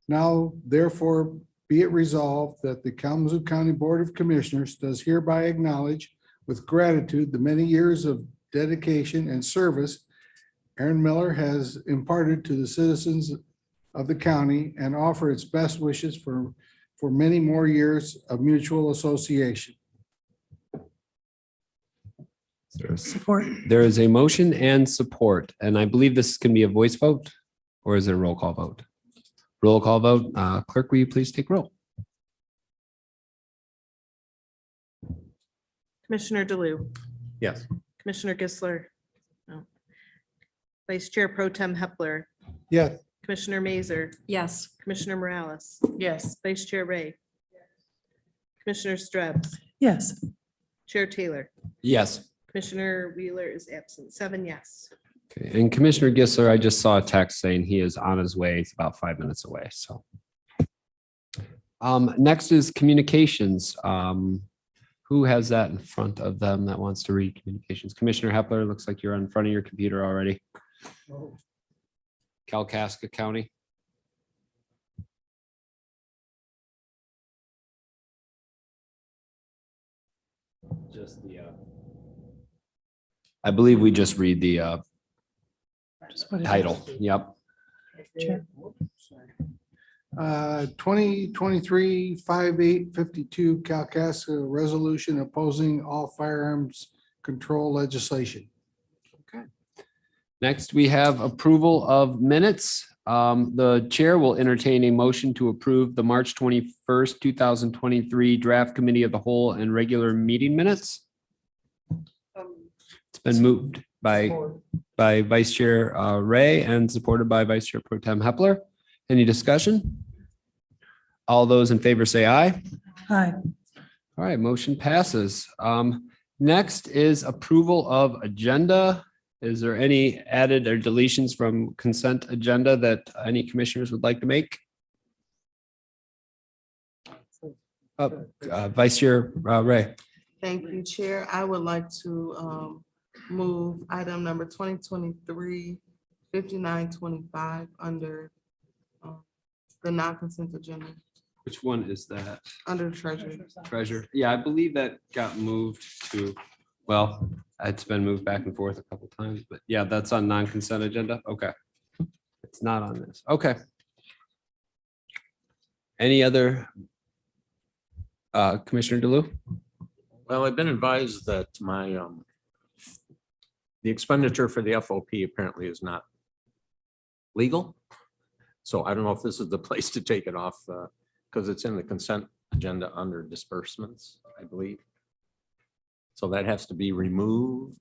Now, therefore, be it resolved that the Kalamazoo County Board of Commissioners does hereby acknowledge with gratitude the many years of dedication and service Aaron Miller has imparted to the citizens of the county and offer its best wishes for many more years of mutual association. Support. There is a motion and support, and I believe this can be a voice vote, or is it a roll call vote? Roll call vote. Clerk, will you please take roll? Commissioner DeLu, Yes. Commissioner Gissler, no. Vice Chair Pro-Tem Hepler, Yes. Commissioner Mazer, Yes. Commissioner Morales, Yes. Vice Chair Ray, Commissioner Strebs, Yes. Chair Taylor, Yes. Commissioner Wheeler is absent. 7 yes. Okay, and Commissioner Gissler, I just saw a text saying he is on his way. It's about 5 minutes away, so. Next is communications. Who has that in front of them that wants to read communications? Commissioner Hepler, looks like you're in front of your computer already. Kalkaska County. Just the, I believe we just read the Just what it is. title. Yep. Chair. 2023-5852 Kalkaska resolution opposing all firearms control legislation. Next, we have approval of minutes. The chair will entertain a motion to approve the March 21st, 2023 draft committee of the whole and regular meeting minutes. It's been moved by Vice Chair Ray and supported by Vice Chair Pro Tem Hepler. Any discussion? All those in favor say aye. Aye. All right, motion passes. Next is approval of agenda. Is there any added or deletions from consent agenda that any commissioners would like to make? Vice Chair Ray. Thank you, Chair. I would like to move item number 2023-5925 under the non-consent agenda, Which one is that? under treasury. Treasure. Yeah, I believe that got moved to, well, it's been moved back and forth a couple times, but yeah, that's on non-consent agenda. Okay. It's not on this. Okay. Any other? Commissioner DeLu? Well, I've been advised that the expenditure for the FOP apparently is not legal. So I don't know if this is the place to take it off because it's in the consent agenda under disbursements, I believe. So that has to be removed.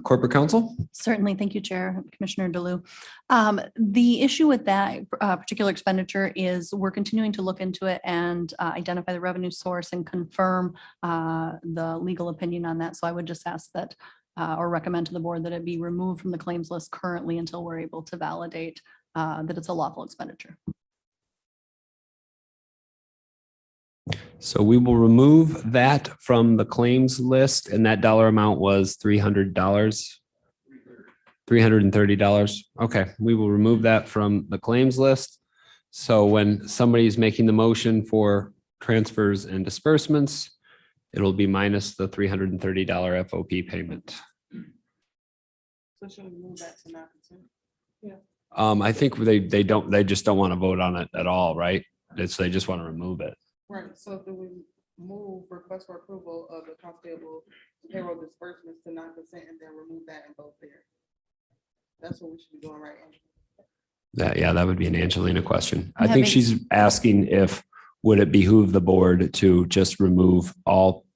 Corporate Counsel? Certainly. Thank you, Chair, Commissioner DeLu. The issue with that particular expenditure is we're continuing to look into it and identify the revenue source and confirm the legal opinion on that. So I would just ask that or recommend to the board that it be removed from the claims list currently until we're able to validate that it's a lawful expenditure. So we will remove that from the claims list, and that dollar amount was $300, $330. Okay, we will remove that from the claims list. So when somebody's making the motion for transfers and disbursements, it'll be minus the $330 FOP payment. So should we move that to non-consent? Yeah. I think they just don't want to vote on it at all, right? They just want to remove it. Right, so do we move request for approval of the accounts payable payroll disbursements to non-consent and then remove that and vote there? That's what we should be doing right now. That would be an Angelina question. I That think makes- she's asking if, would it behoove the board to just remove all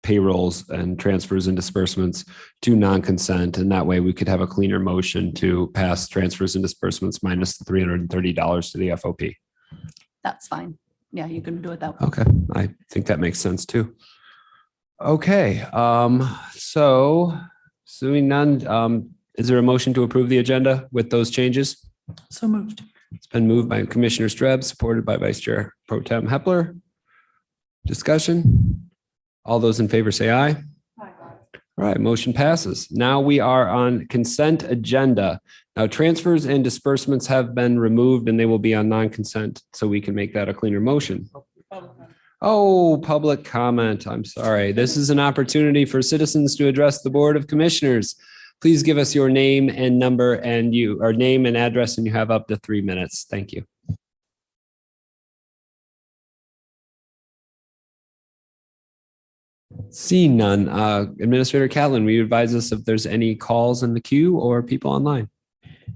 payrolls and transfers and disbursements to non-consent? And that way we could have a cleaner motion to pass transfers and disbursements minus the $330 to the FOP. That's fine. Yeah, you can do it that way. Okay, I think that makes sense too. Okay, so seeing none, is there a motion to approve the agenda with those changes? So moved. It's been moved by Commissioner Streb, supported by Vice Chair Pro-Tem Hepler. Discussion? All those in favor say aye. All right, motion passes. Now we are on consent agenda. Now transfers and disbursements have been removed and they will be on non-consent, so we can make that a cleaner motion. Oh, public comment. I'm sorry. This is an opportunity for citizens to address the Board of Commissioners. Please give us your name and number and name and address, and you have up to 3 minutes. Thank you. Seeing none, Administrator Catlin, will you advise us if there's any calls in the queue or people online?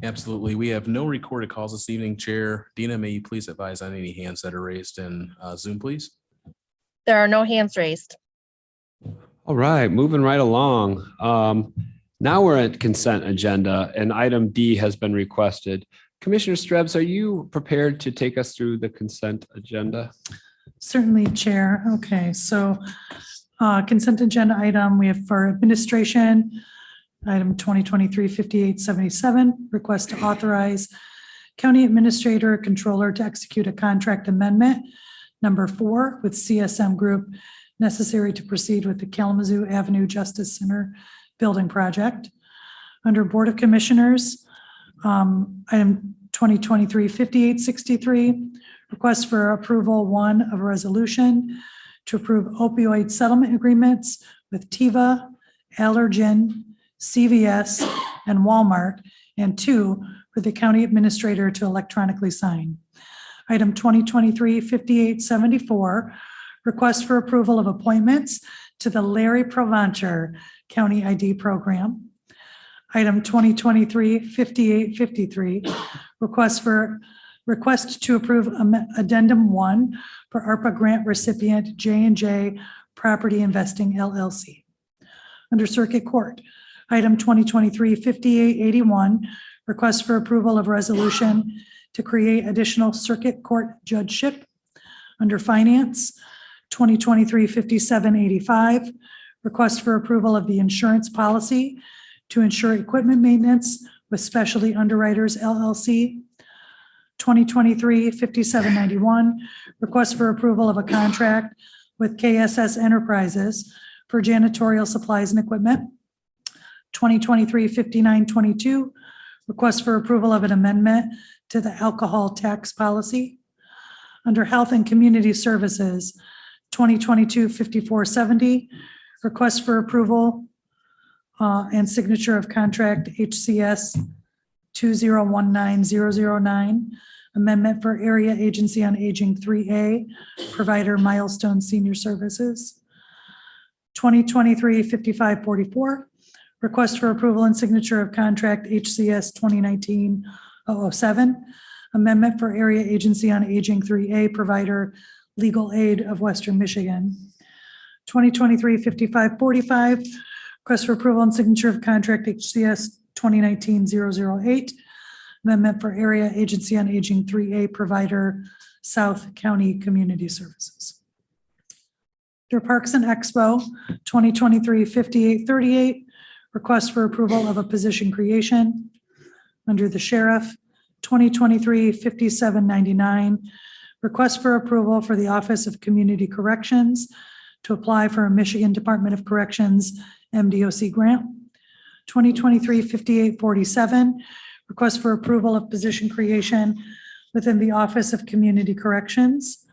Absolutely. We have no recorded calls this evening, Chair. Dina, may you please advise on any hands that are raised in Zoom, please? There are no hands raised. All right, moving right along. Now we're at consent agenda and item D has been requested. Commissioner Strebs, are you prepared to take us through the consent agenda? Certainly, Chair. Okay, so consent agenda item, we have for administration, item 2023-5877, request to authorize county administrator controller to execute a contract amendment number 4 with CSM Group necessary to proceed with the Kalamazoo Avenue Justice Center building project. Under Board of Commissioners, item 2023-5863, request for approval 1 of a resolution to approve opioid settlement agreements with Teva, Allergen, CVS, and Walmart, and 2 for the county administrator to electronically sign. Item 2023-5874, request for approval of appointments to the Larry Provancher County ID Program. Item 2023-5853, request to approve addendum 1 for ARPA grant recipient J&J Property Investing LLC. Under Circuit Court, item 2023-5881, request for approval of resolution to create additional circuit court judgeship. Under Finance, 2023-5785, request for approval of the insurance policy to ensure equipment maintenance with Specialty Underwriters LLC. 2023-5791, request for approval of a contract with KSS Enterprises for janitorial supplies and equipment. 2023-5922, request for approval of an amendment to the alcohol tax policy. Under Health and Community Services, 2022-5470, request for approval and signature of contract HCS 2019009, amendment for Area Agency on Aging 3A, provider Milestone Senior Services. 2023-5544, request for approval and signature of contract HCS 2019-007, amendment for Area Agency on Aging 3A, provider Legal Aid of Western Michigan. 2023-5545, request for approval and signature of contract HCS 2019-008, amendment for Area Agency on Aging 3A, provider South County Community Services. Under Parks and Expo, 2023-5838, request for approval of a position creation. Under the Sheriff, 2023-5799, request for approval for the Office of Community Corrections to apply for a Michigan Department of Corrections MDOC grant. 2023-5847, request for approval of position creation within the Office of Community Corrections.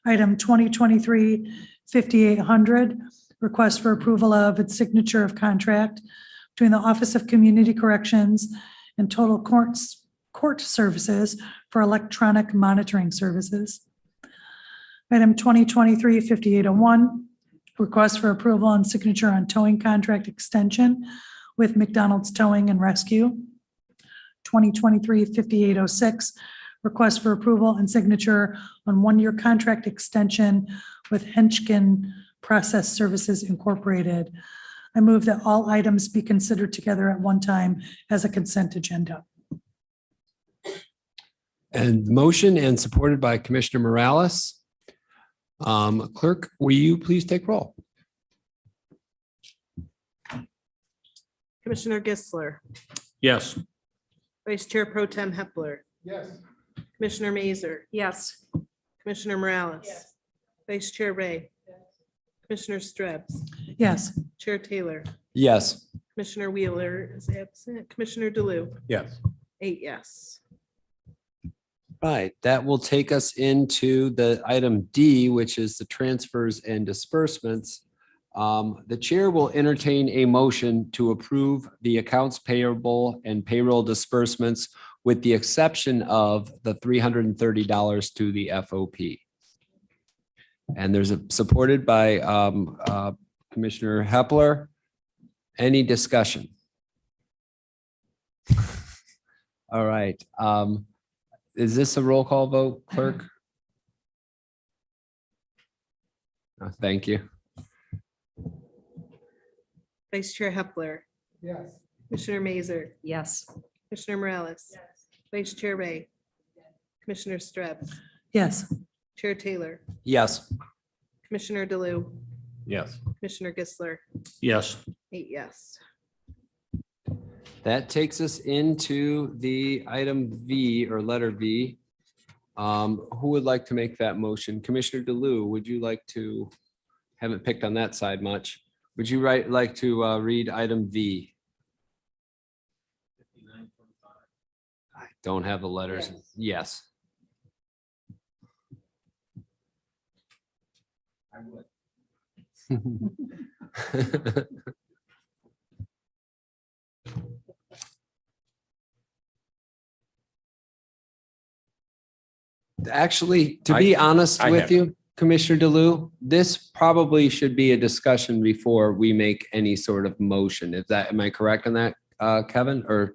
Item 2023-5800, request for approval of its signature of contract between the Office of Community Corrections and Total Court Services for electronic monitoring services. Item 2023-5801, request for approval and signature on towing contract extension with McDonald's Towing and Rescue. 2023-5806, request for approval and signature on one-year contract extension with Henchkin Process Services Incorporated. I move that all items be considered together at one time as a consent agenda. And motion and supported by Commissioner Morales. Clerk, will you please take roll? Commissioner Gissler, Yes. Vice Chair Pro Tem Hepler, Yes. Commissioner Mazer, Yes. Commissioner Morales, Vice Chair Ray, Commissioner Strebs, Yes. Chair Taylor, Yes. Commissioner Wheeler is absent, Commissioner DeLu, Yes. 8 yes. Right, that will take us into the item D, which is the transfers and disbursements. The chair will entertain a motion to approve the accounts payable and payroll disbursements with the exception of the $330 to the FOP. And there's a supported by Commissioner Hepler. Any discussion? All right. Is this a roll call vote, clerk? Thank you. Vice Chair Hepler, Yes. Commissioner Mazer, Yes. Commissioner Morales, Vice Chair Ray, Commissioner Strebs, Yes. Chair Taylor, Yes. Commissioner DeLu, Yes. Commissioner Gissler, Yes. 8 yes. That takes us into the item V or letter V. Who would like to make that motion? Commissioner DeLu, would you like to, haven't picked on that side much. Would you like to read item V? I don't have the letters. Yes. I would. Actually, to be honest I with have you, Commissioner DeLu, this probably should be a discussion before we make any sort of motion. Is that, am I correct on that, Kevin, or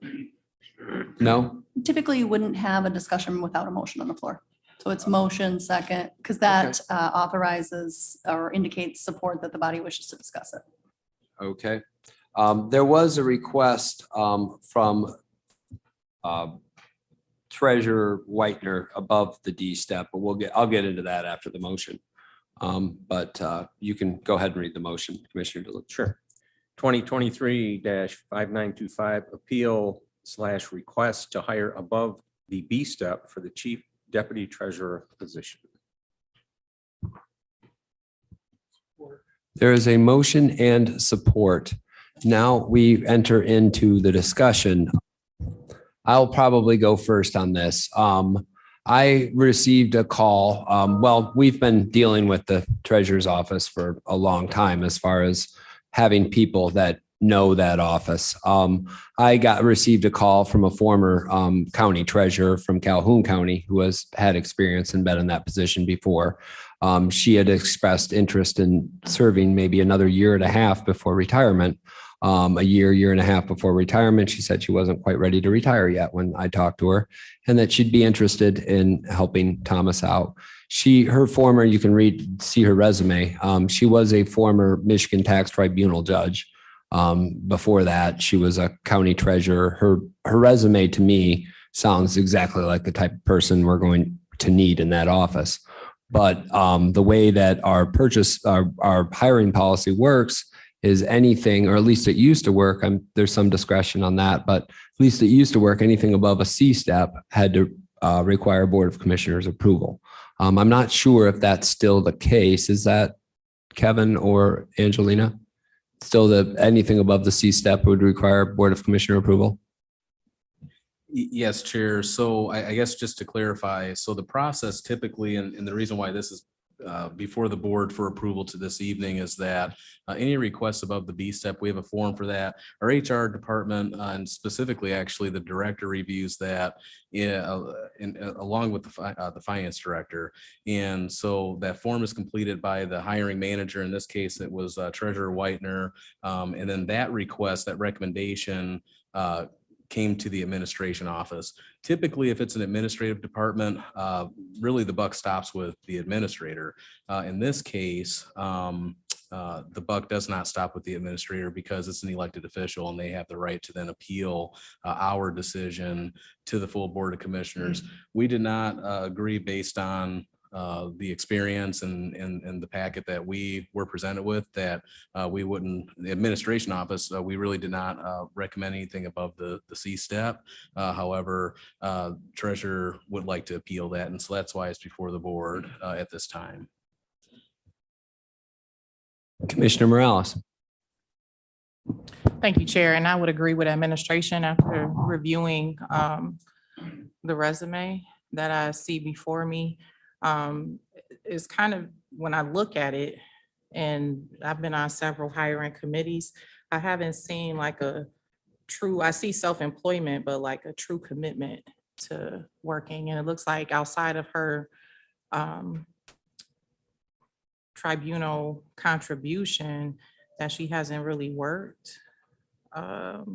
no? Typically, you wouldn't have a discussion without a motion on the floor. So it's motion second, because that authorizes or indicates support that the body wishes to discuss it. Okay. There was a request from Treasurer Whitener above the D step, but I'll get into that after the motion. But you can go ahead and read the motion, Commissioner DeLuca. Sure. 2023-5925 appeal/request to hire above the B step for the chief deputy treasurer position. There is a motion and support. Now we enter into the discussion. I'll probably go first on this. I received a call. Well, we've been dealing with the treasurer's office for a long time as far as having people that know that office. I received a call from a former county treasurer from Calhoun County who had experience and been in that position before. She had expressed interest in serving maybe another year and a half before retirement. A year and a half before retirement. She said she wasn't quite ready to retire yet when I talked to her, and that she'd be interested in helping Thomas out. Her former, you can see her resume. She was a former Michigan Tax Tribunal judge. Before that, she was a county treasurer. Her resume to me sounds exactly like the type of person we're going to need in that office. But the way that our hiring policy works is anything, or at least it used to work. There's some discretion on that, but at least it used to work. Anything above a C step had to require Board of Commissioners approval. I'm not sure if that's still the case. Is that Kevin or Angelina? Still anything above the C step would require Board of Commissioner approval? Yes, Chair. So I guess just to clarify, so the process typically, and the reason why this is before the board for approval to this evening is that any requests above the B step, we have a form for that. Our HR department and specifically actually the director reviews that along with the finance director. And so that form is completed by the hiring manager. In this case, it was Treasurer Whitener. And then that request, that recommendation came to the administration office. Typically, if it's an administrative department, really the buck stops with the administrator. In this case, the buck does not stop with the administrator because it's an elected official and they have the right to then appeal our decision to the full Board of Commissioners. We did not agree based on the experience and the packet that we were presented with that we wouldn't, the administration office, we really did not recommend anything above the C step. However, treasurer would like to appeal that. And so that's why it's before the board at this time. Commissioner Morales. Thank you, Chair. And I would agree with administration after reviewing the resume that I see before me. Is kind of, when I look at it, and I've been on several hiring committees, I haven't seen like I see self-employment, but like a true commitment to working. And it looks like outside of her tribunal contribution that she hasn't really worked. It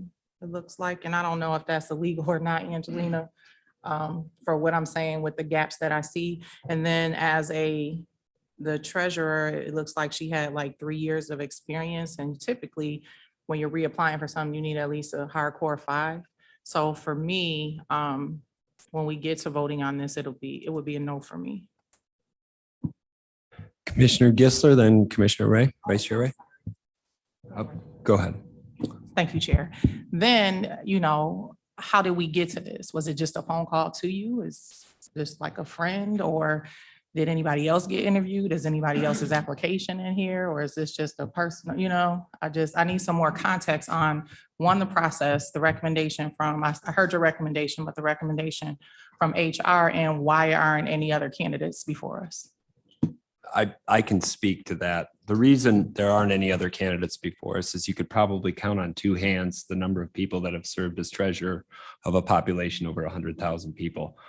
looks like, and I don't know if that's illegal or not, Angelina, for what I'm saying with the gaps that I see. And then as the treasurer, it looks like she had like 3 years of experience. And typically when you're reapplying for something, you need at least a hardcore 5. So for me, when we get to voting on this, it would be a no for me. Commissioner Gisler, then Commissioner Ray, Vice Chair Ray. Go ahead. Thank you, Chair. Then, how did we get to this? Was it just a phone call to you? Is this like a friend, or did anybody else get interviewed? Is anybody else's application in here, or is this just a personal, I need some more context on the process, the recommendation from, I heard your recommendation, but the recommendation from HR, and why aren't any other candidates before us? I can speak to that. The reason there aren't any other candidates before us is you could probably count on 2 hands the number of people that have served as treasurer of a population over 100,000 people.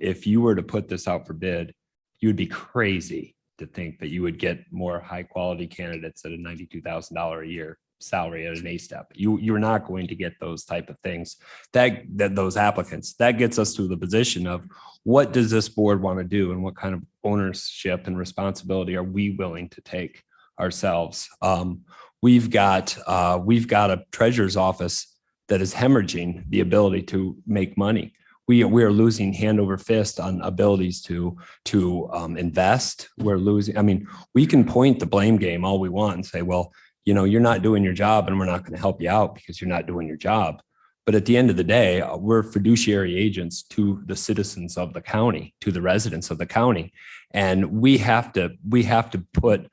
If you were to put this out for bid, you would be crazy to think that you would get more high quality candidates at a $92,000 a year salary at an A step. You're not going to get those type of things, those applicants. That gets us to the position of what does this board want to do and what kind of ownership and responsibility are we willing to take ourselves? We've got a treasurer's office that is hemorrhaging the ability to make money. we are losing hand over fist on abilities to invest. We're losing. I mean, we can point the blame game all we want and say, well, you know, you're not doing your job and we're not going to help you out because you're not doing your job. But at the end of the day, we're fiduciary agents to the citizens of the county, to the residents of the county. And we have to put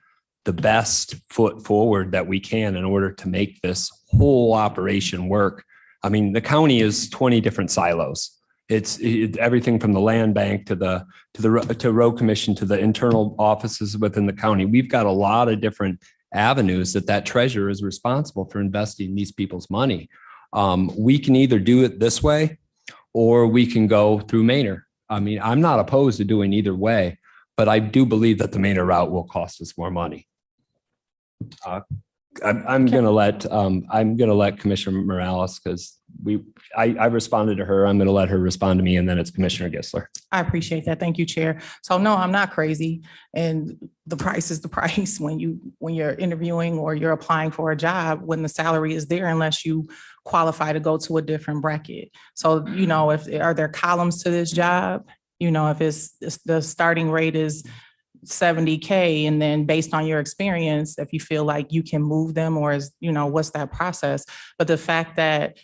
the best foot forward that we can in order to make this whole operation work. I mean, the county is 20 different silos. It's everything from the land bank to road commission to the internal offices within the county. We've got a lot of different avenues that treasurer is responsible for investing these people's money. We can either do it this way or we can go through Maynard. I mean, I'm not opposed to doing either way, but I do believe that the Maynard route will cost us more money. I'm going to let Commissioner Morales, because I responded to her. I'm going to let her respond to me, and then it's Commissioner Gissler. I appreciate that. Thank you, Chair. So no, I'm not crazy. And the price is the price when you're interviewing or you're applying for a job, when the salary is there, unless you qualify to go to a different bracket. So, you know, are there columns to this job? You know, if it's the starting rate is $70K, and then based on your experience, if you feel like you can move them, or is, you know, what's that process? But the fact that,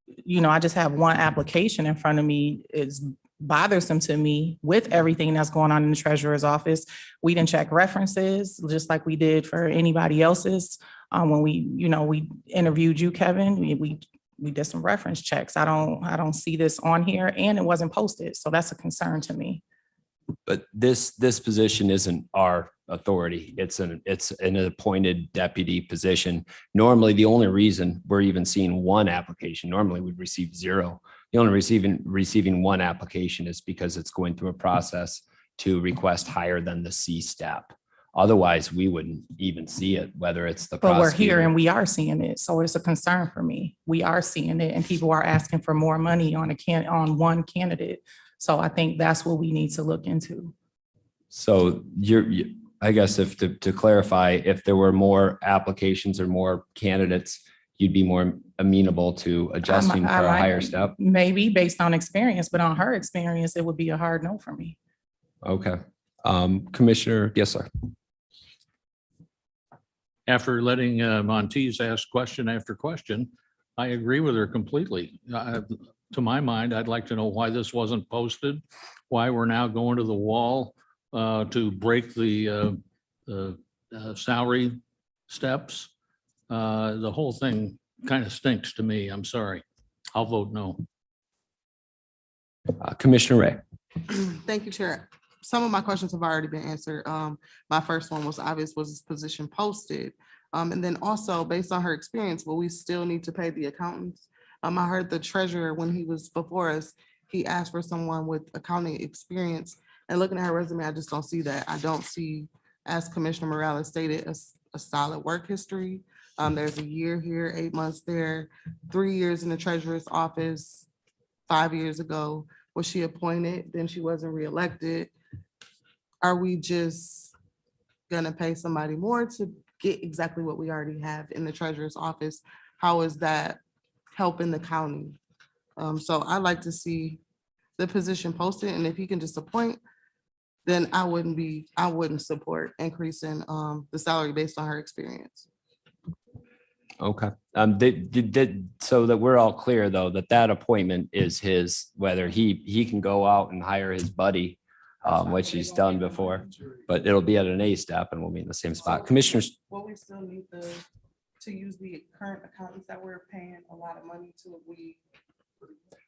you know, I just have one application in front of me is bothersome to me with everything that's going on in the treasurer's office. We didn't check references just like we did for anybody else's. When we interviewed you, Kevin, we did some reference checks. I don't see this on here, and it wasn't posted. So that's a concern to me. But this position isn't our authority. It's an appointed deputy position. Normally, the only reason we're even seeing one application, normally we'd receive zero. The only receiving one application is because it's going through a process to request higher than the C step. Otherwise, we wouldn't even see it, whether it's the But we're here prosecutor. and we are seeing it. So it's a concern for me. We are seeing it, and people are asking for more money on one candidate. So I think that's what we need to look into. So I guess if to clarify, if there were more applications or more candidates, you'd be more amenable to adjusting for a higher step? Maybe based on experience, but on her experience, it would be a hard no for me. Okay. Commissioner Gissler. After letting Monteith ask question after question, I agree with her completely. To my mind, I'd like to know why this wasn't posted, why we're now going to the wall to break the salary steps. The whole thing kind of stinks to me. I'm sorry. I'll vote no. Commissioner Ray. Thank you, Chair. Some of my questions have already been answered. My first one was obvious, was this position posted? And then also, based on her experience, will we still need to pay the accountants? I heard the treasurer, when he was before us, he asked for someone with accounting experience. And looking at her resume, I just don't see that. I don't see, as Commissioner Morales stated, a solid work history. There's a year here, 8 months there, 3 years in the treasurer's office. 5 years ago was she appointed, then she wasn't reelected. Are we just gonna pay somebody more to get exactly what we already have in the treasurer's office? How is that helping the county? So I'd like to see the position posted, and if he can just appoint, then I wouldn't support increasing the salary based on her experience. Okay. So that we're all clear, though, that appointment is his, whether he can go out and hire his buddy, which he's done before, but it'll be at an A step and we'll be in the same spot. Commissioners. Well, we still need to use the current accountants that we're paying a lot of money to. If we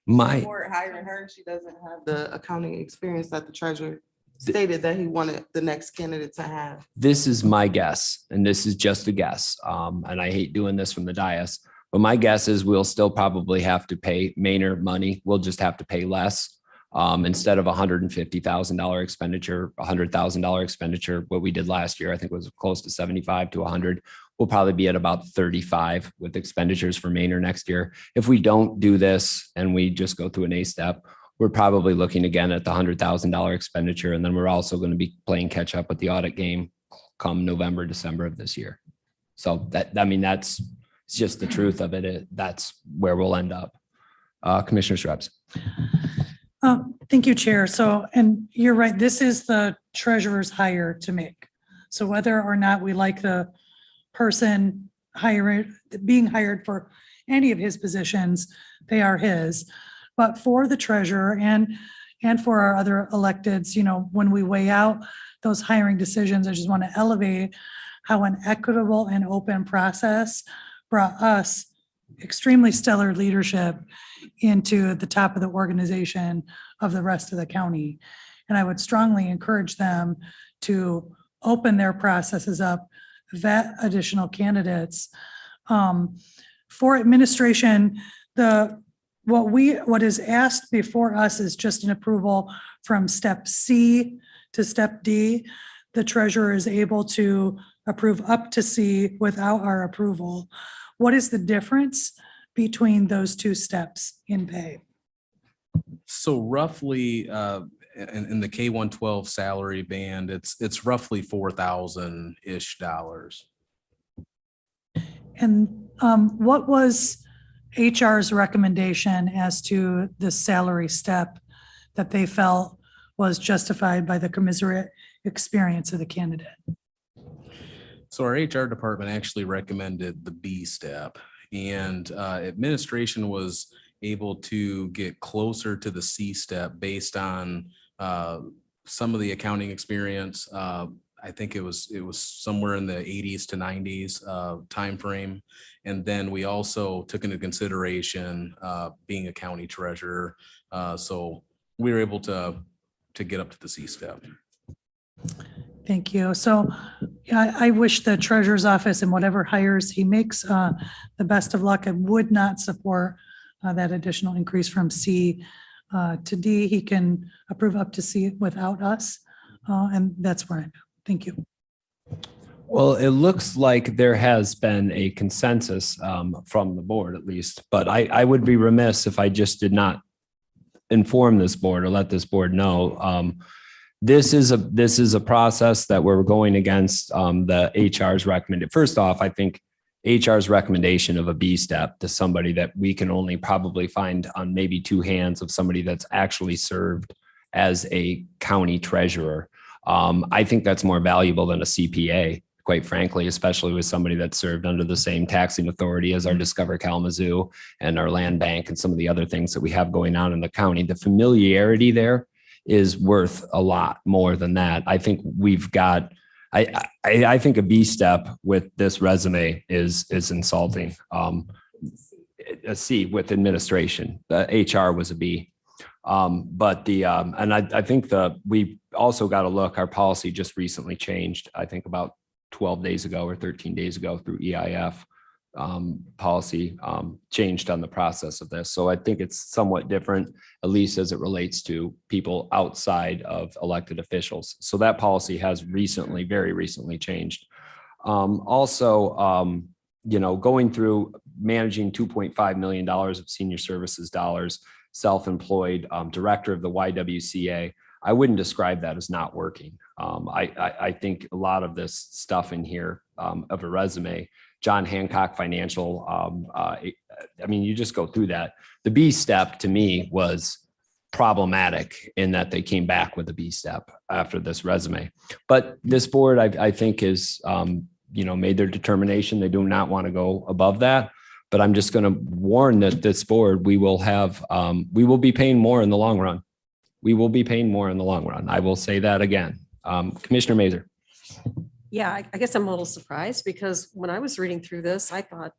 support hiring her, she doesn't have the accounting experience that the treasurer stated that he wanted the next candidate to have. This is my guess, and this is just a guess. And I hate doing this from the dais, but my guess is we'll still probably have to pay Maynard money. We'll just have to pay less. Instead of $150,000 expenditure, $100,000 expenditure, what we did last year, I think was close to 75 to 100. We'll probably be at about 35 with expenditures for Maynard next year. If we don't do this and we just go through an A step, we're probably looking again at the $100,000 expenditure. And then we're also going to be playing catch up with the audit game come November, December of this year. So that's just the truth of it. That's where we'll end up. Commissioner Shrebs. Thank you, Chair. So, and you're right, this is the treasurer's hire to make. So whether or not we like the person being hired for any of his positions, they are his. But for the treasurer and for our other electeds, you know, when we weigh out those hiring decisions, I just want to elevate how an equitable and open process brought us extremely stellar leadership into the top of the organization of the rest of the county. And I would strongly encourage them to open their processes up, vet additional candidates. For administration, what is asked before us is just an approval from step C to step D. The treasurer is able to approve up to C without our approval. What is the difference between those two steps in pay? So roughly, in the K-112 salary band, it's roughly $4,000-ish. And what was HR's recommendation as to the salary step that they felt was justified by the commensurate experience of the candidate? So our HR department actually recommended the B step, and administration was able to get closer to the C step based on some of the accounting experience. I think it was somewhere in the 80s to 90s timeframe. And then we also took into consideration being a county treasurer. So we were able to get up to the C step. Thank you. So I wish the treasurer's office and whatever hires he makes the best of luck. I would not support that additional increase from C to D. He can approve up to C without us. And that's where I'm at. Thank you. Well, it looks like there has been a consensus from the board at least, but I would be remiss if I just did not inform this board or let this board know. This is a process that we're going against the HR's recommended. First off, I think HR's recommendation of a B step to somebody that we can only probably find on maybe two hands of somebody that's actually served as a county treasurer. I think that's more valuable than a CPA, quite frankly, especially with somebody that served under the same taxing authority as our Discover Kalamazoo and our land bank and some of the other things that we have going on in the county. The familiarity there is worth a lot more than that. I think we've got, I think a B step with this resume is insulting. A C with administration, the HR was a B. But and I think we also got to look, our policy just recently changed, I think about 12 days ago or 13 days ago through EIF. Policy changed on the process of this. So I think it's somewhat different, at least as it relates to people outside of elected officials. So that policy has very recently changed. Also, going through managing $2.5 million of senior services dollars, self-employed director of the YWCA, I wouldn't describe that as not working. I think a lot of this stuff in here of a resume, John Hancock Financial, you just go through that. The B step to me was problematic in that they came back with a B step after this resume. But this board, I think, is, made their determination. They do not want to go above that. But I'm just going to warn that this board, we will be paying more in the long run. We will be paying more in the long run. I will say that again. Commissioner Mazur. Yeah, I guess I'm a little surprised because when I was reading through this, I thought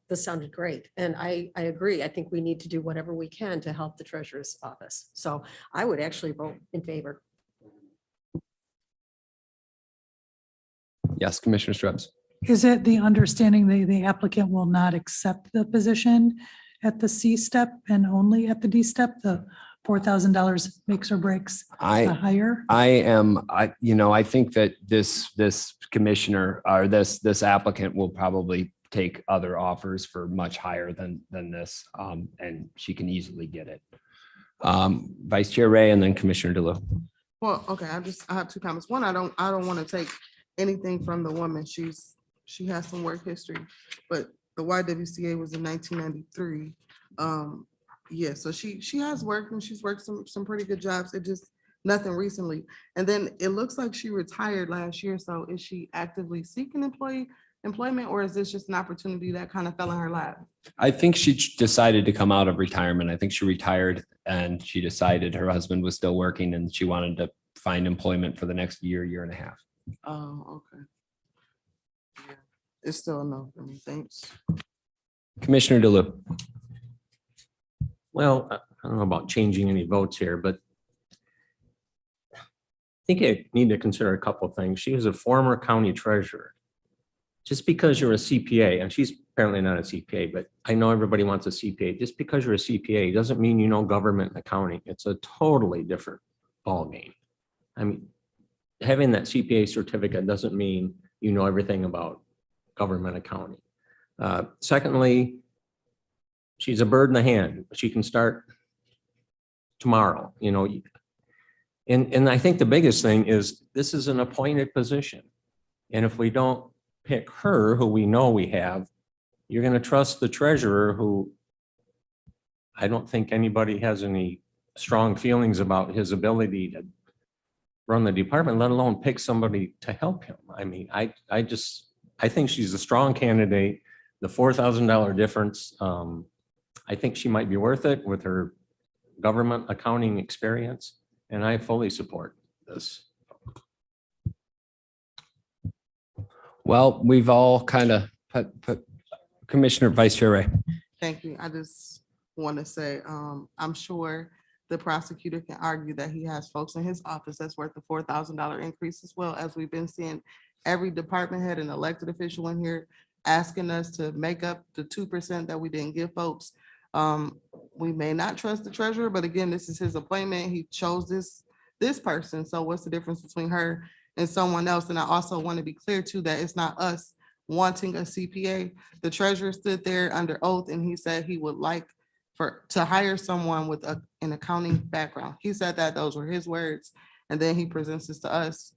this sounded great. And I agree. I think we need to do whatever we can to help the treasurer's office. So I would actually vote in favor. Yes, Commissioner Strubs. Is it the understanding the applicant will not accept the position at the C step and only at the D step? The $4,000 makes or breaks the hire? I think that this commissioner or this applicant will probably take other offers for much higher than this, and she can easily get it. Vice Chair Ray and then Commissioner DeLue. Well, okay, I have two comments. One, I don't want to take anything from the woman. She has some work history, but the YWCA was in 1993. Yeah, so she has worked and she's worked some pretty good jobs. It just nothing recently. And then it looks like she retired last year. So is she actively seeking employment, or is this just an opportunity that kind of fell in her lap? I think she decided to come out of retirement. I think she retired and she decided her husband was still working and she wanted to find employment for the next year and a half. Oh, okay. Yeah, it's still a no for me. Thanks. Commissioner DeLu. Well, I don't know about changing any votes here, but I think you need to consider a couple of things. She is a former county treasurer. Just because you're a CPA, and she's apparently not a CPA, but I know everybody wants a CPA. Just because you're a CPA doesn't mean you know government and accounting. It's a totally different ballgame. I mean, having that CPA certificate doesn't mean you know everything about government accounting. Secondly, she's a bird in the hand. She can start tomorrow, you know. And I think the biggest thing is this is an appointed position. And if we don't pick her, who we know we have, you're going to trust the treasurer, who I don't think anybody has any strong feelings about his ability to run the department, let alone pick somebody to help him. I mean, I think she's a strong candidate. The $4,000 difference, I think she might be worth it with her government accounting experience, and I fully support this. Well, we've all kind of put Commissioner Vice Chair Ray. Thank you. I just want to say, I'm sure the prosecutor can argue that he has folks in his office that's worth the $4,000 increase, as well as we've been seeing every department head and elected official in here asking us to make up the 2% that we didn't give folks. We may not trust the treasurer, but again, this is his appointment. He chose this person. So what's the difference between her and someone else? And I also want to be clear too, that it's not us wanting a CPA. The treasurer stood there under oath and he said he would like to hire someone with an accounting background. He said that, those were his words. And then he presents this to us.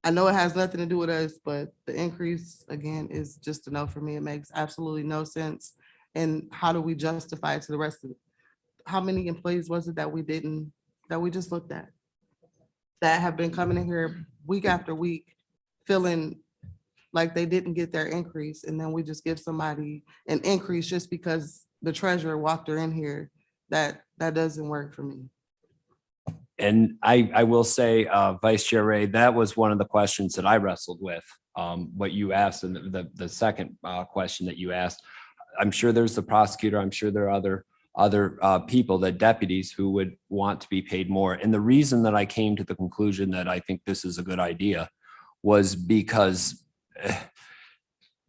I know it has nothing to do with us, but the increase again is just a no for me. It makes absolutely no sense. And how do we justify it to the rest of it? How many employees was it that we just looked at that have been coming in here week after week feeling like they didn't get their increase, and then we just give somebody an increase just because the treasurer walked her in here? That doesn't work for me. And I will say, Vice Chair Ray, that was one of the questions that I wrestled with, what you asked, and the second question that you asked. I'm sure there's the prosecutor. I'm sure there are other people, the deputies, who would want to be paid more. And the reason that I came to the conclusion that I think this is a good idea was because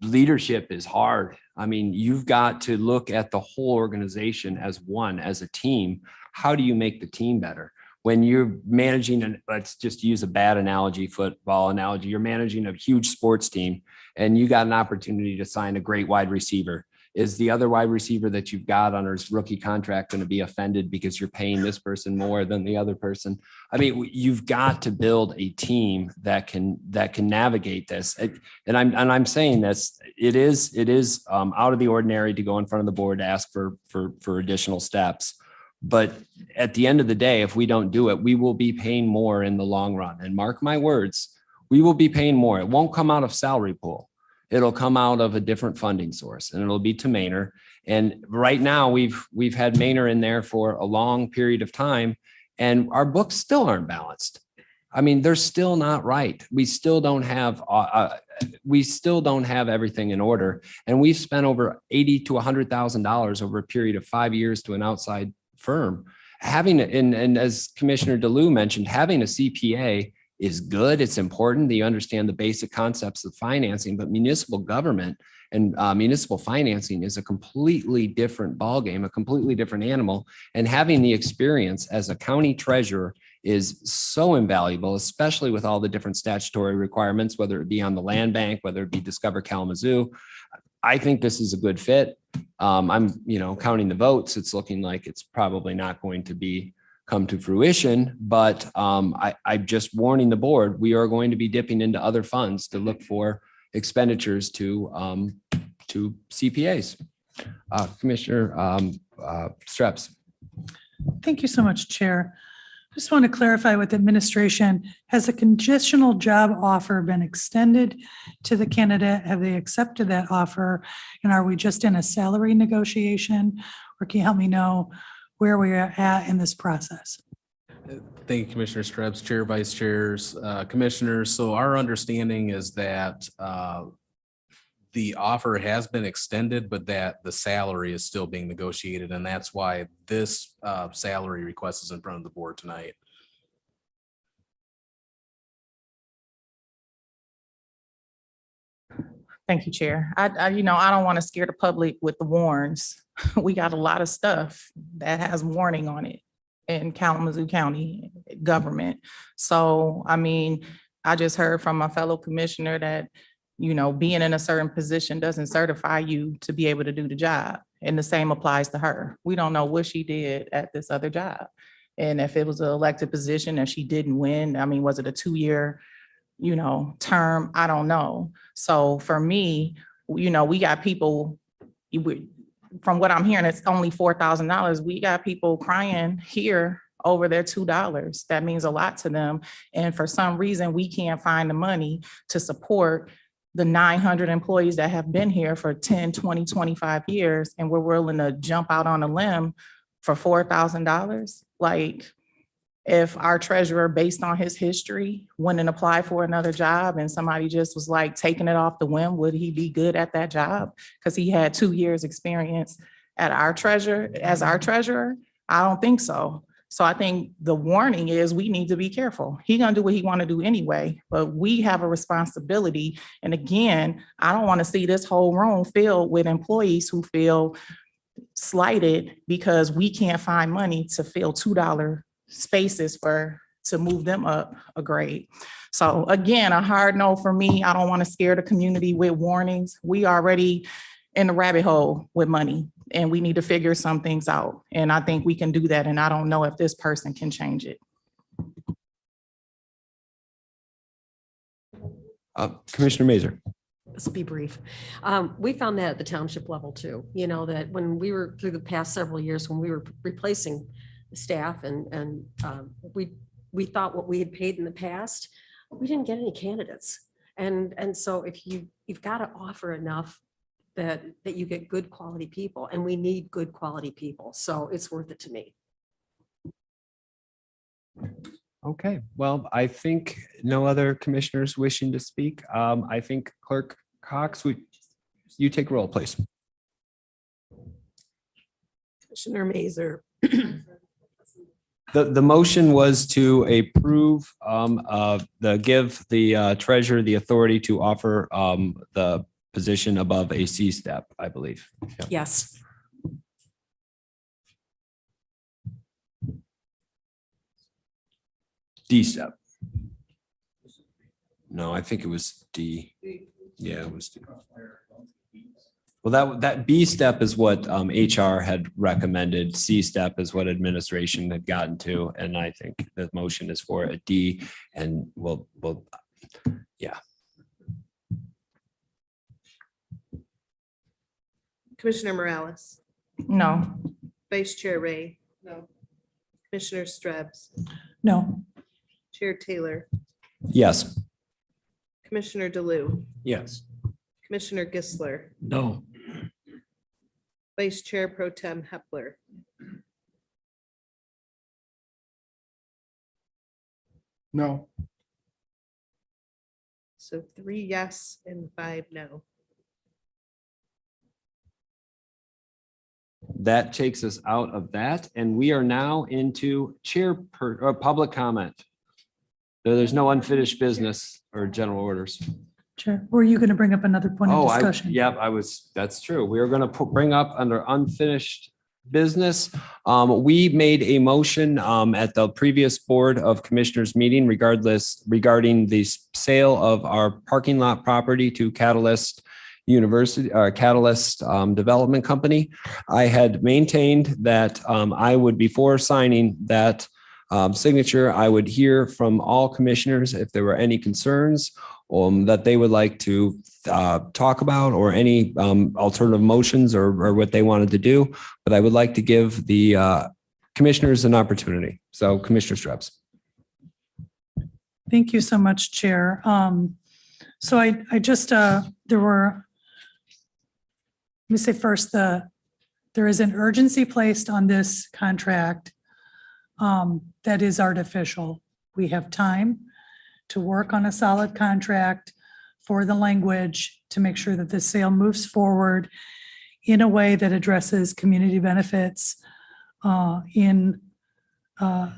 leadership is hard. I mean, you've got to look at the whole organization as one, as a team. How do you make the team better? When you're managing, let's just use a bad analogy, football analogy, you're managing a huge sports team and you got an opportunity to sign a great wide receiver. Is the other wide receiver that you've got on his rookie contract going to be offended because you're paying this person more than the other person? I mean, you've got to build a team that can navigate this. And I'm saying this, it is out of the ordinary to go in front of the board to ask for additional steps. But at the end of the day, if we don't do it, we will be paying more in the long run. And mark my words, we will be paying more. It won't come out of salary pool. It'll come out of a different funding source, and it'll be to Maynard. And right now we've had Maynard in there for a long period of time, and our books still aren't balanced. I mean, they're still not right. We still don't have everything in order. And we've spent over $80,000 to $100,000 over a period of 5 years to an outside firm. And as Commissioner DeLu mentioned, having a CPA is good. It's important that you understand the basic concepts of financing, but municipal government and municipal financing is a completely different ballgame, a completely different animal. And having the experience as a county treasurer is so invaluable, especially with all the different statutory requirements, whether it be on the land bank, whether it be Discover Kalamazoo. I think this is a good fit. I'm, counting the votes. It's looking like it's probably not going to come to fruition, but I'm just warning the board, we are going to be dipping into other funds to look for expenditures to CPAs. Commissioner Streps. Thank you so much, Chair. Just want to clarify with administration, has a conditional job offer been extended to the candidate? Have they accepted that offer? And are we just in a salary negotiation? Or can you help me know where we are at in this process? Thank you, Commissioner Krebs, Chair, Vice Chairs, Commissioners. So our understanding is that the offer has been extended, but that the salary is still being negotiated, and that's why this salary request is in front of the board tonight. Thank you, Chair. I don't want to scare the public with the warns. We got a lot of stuff that has warning on it in Kalamazoo County government. So, I mean, I just heard from my fellow commissioner that, being in a certain position doesn't certify you to be able to do the job. And the same applies to her. We don't know what she did at this other job. And if it was an elected position and she didn't win, I mean, was it a 2-year, term? I don't know. So for me, we got people, from what I'm hearing, it's only $4,000. We got people crying here over their $2. That means a lot to them. And for some reason, we can't find the money to support the 900 employees that have been here for 10, 20, 25 years, and we're willing to jump out on a limb for $4,000. Like, if our treasurer, based on his history, went and applied for another job and somebody just was like taking it off the whim, would he be good at that job? Because he had 2 years experience as our treasurer? I don't think so. So I think the warning is we need to be careful. He's gonna do what he wanna do anyway, but we have a responsibility. And again, I don't wanna see this whole room filled with employees who feel slighted because we can't find money to fill $2 spaces to move them up a grade. So again, a hard no for me. I don't wanna scare the community with warnings. We already in the rabbit hole with money, and we need to figure some things out. And I think we can do that. And I don't know if this person can change it. Commissioner Mazur. Let's be brief. We found that at the township level too, that when we were through the past several years, when we were replacing the staff and we thought what we had paid in the past, we didn't get any candidates. And so if you've got to offer enough that you get good quality people, and we need good quality people. So it's worth it to me. Okay, well, I think no other commissioners wishing to speak. I think Clerk Cox, you take roll, please. Commissioner Mazur. The motion was to approve give the treasurer the authority to offer the position above a C step, I believe. Yeah. Yes. D step. No, I think it was D. Yeah, it was D. Well, that B step is what HR had recommended. C step is what administration had gotten to. And I think the motion is for a D, and yeah. Commissioner Morales, No. Vice Chair Ray. No. Commissioner Strebs, No. Chair Taylor, Yes. Commissioner DeLu, Yes. Commissioner Gisler, No. Vice Chair Pro-Tem Hepler. No. So 3 yes and 5 no. That takes us out of that, and we are now into public comment. There's no unfinished business or general orders. Chair, were you going to bring up another point of discussion? That's true. We are going to bring up under unfinished business. We made a motion at the previous Board of Commissioners meeting regarding the sale of our parking lot property to Catalyst Development Company. I had maintained that I would, before signing that signature, I would hear from all commissioners if there were any concerns that they would like to talk about, or any alternative motions or what they wanted to do. But I would like to give the commissioners an opportunity. So Commissioner Straps. Thank you so much, Chair. So I just, there were, let me say first, there is an urgency placed on this contract that is artificial. We have time to work on a solid contract for the language to make sure that the sale moves forward in a way that addresses community benefits in a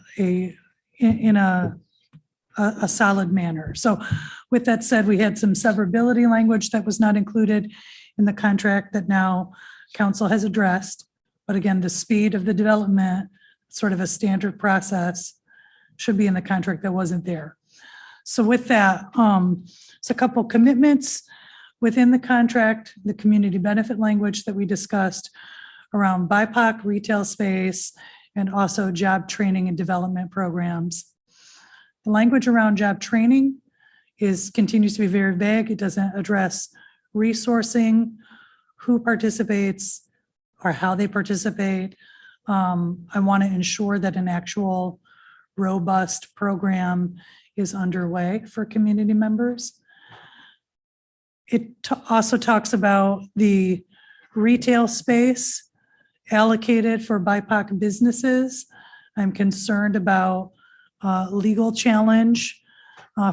solid manner. So with that said, we had some severability language that was not included in the contract that now council has addressed. But again, the speed of the development, sort of a standard process, should be in the contract that wasn't there. So with that, it's a couple commitments within the contract, the community benefit language that we discussed around BIPOC retail space and also job training and development programs. The language around job training continues to be very vague. It doesn't address resourcing, who participates, or how they participate. I want to ensure that an actual robust program is underway for community members. It also talks about the retail space allocated for BIPOC businesses. I'm concerned about legal challenge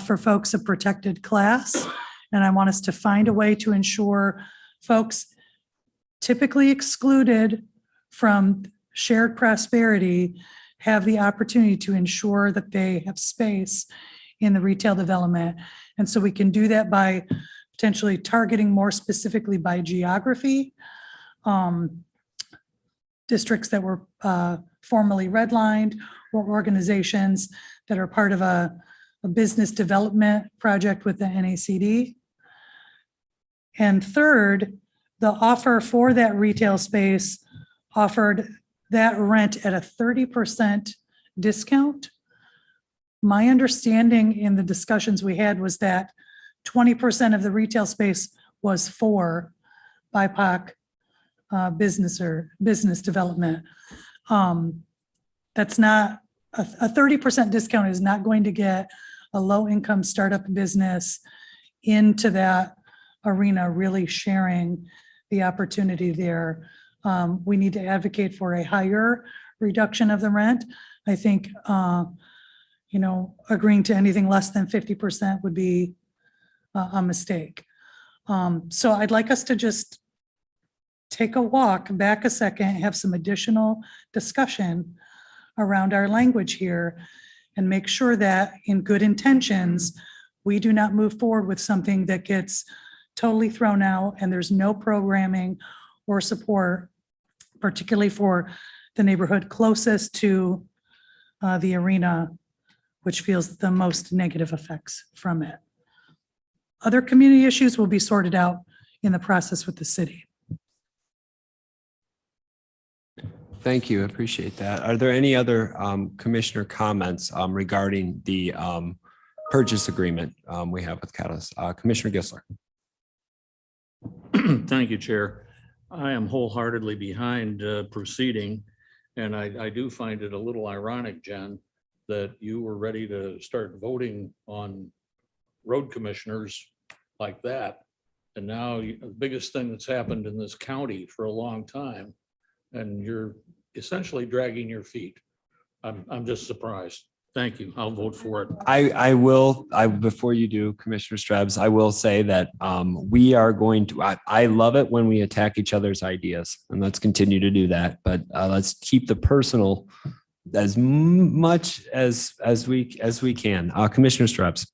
for folks of protected class. And I want us to find a way to ensure folks typically excluded from shared prosperity have the opportunity to ensure that they have space in the retail development. And so we can do that by potentially targeting more specifically by geography, districts that were formerly redlined, or organizations that are part of a business development project with the NACD. And third, the offer for that retail space offered that rent at a 30% discount. My understanding in the discussions we had was that 20% of the retail space was for BIPOC business development. That's not, a 30% discount is not going to get a low-income startup business into that arena, really sharing the opportunity there. We need to advocate for a higher reduction of the rent. I think, agreeing to anything less than 50% would be a mistake. So I'd like us to just take a walk back a second, have some additional discussion around our language here, and make sure that in good intentions, we do not move forward with something that gets totally thrown out and there's no programming or support, particularly for the neighborhood closest to the arena, which feels the most negative effects from it. Other community issues will be sorted out in the process with the city. Thank you. I appreciate that. Are there any other commissioner comments regarding the purchase agreement we have with Catalyst? Commissioner Gissler. Thank you, Chair. I am wholeheartedly behind proceeding, and I do find it a little ironic, Jen, that you were ready to start voting on road commissioners like that. And now the biggest thing that's happened in this county for a long time, and you're essentially dragging your feet. I'm just surprised. Thank you. I'll vote for it. I will, before you do, Commissioner Strabs, I will say that we are going to, I love it when we attack each other's ideas, and let's continue to do that. But let's keep the personal as much as we can. Commissioner Strabs.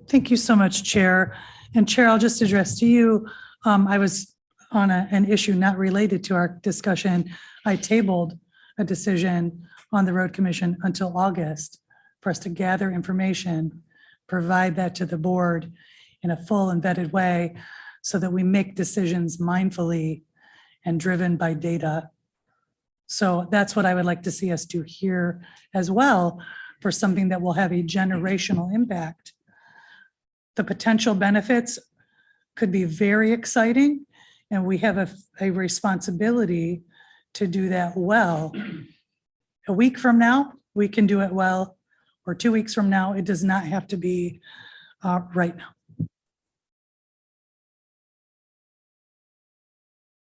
Thank you so much, Chair. And Chair, I'll just address to you. I was on an issue not related to our discussion. I tabled a decision on the road commission until August for us to gather information, provide that to the board in a full and vetted way so that we make decisions mindfully and driven by data. So that's what I would like to see us do here as well for something that will have a generational impact. The potential benefits could be very exciting, and we have a responsibility to do that well. a week from now, we can do it well, or 2 weeks from now. It does not have to be right now.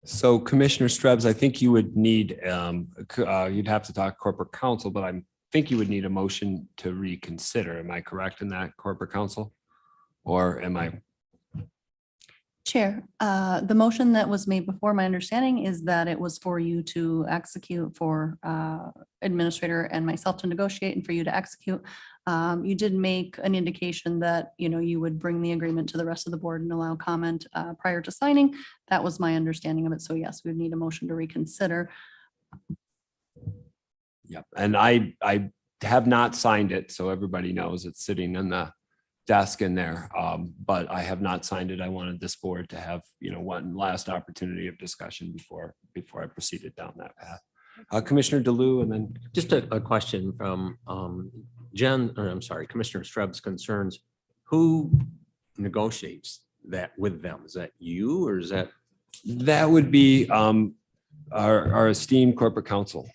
So Commissioner Strebs, I think you would need, you'd have to talk corporate counsel, but I think you would need a motion to reconsider. Am I correct in that, corporate counsel? Or am I? Chair, the motion that was made before, my understanding is that it was for you to execute, for administrator and myself to negotiate and for you to execute. You did make an indication that, you would bring the agreement to the rest of the board and allow comment prior to signing. That was my understanding of it. So yes, we would need a motion to reconsider. Yep. And I have not signed it, so everybody knows it's sitting in the desk in there. But I have not signed it. I wanted this board to have, one last opportunity of discussion before I proceeded down that path. Commissioner DeLu, and then Just a question from Commissioner Strebs' concerns. Who negotiates that with them? Is that you or is that? that would be our esteemed corporate counsel.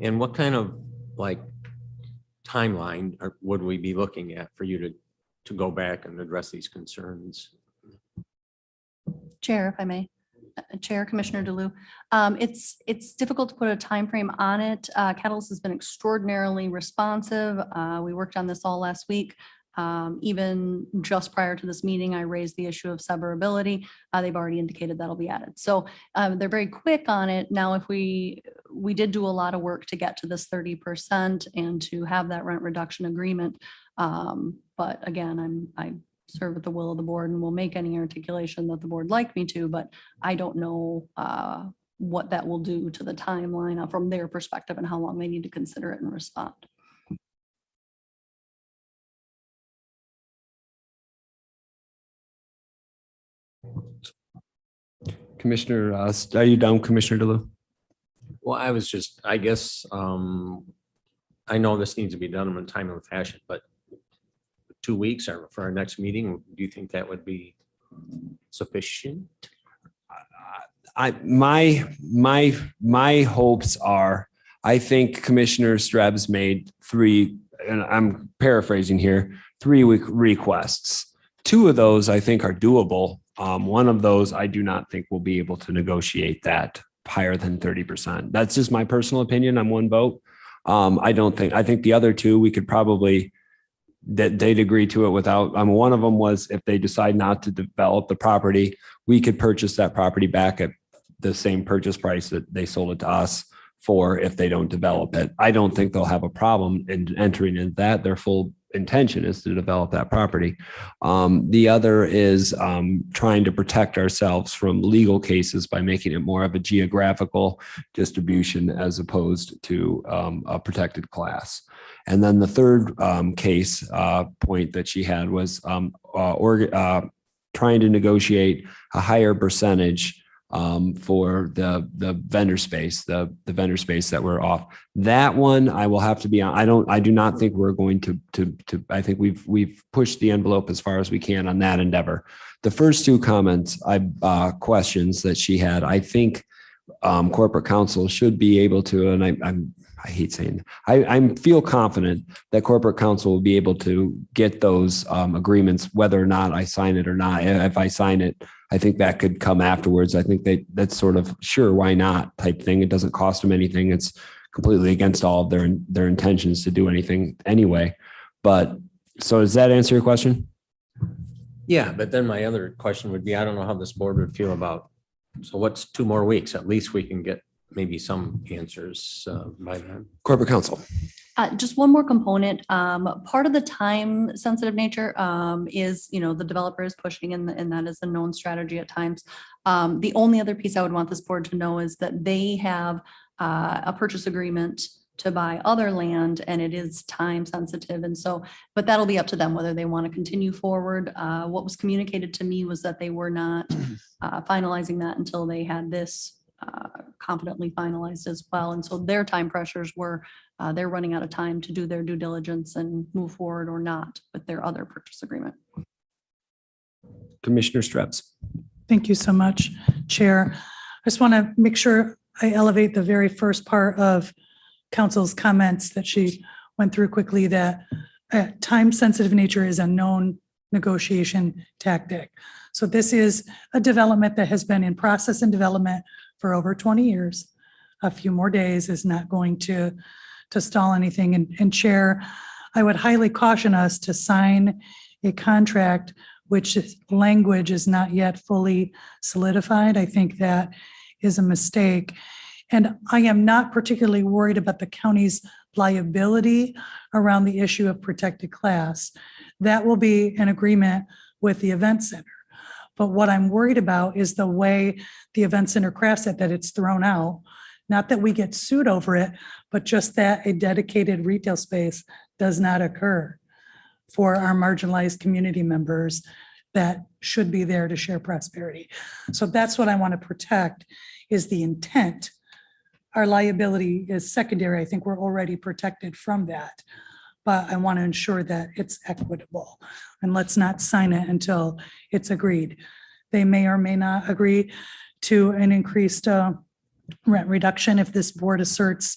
And what kind of timeline would we be looking at for you to go back and address these concerns? Chair, if I may. Chair, Commissioner DeLu. It's difficult to put a time frame on it. Catalyst has been extraordinarily responsive. We worked on this all last week. Even just prior to this meeting, I raised the issue of severability. They've already indicated that'll be added. So they're very quick on it. Now, if we did do a lot of work to get to this 30% and to have that rent reduction agreement. But again, I serve at the will of the board and will make any articulation that the board like me to, but I don't know what that will do to the timeline from their perspective and how long they need to consider it and respond. Commissioner, are you done, Commissioner DeLu? Well, I guess, I know this needs to be done in a timely fashion, but 2 weeks or for our next meeting, do you think that would be sufficient? My hopes are, I think Commissioner Strebs made 3, and I'm paraphrasing here, 3-week requests. 2 of those I think are doable. One of those I do not think we'll be able to negotiate that higher than 30%. That's just my personal opinion. I'm one vote. I think the other 2, we could probably, that they'd agree to it without, one of them was if they decide not to develop the property, we could purchase that property back at the same purchase price that they sold it to us for if they don't develop it. I don't think they'll have a problem in entering in that. Their full intention is to develop that property. The other is trying to protect ourselves from legal cases by making it more of a geographical distribution as opposed to a protected class. And then the third case point that she had was trying to negotiate a higher percentage for the vendor space, the vendor space that we're off. That one I will have to be on. I do not think we're going to I think we've pushed the envelope as far as we can on that endeavor. The first 2 comments, questions that she had, I think corporate counsel should be able to, and I hate saying, I feel confident that corporate counsel will be able to get those agreements, whether or not I sign it or not. If I sign it, I think that could come afterwards. I think that's sort of sure, why not type thing. It doesn't cost them anything. It's completely against all of their intentions to do anything anyway. But so does that answer your question? Yeah, but then my other question would be, I don't know how this board would feel about, so what's 2 more weeks? At least we can get maybe some answers by then. Corporate counsel. Just one more component. Part of the time sensitive nature is, the developer is pushing and that is a known strategy at times. The only other piece I would want this board to know is that they have a purchase agreement to buy other land and it is time sensitive. And so, but that'll be up to them whether they want to continue forward. What was communicated to me was that they were not finalizing that until they had this confidently finalized as well. And so their time pressures were, they're running out of time to do their due diligence and move forward or not with their other purchase agreement. Commissioner Strebs. Thank you so much, Chair. I just want to make sure I elevate the very first part of council's comments that she went through quickly, that time-sensitive nature is a known negotiation tactic. So this is a development that has been in process and development for over 20 years. A few more days is not going to stall anything. And Chair, I would highly caution us to sign a contract which language is not yet fully solidified. I think that is a mistake. And I am not particularly worried about the county's liability around the issue of protected class. That will be an agreement with the event center. But what I'm worried about is the way the event center crafts it, that it's thrown out. Not that we get sued over it, but just that a dedicated retail space does not occur for our marginalized community members that should be there to share prosperity. So that's what I want to protect, is the intent. Our liability is secondary. I think we're already protected from that. But I want to ensure that it's equitable, and let's not sign it until it's agreed. They may or may not agree to an increased rent reduction. If this board asserts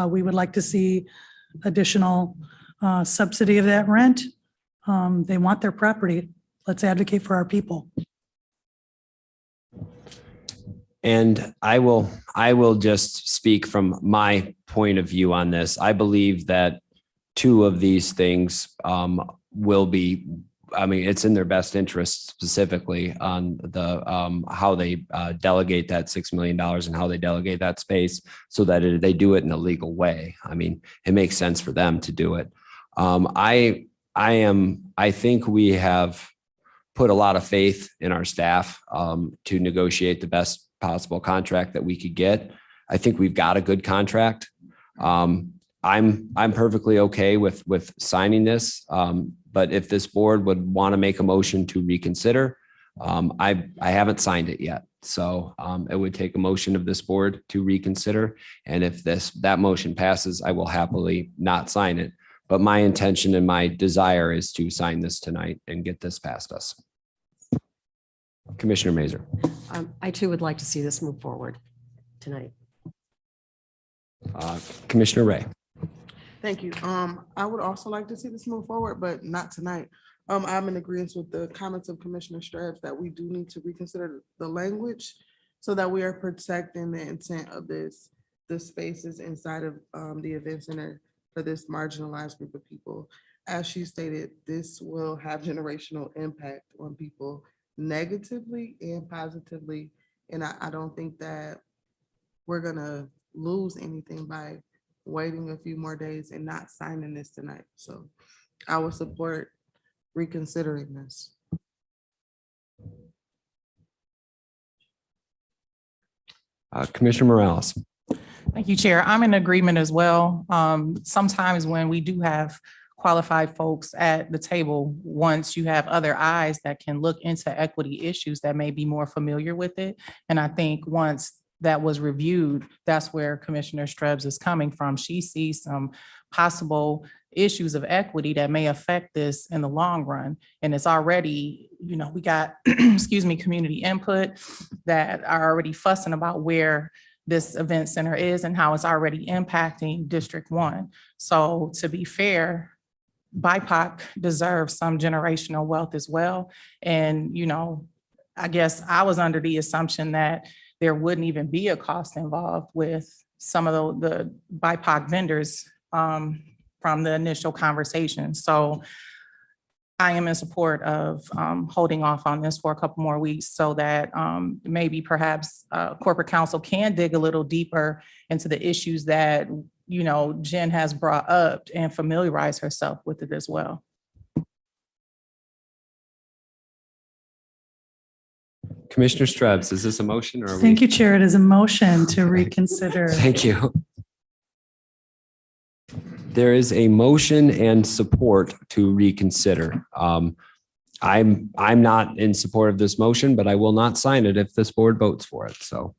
we would like to see additional subsidy of that rent, they want their property. Let's advocate for our people. And I will just speak from my point of view on this. I believe that two of these things will be, I mean, it's in their best interest, specifically on the how they delegate that $6 million and how they delegate that space, so that they do it in a legal way. I mean, it makes sense for them to do it. I think we have put a lot of faith in our staff to negotiate the best possible contract that we could get. I think we've got a good contract. I'm perfectly okay with signing this. But if this board would want to make a motion to reconsider, I haven't signed it yet. So it would take a motion of this board to reconsider. And if that motion passes, I will happily not sign it. But my intention and my desire is to sign this tonight and get this past us. Commissioner Mazur. I too would like to see this move forward tonight. Commissioner Ray. Thank you. I would also like to see this move forward, but not tonight. I'm in agreement with the comments of Commissioner Strabs that we do need to reconsider the language so that we are protecting the intent of the spaces inside of the event center for this marginalized group of people. As she stated, this will have generational impact on people negatively and positively. And I don't think that we're gonna lose anything by waiting a few more days and not signing this tonight. So I would support reconsidering this. Commissioner Morales. Thank you, Chair. I'm in agreement as well. Sometimes when we do have qualified folks at the table, once you have other eyes that can look into equity issues that may be more familiar with it. And I think once that was reviewed, that's where Commissioner Strabs is coming from. She sees some possible issues of equity that may affect this in the long run. And it's already, we got, excuse me, community input that are already fussing about where this event center is and how it's already impacting District 1. So to be fair, BIPOC deserves some generational wealth as well. And, I guess I was under the assumption that there wouldn't even be a cost involved with some of the BIPOC vendors from the initial conversation. So I am in support of holding off on this for a couple more weeks so that maybe perhaps corporate counsel can dig a little deeper into the issues that, Jen has brought up and familiarize herself with it as well. Commissioner Strabs, is this a motion or? Thank you, Chair. It is a motion to reconsider. Thank you. There is a motion and support to reconsider. I'm not in support of this motion, but I will not sign it if this board votes for it. So.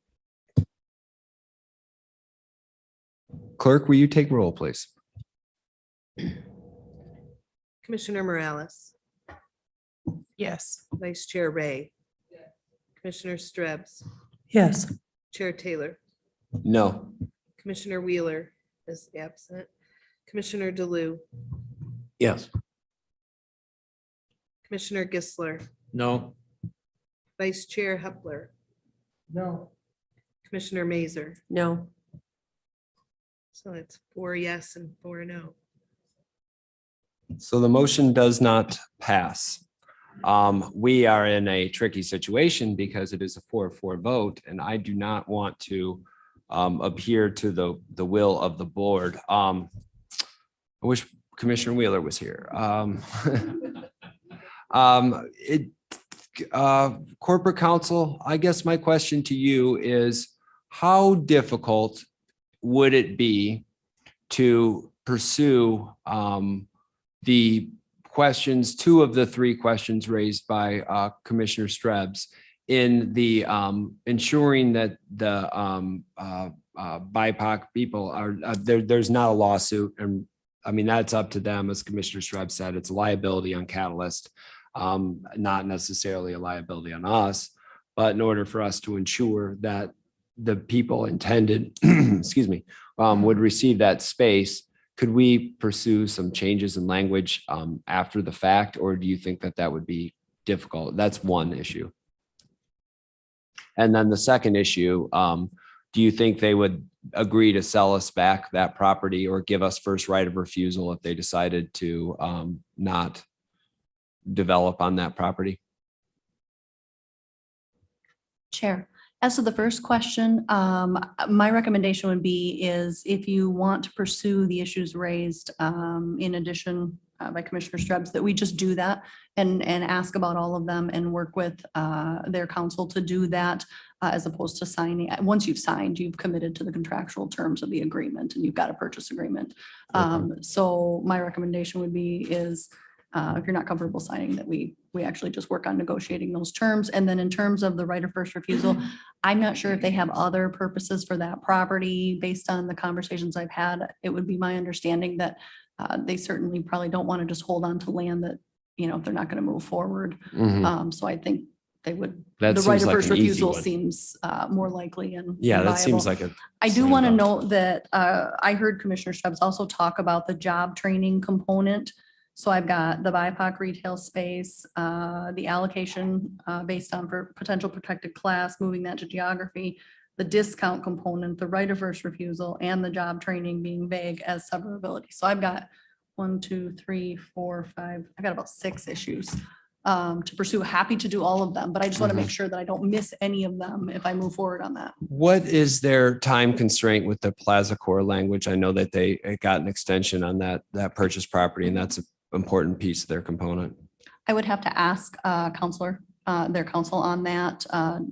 Clerk, will you take roll, please? Commissioner Morales. Yes. Vice Chair Ray. Commissioner Strabs. Yes. Chair Taylor. No. Commissioner Wheeler is absent. Commissioner DeLu, Yes. Commissioner Gisler, No. Vice Chair Hepler, No. Commissioner Mazer. No. So it's 4 yes and 4 no. So the motion does not pass. We are in a tricky situation because it is a 4-4 vote, and I do not want to adhere to the will of the board. I wish Commissioner Wheeler was here. Corporate counsel, I guess my question to you is, how difficult would it be to pursue the questions, 2 of the 3 questions raised by Commissioner Strebs in the ensuring that the BIPOC people are there's not a lawsuit, and I mean that's up to them, as Commissioner Strebs said. It's a liability on Catalyst, not necessarily a liability on us. But in order for us to ensure that the people intended, excuse me, would receive that space, could we pursue some changes in language after the fact, or do you think that that would be difficult? That's one issue. And then the second issue, do you think they would agree to sell us back that property or give us first right of refusal if they decided to not develop on that property? Chair, as to the first question, my recommendation would be is if you want to pursue the issues raised in addition by Commissioner Strebs, that we just do that and ask about all of them and work with their counsel to do that as opposed to signing. Once you've signed, you've committed to the contractual terms of the agreement and you've got a purchase agreement. So my recommendation would be is if you're not comfortable signing, that we actually just work on negotiating those terms. And then in terms of the right of first refusal, I'm not sure if they have other purposes for that property. Based on the conversations I've had, it would be my understanding that they certainly probably don't want to just hold on to land that, you know, if they're not going to move forward. So I think they would, That the seems right of like first an easy refusal one. seems more likely and Yeah, that seems viable. like a. I do slam want to dunk. note that I heard Commissioner Stubbs also talk about the job training component. So I've got the BIPOC retail space, the allocation based on potential protected class, moving that to geography, the discount component, the right of first refusal, and the job training being vague as severability. So I've got 1, 2, 3, 4, 5, I've got about 6 issues to pursue. Happy to do all of them, but I just want to make sure that I don't miss any of them if I move forward on that. What is their time constraint with the Plaza Core language? I know that they got an extension on that purchase property, and that's an important piece of their component. I would have to ask their counsel on that.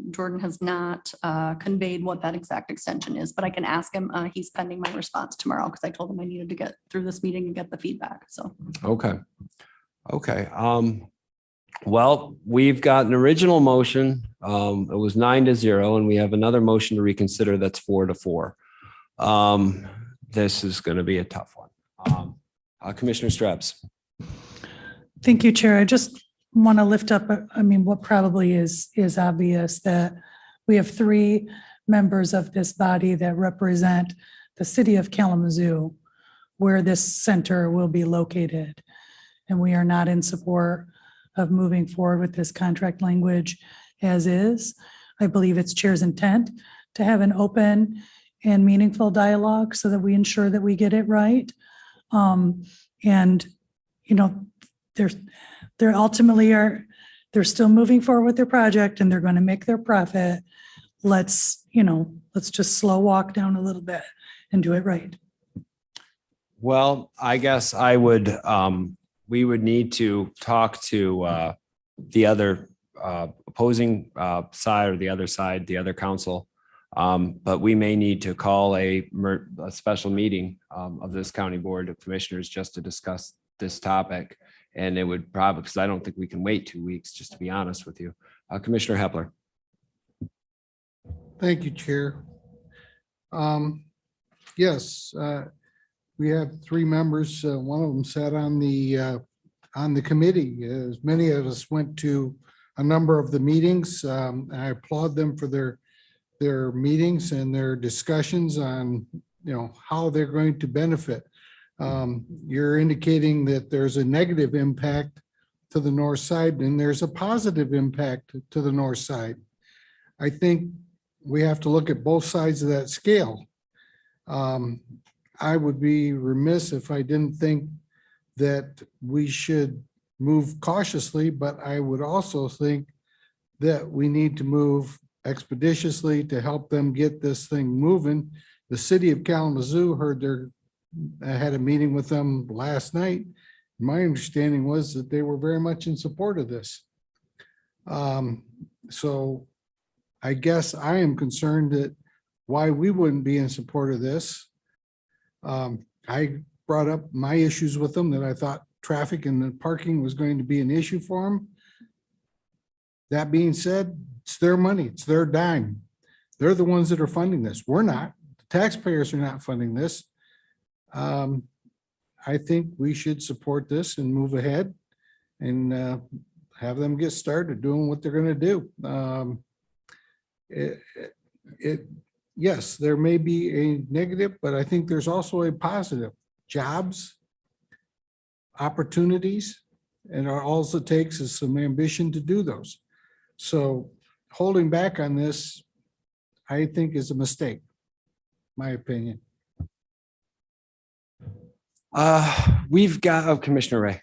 Jordan has not conveyed what that exact extension is, but I can ask him. He's pending my response tomorrow because I told him I needed to get through this meeting and get the feedback. So. Okay. Well, we've got an original motion. It was 9-0, and we have another motion to reconsider that's 4-4. This is going to be a tough one. Commissioner Strebs. Thank you, Chair. I just want to lift up, what probably is obvious, that we have 3 members of this body that represent the city of Kalamazoo, where this center will be located. And we are not in support of moving forward with this contract language as is. I believe it's Chair's intent to have an open and meaningful dialogue so that we ensure that we get it right. They're ultimately they're still moving forward with their project and they're going to make their profit. Let's just slow walk down a little bit and do it right. Well, I guess we would need to talk to the other opposing side, or the other side, the other council. But we may need to call a special meeting of this county board of commissioners just to discuss this topic. And it would probably, because I don't think we can wait 2 weeks, just to be honest with you. Commissioner Hepler. Thank you, Chair. Yes, we have 3 members. One of them sat on the committee. As many of us went to a number of the meetings. I applaud them for their their meetings and their discussions on, how they're going to benefit. You're indicating that there's a negative impact to the north side and there's a positive impact to the north side. I think we have to look at both sides of that scale. I would be remiss if I didn't think that we should move cautiously, but I would also think that we need to move expeditiously to help them get this thing moving. The city of Kalamazoo I had a meeting with them last night. My understanding was that they were very much in support of this. So I guess I am concerned that why we wouldn't be in support of this. I brought up my issues with them, that I thought traffic and the parking was going to be an issue for them. That being said, it's their money, it's their dime. They're the ones that are funding this. We're not. The taxpayers are not funding this. I think we should support this and move ahead and have them get started doing what they're going to do. Yes, there may be a negative, but I think there's also a positive. Jobs, opportunities, and all it takes is some ambition to do those. So holding back on this, I think, is a mistake, my opinion. We've got Commissioner Ray.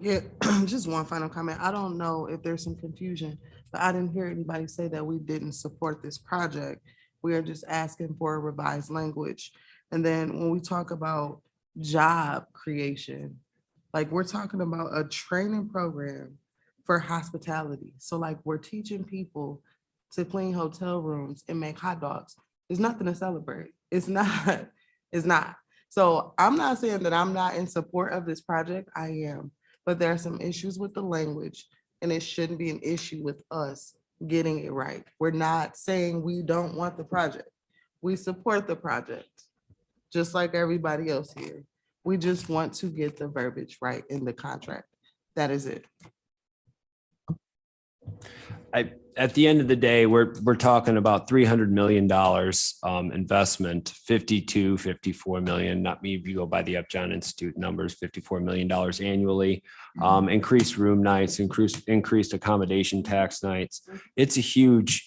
Yeah, just one final comment. I don't know if there's some confusion, but I didn't hear anybody say that we didn't support this project. We are just asking for a revised language. And then when we talk about job creation, like we're talking about a training program for hospitality. So like we're teaching people to clean hotel rooms and make hot dogs. There's nothing to celebrate. It's not. So I'm not saying that I'm not in support of this project. I am, but there are some issues with the language and it shouldn't be an issue with us getting it right. We're not saying we don't want the project. We support the project, just like everybody else here. We just want to get the verbiage right in the contract. That is it. At the end of the day, we're talking about $300 million investment, 54 million, not me, if you go by the Upjohn Institute numbers, $54 million annually, increased room nights, increased accommodation tax nights. It's a huge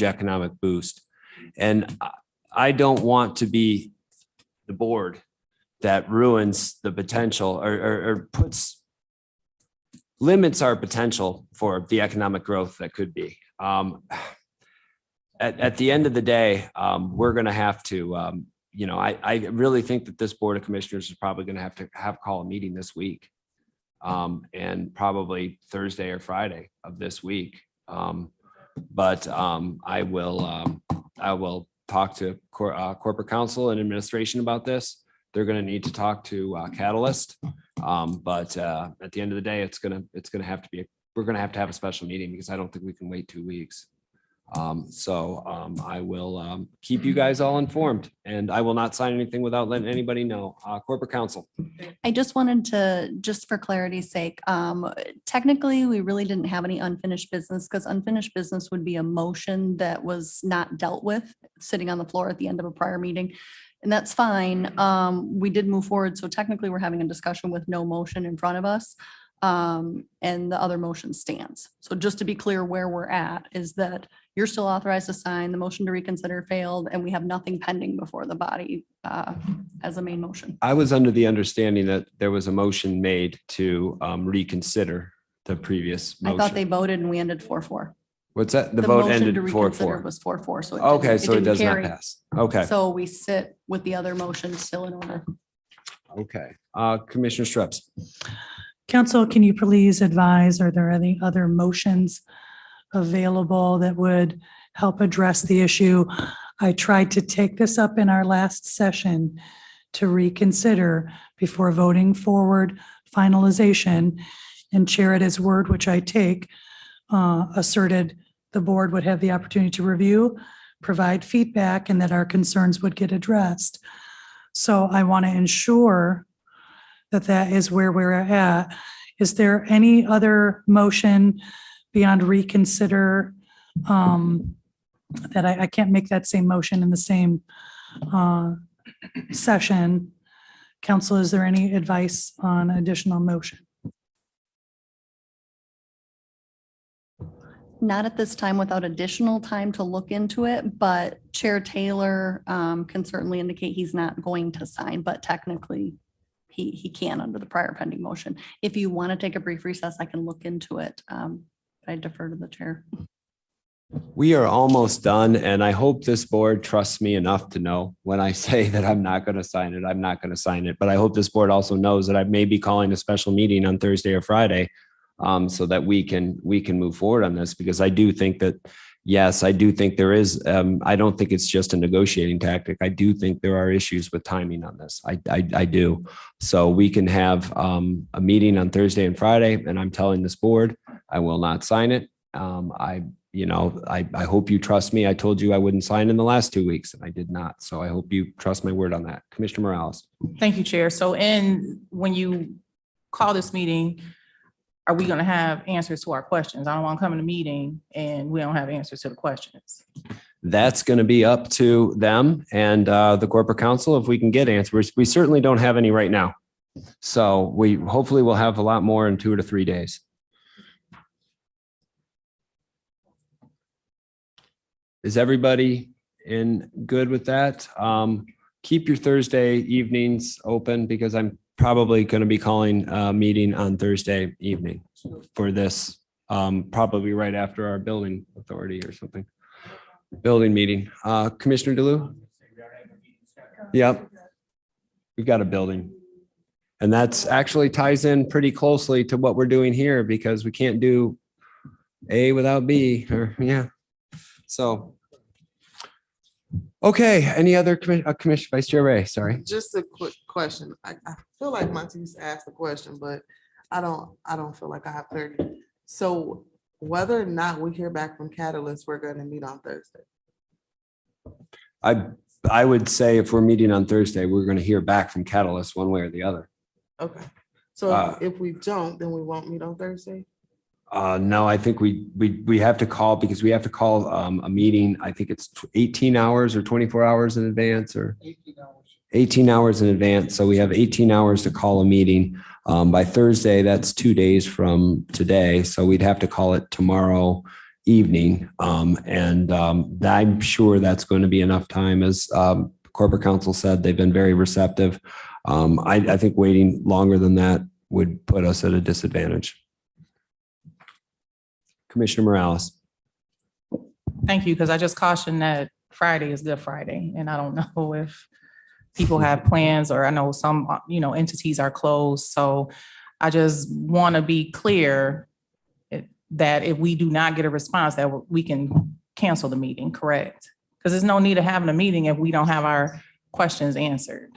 economic boost. And I don't want to be the board that ruins the potential or limits our potential for the economic growth that could be. At the end of the day, we're going to have to, I really think that this Board of Commissioners is probably going to have call a meeting this week, and probably Thursday or Friday of this week. But I will talk to corporate counsel and administration about this. They're going to need to talk to Catalyst. But at the end of the day, we're going to have a special meeting because I don't think we can wait 2 weeks. I will keep you guys all informed, and I will not sign anything without letting anybody know. Corporate counsel. I just wanted to, just for clarity's sake, technically, we really didn't have any unfinished business because unfinished business would be a motion that was not dealt with sitting on the floor at the end of a prior meeting. And that's fine. We did move forward. So technically we're having a discussion with no motion in front of us. And the other motion stands. So just to be clear where we're at is that you're still authorized to sign, the motion to reconsider failed, and we have nothing pending before the body as a main motion. I was under the understanding that there was a motion made to reconsider the previous motion. I thought they voted and we ended 4-4. What's that? The vote motion ended to reconsider 4-4. Was 4-4. So Okay, so it didn't does not carry. pass. Okay. So we sit with the other motion still in order. Okay. Commissioner Streps. Council, can you please advise, are there any other motions available that would help address the issue? I tried to take this up in our last session to reconsider before voting forward finalization, and Chair at his word, which I take, asserted the board would have the opportunity to review, provide feedback, and that our concerns would get addressed. So I want to ensure that that is where we're at. Is there any other motion beyond reconsider that I can't make that same motion in the same session. Council, is there any advice on additional motion? Not at this time without additional time to look into it, but Chair Taylor can certainly indicate he's not going to sign, but technically he can under the prior pending motion. If you want to take a brief recess, I can look into it. I defer to the chair. We are almost done, and I hope this board trusts me enough to know when I say that I'm not going to sign it, I'm not going to sign it. But I hope this board also knows that I may be calling a special meeting on Thursday or Friday so that we can move forward on this, because I do think that, yes, I do think there is, I don't think it's just a negotiating tactic. I do think there are issues with timing on this. I do. So we can have a meeting on Thursday and Friday, and I'm telling this board, I will not sign it. I hope you trust me. I told you I wouldn't sign in the last 2 weeks, and I did not. So I hope you trust my word on that. Commissioner Morales. Thank you, Chair. So when you call this meeting, are we going to have answers to our questions? I don't want to come in a meeting and we don't have answers to the questions. That's going to be up to them and the corporate counsel if we can get answers. We certainly don't have any right now. So we hopefully will have a lot more in 2 to 3 days. Is everybody good with that? Keep your Thursday evenings open, because I'm probably going to be calling a meeting on Thursday evening for this, probably right after our building authority or something. Building meeting. Commissioner DeLu? Yep. We've got a building. And that's actually ties in pretty closely to what we're doing here, because we can't do A without B, or yeah. So, okay, any other commission, Vice Chair Ray, sorry. Just a quick question. I feel like Monty's asked the question, but I don't feel like I have clarity. So whether or not we hear back from Catalyst, we're going to meet on Thursday. I would say if we're meeting on Thursday, we're going to hear back from Catalyst one way or the other. Okay. So if we don't, then we won't meet on Thursday? No, I think we have to call, because we have to call a meeting. I think it's 18 hours or 24 hours in advance, or 18 hours in advance. So we have 18 hours to call a meeting. By Thursday, that's 2 days from today. So we'd have to call it tomorrow evening. I'm sure that's going to be enough time. As corporate counsel said, they've been very receptive. I think waiting longer than that would put us at a disadvantage. Commissioner Morales. Thank you, because I just cautioned that Friday is Good Friday, and I don't know if people have plans, or I know some, entities are closed. So I just want to be clear that if we do not get a response, that we can cancel the meeting, correct? Because there's no need of having a meeting if we don't have our questions answered.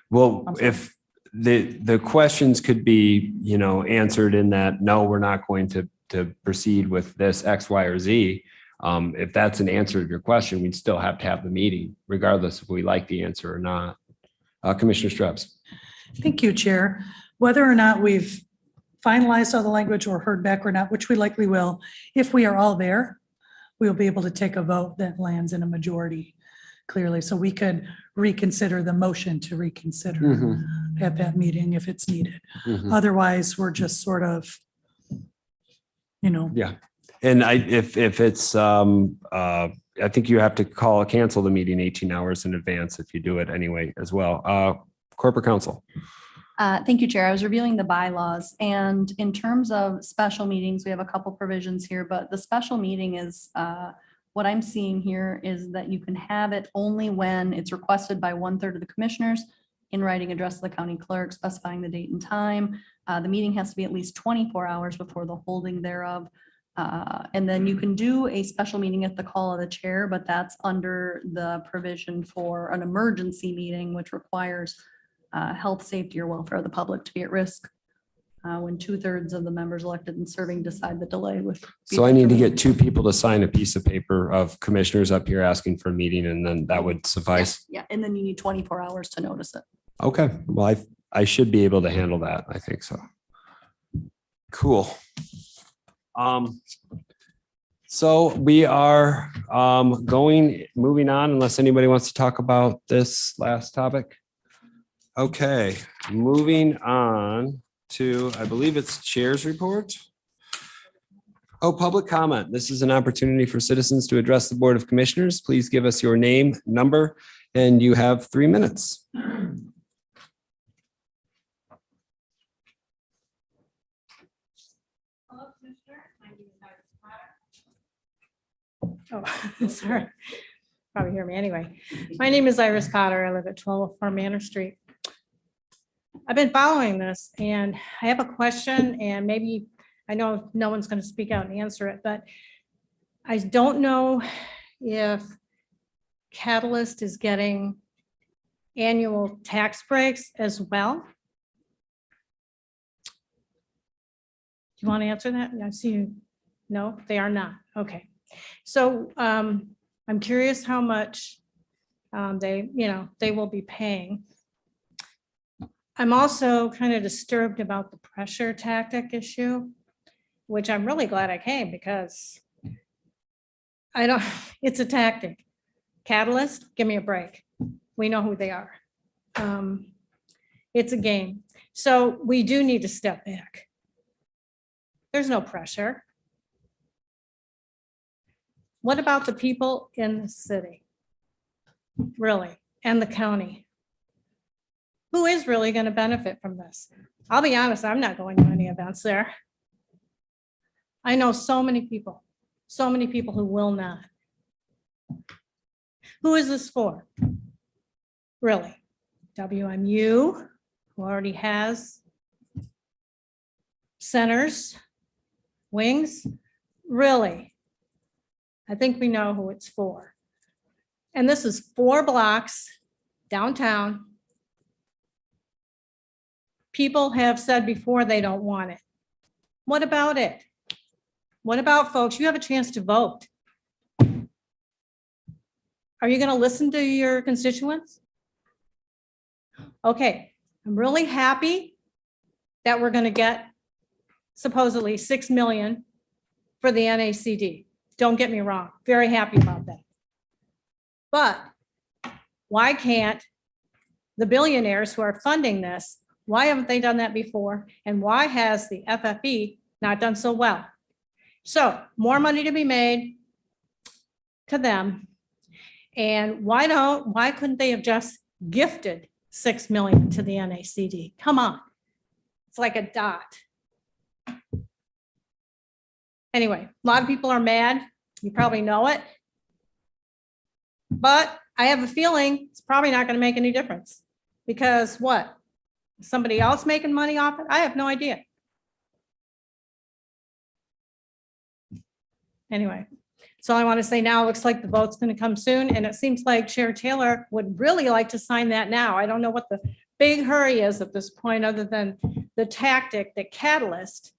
Well, if the questions could be, answered in that, no, we're not going to proceed with this X, Y, or Z. If that's an answer to your question, we'd still have to have the meeting, regardless if we like the answer or not. Commissioner Streps. Thank you, Chair. Whether or not we've finalized all the language or heard back or not, which we likely will, if we are all there, we'll be able to take a vote that lands in a majority clearly. So we could reconsider the motion to reconsider at that meeting if it's needed. Otherwise, we're just sort of, Yeah. And if it's, I think you have to cancel the meeting 18 hours in advance if you do it anyway as well. Corporate counsel. Thank you, Chair. I was reviewing the bylaws, and in terms of special meetings, we have a couple provisions here, but the special meeting is, what I'm seeing here is that you can have it only when it's requested by 1/3 of the commissioners in writing address to the county clerk specifying the date and time. The meeting has to be at least 24 hours before the holding thereof. And then you can do a special meeting at the call of the chair, but that's under the provision for an emergency meeting, which requires health, safety, or welfare of the public to be at risk when 2/3 of the members elected and serving decide the delay with. So I need to get 2 people to sign a piece of paper of commissioners up here asking for a meeting, and then that would suffice. Yeah, and then you need 24 hours to notice it. Okay, well, I should be able to handle that. I think so. Cool. So we are moving on unless anybody wants to talk about this last topic. Okay, moving on to, I believe it's Chair's report. Oh, public comment. This is an opportunity for citizens to address the Board of Commissioners. Please give us your name, number, and you have 3 minutes. Oh, sorry. Probably hear me anyway. My name is Iris Potter. I live at 1204 Manor Street. I've been following this and I have a question, and maybe, I know no one's going to speak out and answer it, but I don't know if Catalyst is getting annual tax breaks as well. Do you want to answer that? I see you. No, they are not. Okay. So I'm curious how much they will be paying. I'm also kind of disturbed about the pressure tactic issue, which I'm really glad I came because it's a tactic. Catalyst, give me a break. We know who they are. It's a game. So we do need to step back. There's no pressure. What about the people in the city? Really, and the county? Who is really going to benefit from this? I'll be honest, I'm not going to any events there. I know so many people who will not. Who is this for? Really? WMU, who already has centers, wings? Really? I think we know who it's for. And this is 4 blocks downtown. People have said before they don't want it. What about it? What about folks? You have a chance to vote. Are you going to listen to your constituents? Okay, I'm really happy that we're going to get supposedly 6 million for the NACD. Don't get me wrong, very happy about that. But why can't the billionaires who are funding this, why haven't they done that before? And why has the FFE not done so well? So more money to be made to them. And why couldn't they have just gifted 6 million to the NACD? Come on, it's like a dot. Anyway, a lot of people are mad. You probably know it. But I have a feeling it's probably not going to make any difference. Because what? Somebody else making money off it? I have no idea. Anyway, so I want to say now, it looks like the vote's going to come soon. And it seems like Chair Taylor would really like to sign that now. I don't know what the big hurry is at this point, other than the tactic that Catalyst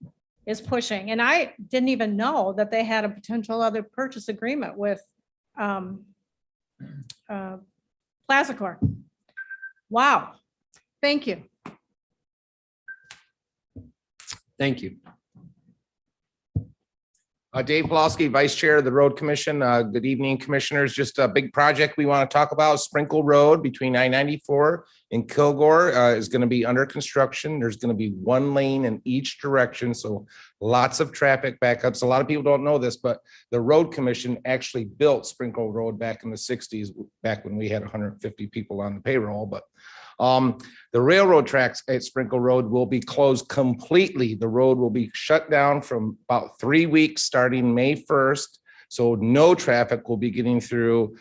is pushing. And I didn't even know that they had a potential other purchase agreement with Plazacorp. Wow. Thank you. Thank you. Dave Pulaski, Vice Chair of the Road Commission. Good evening, Commissioners. Just a big project we want to talk about. Sprinkle Road between I-94 and Kilgore is going to be under construction. There's going to be 1 lane in each direction, so lots of traffic backups. A lot of people don't know this, but the Road Commission actually built Sprinkle Road back in the 60s, back when we had 150 people on the payroll. But the railroad tracks at Sprinkle Road will be closed completely. The road will be shut down from about 3 weeks starting May 1st. So no traffic will be getting through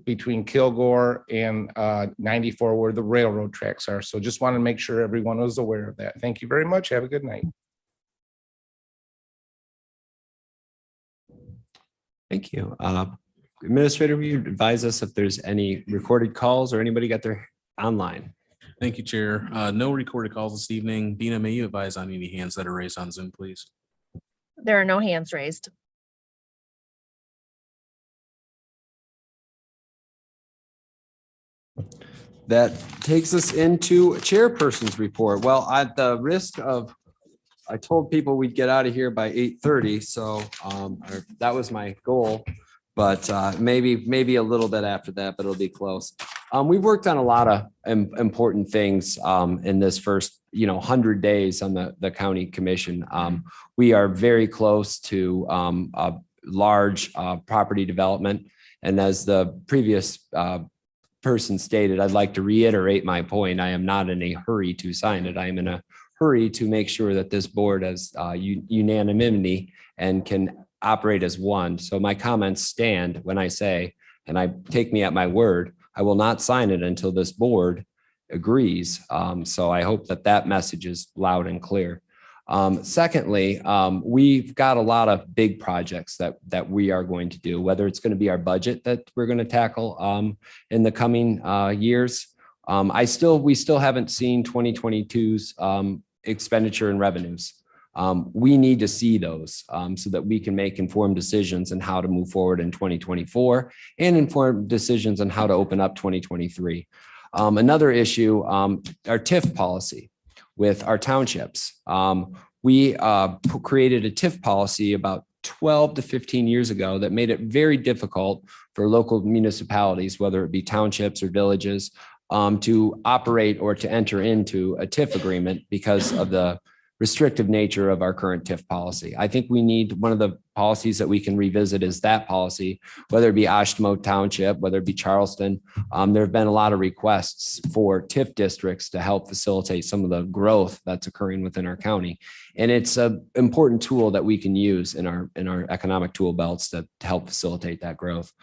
between Kilgore and 94 where the railroad tracks are. So just want to make sure everyone was aware of that. Thank you very much. Have a good night. Thank you. Administrator, will you advise us if there's any recorded calls or anybody got their online? Thank you, Chair. No recorded calls this evening. Dina, may you advise on any hands that are raised on Zoom, please? There are no hands raised. That takes us into Chairperson's report. Well, at the risk of I told people we'd get out of here by 8:30, so or that was my goal. But maybe a little bit after that, but it'll be close. We've worked on a lot of important things in this first 100 days on the county commission. We are very close to a large property development. And as the previous person stated, I'd like to reiterate my point. I am not in a hurry to sign it. I am in a hurry to make sure that this board has unanimity and can operate as one. So my comments stand when I say, and I take me at my word, I will not sign it until this board agrees. So I hope that message is loud and clear. Secondly, we've got a lot of big projects that we are going to do, whether it's going to be our budget that we're going to tackle in the coming years. We still haven't seen 2022's expenditure and revenues. We need to see those so that we can make informed decisions on how to move forward in 2024 and informed decisions on how to open up 2023. Another issue, our TIF policy with our townships. We created a TIF policy about 12 to 15 years ago that made it very difficult for local municipalities, whether it be townships or villages, to operate or to enter into a TIF agreement because of the restrictive nature of our current TIF policy. I think we need one of the policies that we can revisit is that policy, whether it be Ashtamot Township, whether it be Charleston. There have been a lot of requests for TIF districts to help facilitate some of the growth that's occurring within our county. And it's an important tool that we can use in our economic tool belts to help facilitate that growth.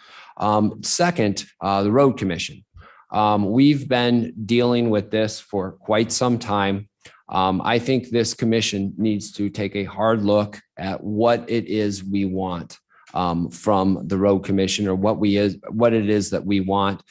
Second, the road commission. We've been dealing with this for quite some time. I think this commission needs to take a hard look at what it is we want from the road commission, or what it is that we want,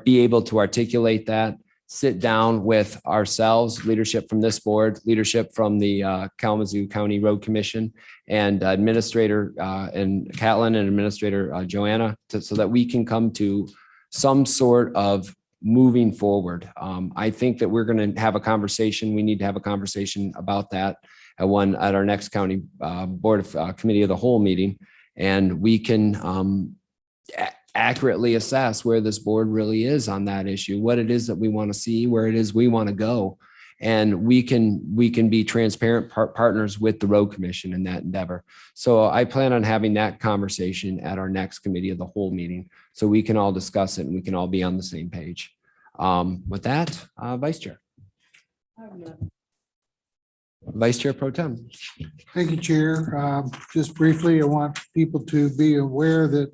be able to articulate that, sit down with ourselves, leadership from this board, leadership from the Kalamazoo County Road Commission, and Administrator and Catlin and Administrator Joanna, so that we can come to some sort of moving forward. I think that we're going to have a conversation. We need to have a conversation about that at our next county board of committee of the whole meeting, and we can accurately assess where this board really is on that issue, what it is that we want to see, where it is we want to go, and we can be transparent partners with the road commission in that endeavor. So I plan on having that conversation at our next committee of the whole meeting, so we can all discuss it and we can all be on the same page. With that, Vice Chair. Vice Chair Pro-Tem. Thank you, Chair. Just briefly, I want people to be aware that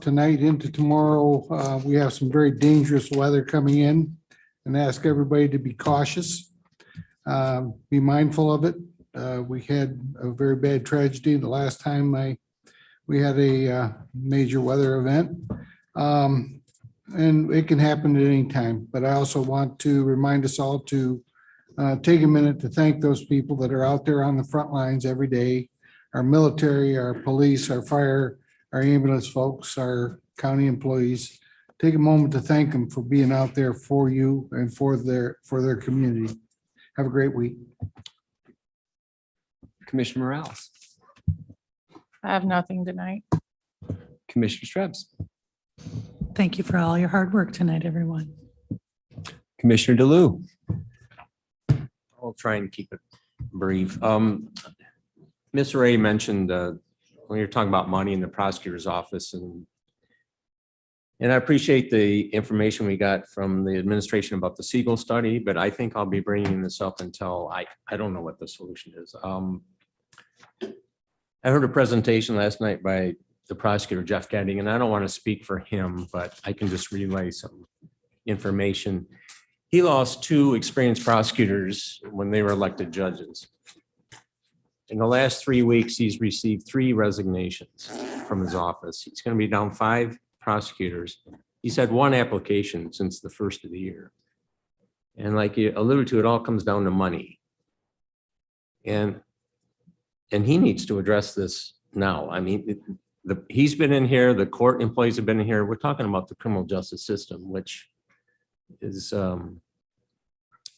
tonight into tomorrow, we have some very dangerous weather coming in, and ask everybody to be cautious. Be mindful of it. We had a very bad tragedy the last time we had a major weather event. And it can happen at any time, but I also want to remind us all to take a minute to thank those people that are out there on the front lines every day, our military, our police, our fire, our ambulance folks, our county employees. Take a moment to thank them for being out there for you and for their community. Have a great week. Commissioner Morales. I have nothing tonight. Commissioner Krebs. Thank you for all your hard work tonight, everyone. Commissioner DeLu. I'll try and keep it brief. Ms. Ray mentioned when you're talking about money in the prosecutor's office, and I appreciate the information we got from the administration about the Siegel study, but I think I'll be bringing this up until I don't know what the solution is. I heard a presentation last night by the prosecutor, Jeff Getting, and I don't want to speak for him, but I can just relay some information. He lost 2 experienced prosecutors when they were elected judges. In the last 3 weeks, he's received 3 resignations from his office. He's going to be down 5 prosecutors. He's had 1 application since the first of the year. And like you alluded to, it all comes down to money. And he needs to address this now. I mean, he's been in here, the court employees have been in here. We're talking about the criminal justice system, which is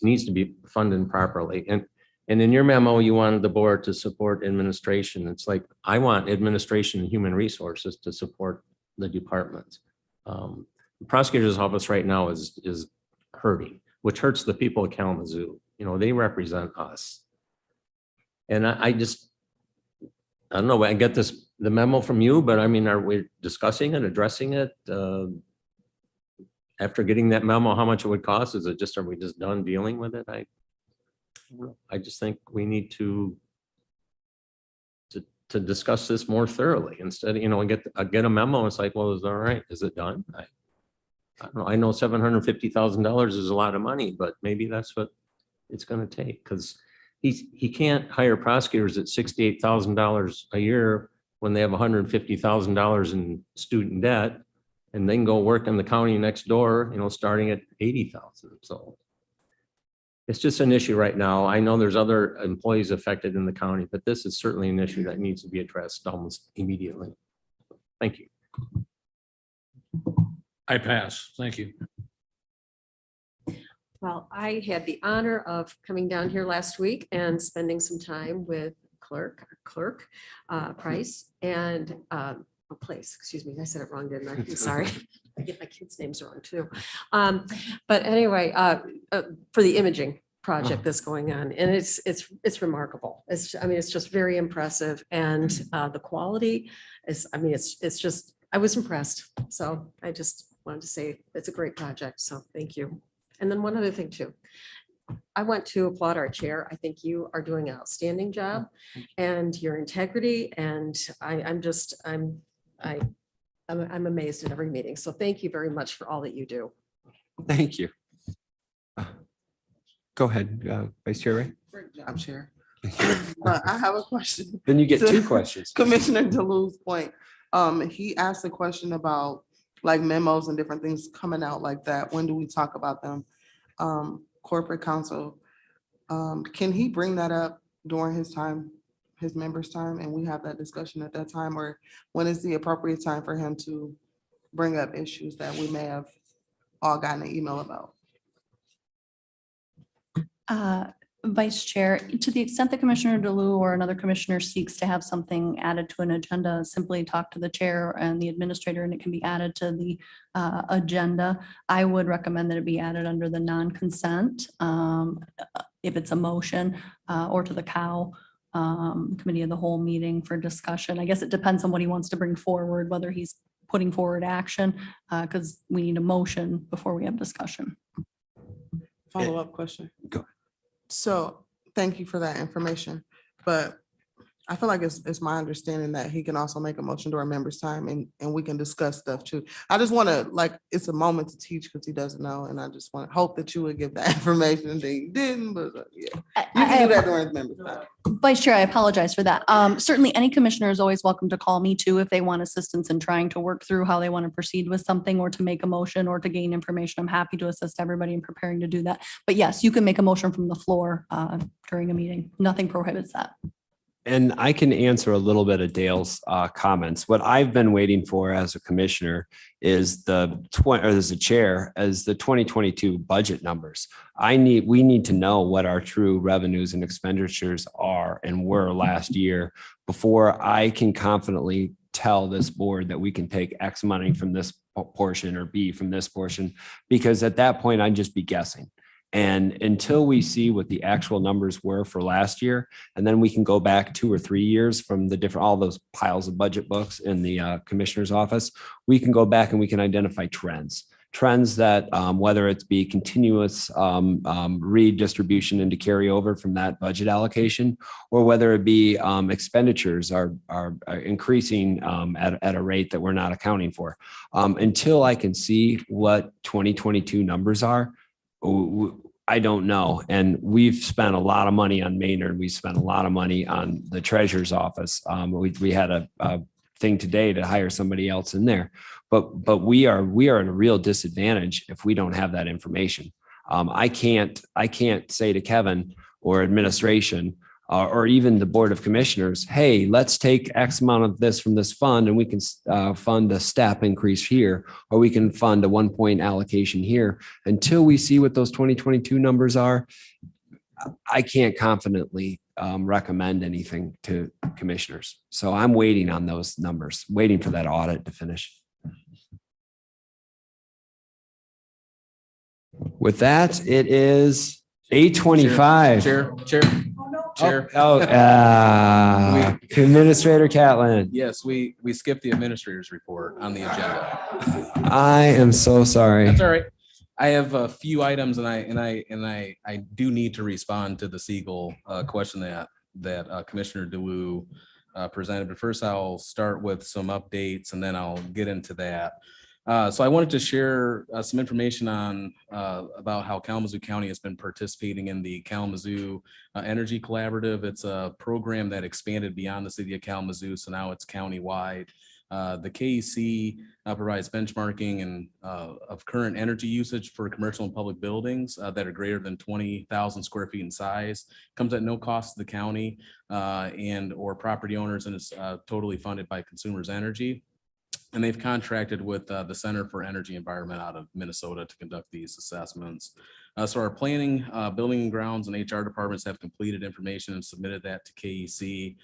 needs to be funded properly. And And in your memo, you wanted the board to support administration. It's like, I want administration and human resources to support the departments. The prosecutor's office right now is hurting, which hurts the people of Kalamazoo. You know, they represent us. And I don't know, I get the memo from you, but I mean, are we discussing it, addressing it? After getting that memo, how much it would cost? Is it just, are we just done dealing with it? I just think we need to discuss this more thoroughly instead of, you know, get a memo. It's like, well, is all right? Is it done? I don't know. I know $750,000 is a lot of money, but maybe that's what it's going to take, because he can't hire prosecutors at $68,000 a year when they have $150,000 in student debt, and then go work in the county next door, you know, starting at $80,000. So it's just an issue right now. I know there's other employees affected in the county, but this is certainly an issue that needs to be addressed almost immediately. Thank you. I pass. Thank you. Well, I had the honor of coming down here last week and spending some time with clerk Price and Place, excuse me, I said it wrong, didn't I? I'm sorry. I get my kids' names wrong too. But anyway, for the imaging project that's going on, and it's remarkable. I mean, it's just very impressive, and the quality is, I mean, it's just, I was impressed. So I just wanted to say it's a great project. So thank you. And then one other thing too. I want to applaud our chair. I think you are doing an outstanding job, and your integrity, and I'm amazed at every meeting. So thank you very much for all that you do. Thank you. Go ahead, Vice Chair Ray. Great job, Chair. But I have a question. Then you get to two questions. Commissioner DeLue's point. He asked a question about like memos and different things coming out like that. When do we talk about them? Corporate counsel, can he bring that up during his time, his members' time, and we have that discussion at that time? Or when is the appropriate time for him to bring up issues that we may have all gotten an email about? Vice Chair, to the extent that Commissioner DeLue or another commissioner seeks to have something added to an agenda, simply talk to the chair and the administrator, and it can be added to the agenda. I would recommend that it be added under the non-consent, if it's a motion, or to the COW committee of the whole meeting for discussion. I guess it depends on what he wants to bring forward, whether he's putting forward action, because we need a motion before we have discussion. Follow-up question. Go ahead. So thank you for that information, but I feel like it's my understanding that he can also make a motion during members' time and we can discuss stuff too. I just want to, like, it's a moment to teach because he doesn't know, and I just want to hope that you would give that information and he didn't, but yeah. You can do that during members' time. Vice Chair, I apologize for that. Certainly, any commissioner is always welcome to call me too if they want assistance in trying to work through how they want to proceed with something, or to make a motion or to gain information. I'm happy to assist everybody in preparing to do that. But yes, you can make a motion from the floor during a meeting. Nothing prohibits that. And I can answer a little bit of Dale's comments. What I've been waiting for as a commissioner is as a chair, as the 2022 budget numbers. We need to know what our true revenues and expenditures are and were last year before I can confidently tell this board that we can take X money from this portion or B from this portion, because at that point I'd just be guessing. And until we see what the actual numbers were for last year, and then we can go back 2 or 3 years from the all those piles of budget books in the commissioner's office, we can go back and we can identify trends that whether it's be continuous redistribution into carryover from that budget allocation, or whether it be expenditures are increasing at a rate that we're not accounting for. Until I can see what 2022 numbers are, I don't know. And we've spent a lot of money on Maynard. We spent a lot of money on the treasurer's office. We had a thing today to hire somebody else in there, but we are at a real disadvantage if we don't have that information. I can't say to Kevin or administration or even the Board of Commissioners, hey, let's take X amount of this from this fund and we can fund a step increase here, or we can fund a 1 point allocation here. Until we see what those 2022 numbers are, I can't confidently recommend anything to commissioners. So I'm waiting on those numbers, waiting for that audit to finish. With that, it is 8:25. Chair. Administrator Catlin. Yes, we skipped the administrator's report on the agenda. I am so sorry. That's all right. I have a few items and I do need to respond to the Siegel question that Commissioner DeWu presented. But first I'll start with some updates and then I'll get into that. So I wanted to share some information on about how Kalamazoo County has been participating in the Kalamazoo Energy Collaborative. It's a program that expanded beyond the city of Kalamazoo, so now it's countywide. The KEC provides benchmarking and of current energy usage for commercial and public buildings that are greater than 20,000 square feet in size. Comes at no cost to the county and or property owners, and is totally funded by Consumers Energy. And they've contracted with the Center for Energy Environment out of Minnesota to conduct these assessments. So our planning, building and grounds and HR departments have completed information and submitted that to KEC.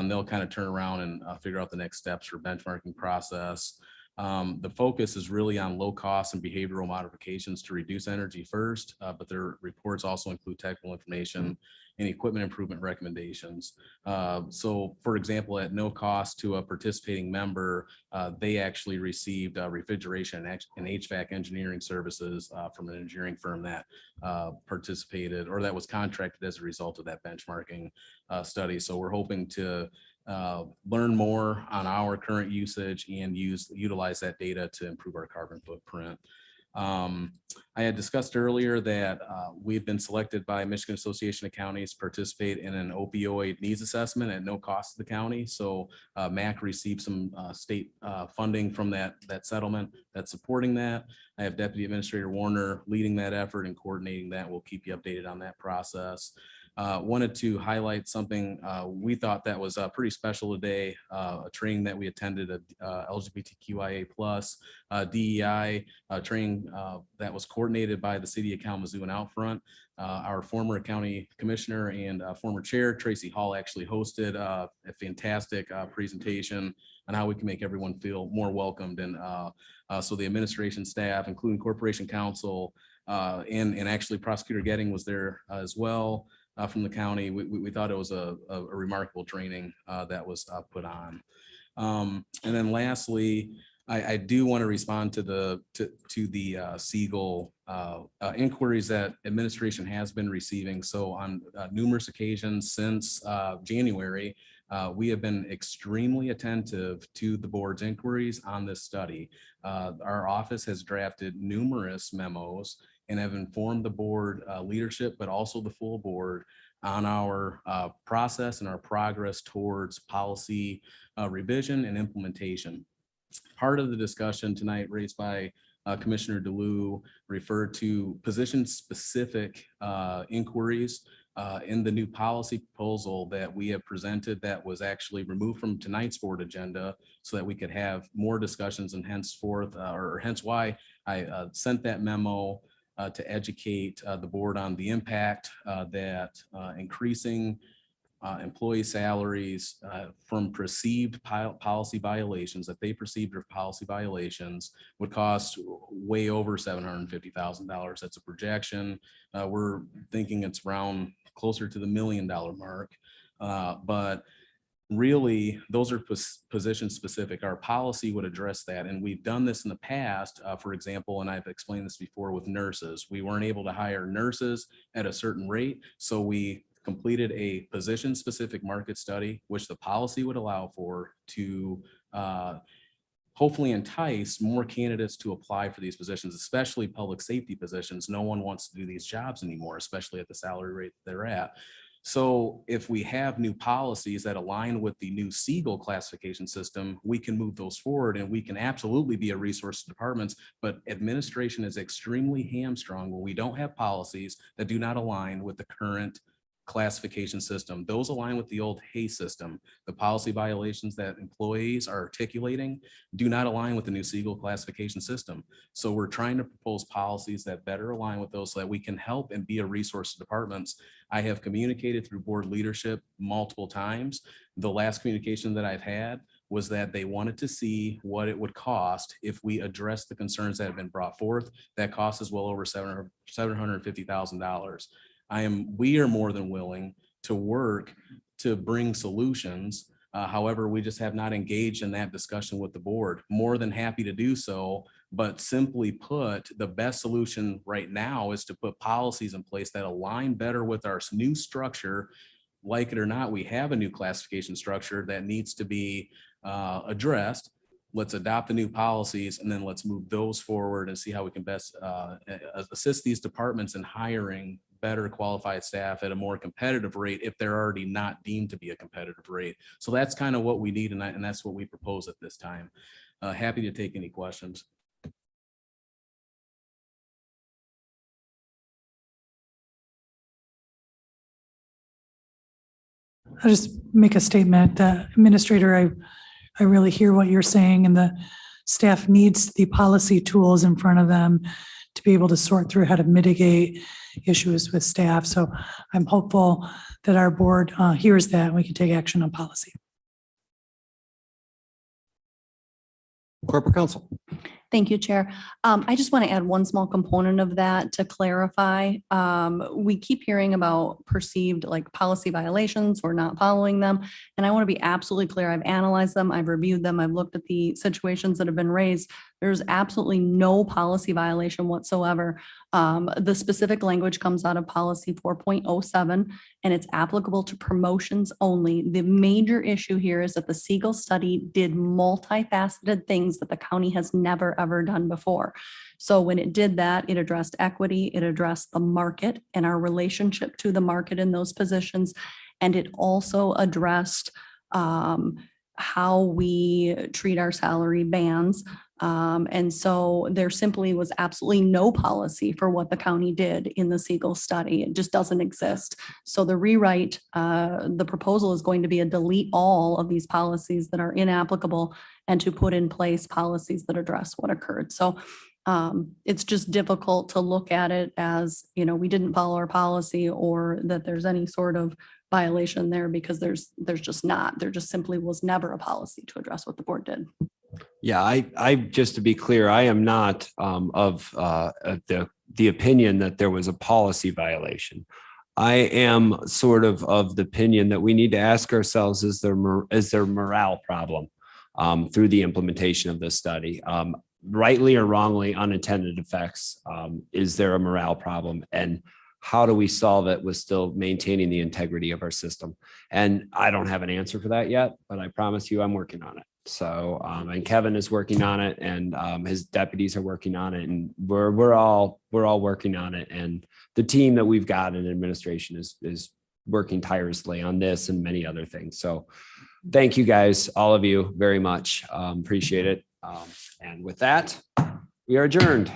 They'll kind of turn around and figure out the next steps for benchmarking process. The focus is really on low cost and behavioral modifications to reduce energy first, but their reports also include technical information and equipment improvement recommendations. So for example, at no cost to a participating member, they actually received refrigeration and HVAC engineering services from an engineering firm that participated or that was contracted as a result of that benchmarking study. So we're hoping to learn more on our current usage and utilize that data to improve our carbon footprint. I had discussed earlier that we've been selected by Michigan Association of Counties to participate in an opioid needs assessment at no cost to the county. So MAC received some state funding from that settlement that's supporting that. I have Deputy Administrator Warner leading that effort and coordinating that. We'll keep you updated on that process. Wanted to highlight something we thought that was pretty special today, a training that we attended at LGBTQIA plus DEI training that was coordinated by the city of Kalamazoo and Outfront. Our former county commissioner and former chair, Tracy Hall, actually hosted a fantastic presentation on how we can make everyone feel more welcomed. And so the administration staff, including Corporation Counsel, and actually Prosecutor Getting was there as well. From the county, we thought it was a remarkable training that was put on. And then lastly, I do want to respond to the Siegel inquiries that administration has been receiving. So on numerous occasions since January, we have been extremely attentive to the board's inquiries on this study. Our office has drafted numerous memos and have informed the board leadership, but also the full board on our process and our progress towards policy revision and implementation. Part of the discussion tonight raised by Commissioner DeLu referred to position-specific inquiries in the new policy proposal that we have presented that was actually removed from tonight's board agenda so that we could have more discussions, and henceforth, or hence why I sent that memo to educate the board on the impact that increasing employee salaries from perceived policy violations, that they perceived as policy violations, would cost way over $750,000. That's a projection. We're thinking it's around closer to the $1 million mark. But really, those are position specific. Our policy would address that. And we've done this in the past, for example, and I've explained this before with nurses. We weren't able to hire nurses at a certain rate. So we completed a position specific market study, which the policy would allow for to hopefully entice more candidates to apply for these positions, especially public safety positions. No one wants to do these jobs anymore, especially at the salary rate that they're at. So if we have new policies that align with the new Siegel classification system, we can move those forward, and we can absolutely be a resource to departments. But administration is extremely hamstrung when we don't have policies that do not align with the current classification system. Those align with the old Hay system. The policy violations that employees are articulating do not align with the new Siegel classification system. So we're trying to propose policies that better align with those so that we can help and be a resource to departments. I have communicated through board leadership multiple times. The last communication that I've had was that they wanted to see what it would cost if we address the concerns that have been brought forth. That cost is well over $750,000. We are more than willing to work to bring solutions. However, we just have not engaged in that discussion with the board. More than happy to do so, but simply put, the best solution right now is to put policies in place that align better with our new structure. Like it or not, we have a new classification structure that needs to be addressed. Let's adopt the new policies and then let's move those forward and see how we can best assist these departments in hiring better qualified staff at a more competitive rate if they're already not deemed to be a competitive rate. So that's kind of what we need, and that's what we propose at this time. Happy to take any questions. I'll just make a statement. Administrator, I really hear what you're saying, and the staff needs the policy tools in front of them to be able to sort through how to mitigate issues with staff. So I'm hopeful that our board hears that and we can take action on policy. Corporate Counsel. Thank you, Chair. I just want to add one small component of that to clarify. We keep hearing about perceived like policy violations or not following them. And I want to be absolutely clear. I've analyzed them. I've reviewed them. I've looked at the situations that have been raised. There's absolutely no policy violation whatsoever. The specific language comes out of policy 4.07 and it's applicable to promotions only. The major issue here is that the Siegel study did multifaceted things that the county has never ever done before. So when it did that, it addressed equity, it addressed the market and our relationship to the market in those positions. And it also addressed how we treat our salary bands. And so there simply was absolutely no policy for what the county did in the Siegel study. It just doesn't exist. So the rewrite, the proposal is going to be a delete all of these policies that are inapplicable and to put in place policies that address what occurred. So it's just difficult to look at it as, you know, we didn't follow our policy or that there's any sort of violation there because there's just not. There just simply was never a policy to address what the board did. Yeah, I just to be clear, I am not of the opinion that there was a policy violation. I am sort of the opinion that we need to ask ourselves, is there a morale problem through the implementation of this study? Rightly or wrongly, unintended effects. Is there a morale problem? And how do we solve it with still maintaining the integrity of our system? And I don't have an answer for that yet, but I promise you I'm working on it. So, and Kevin is working on it and his deputies are working on it, and we're all working on it. And the team that we've got in administration is working tirelessly on this and many other things. So thank you guys, all of you very much. Appreciate it. And with that, we are adjourned.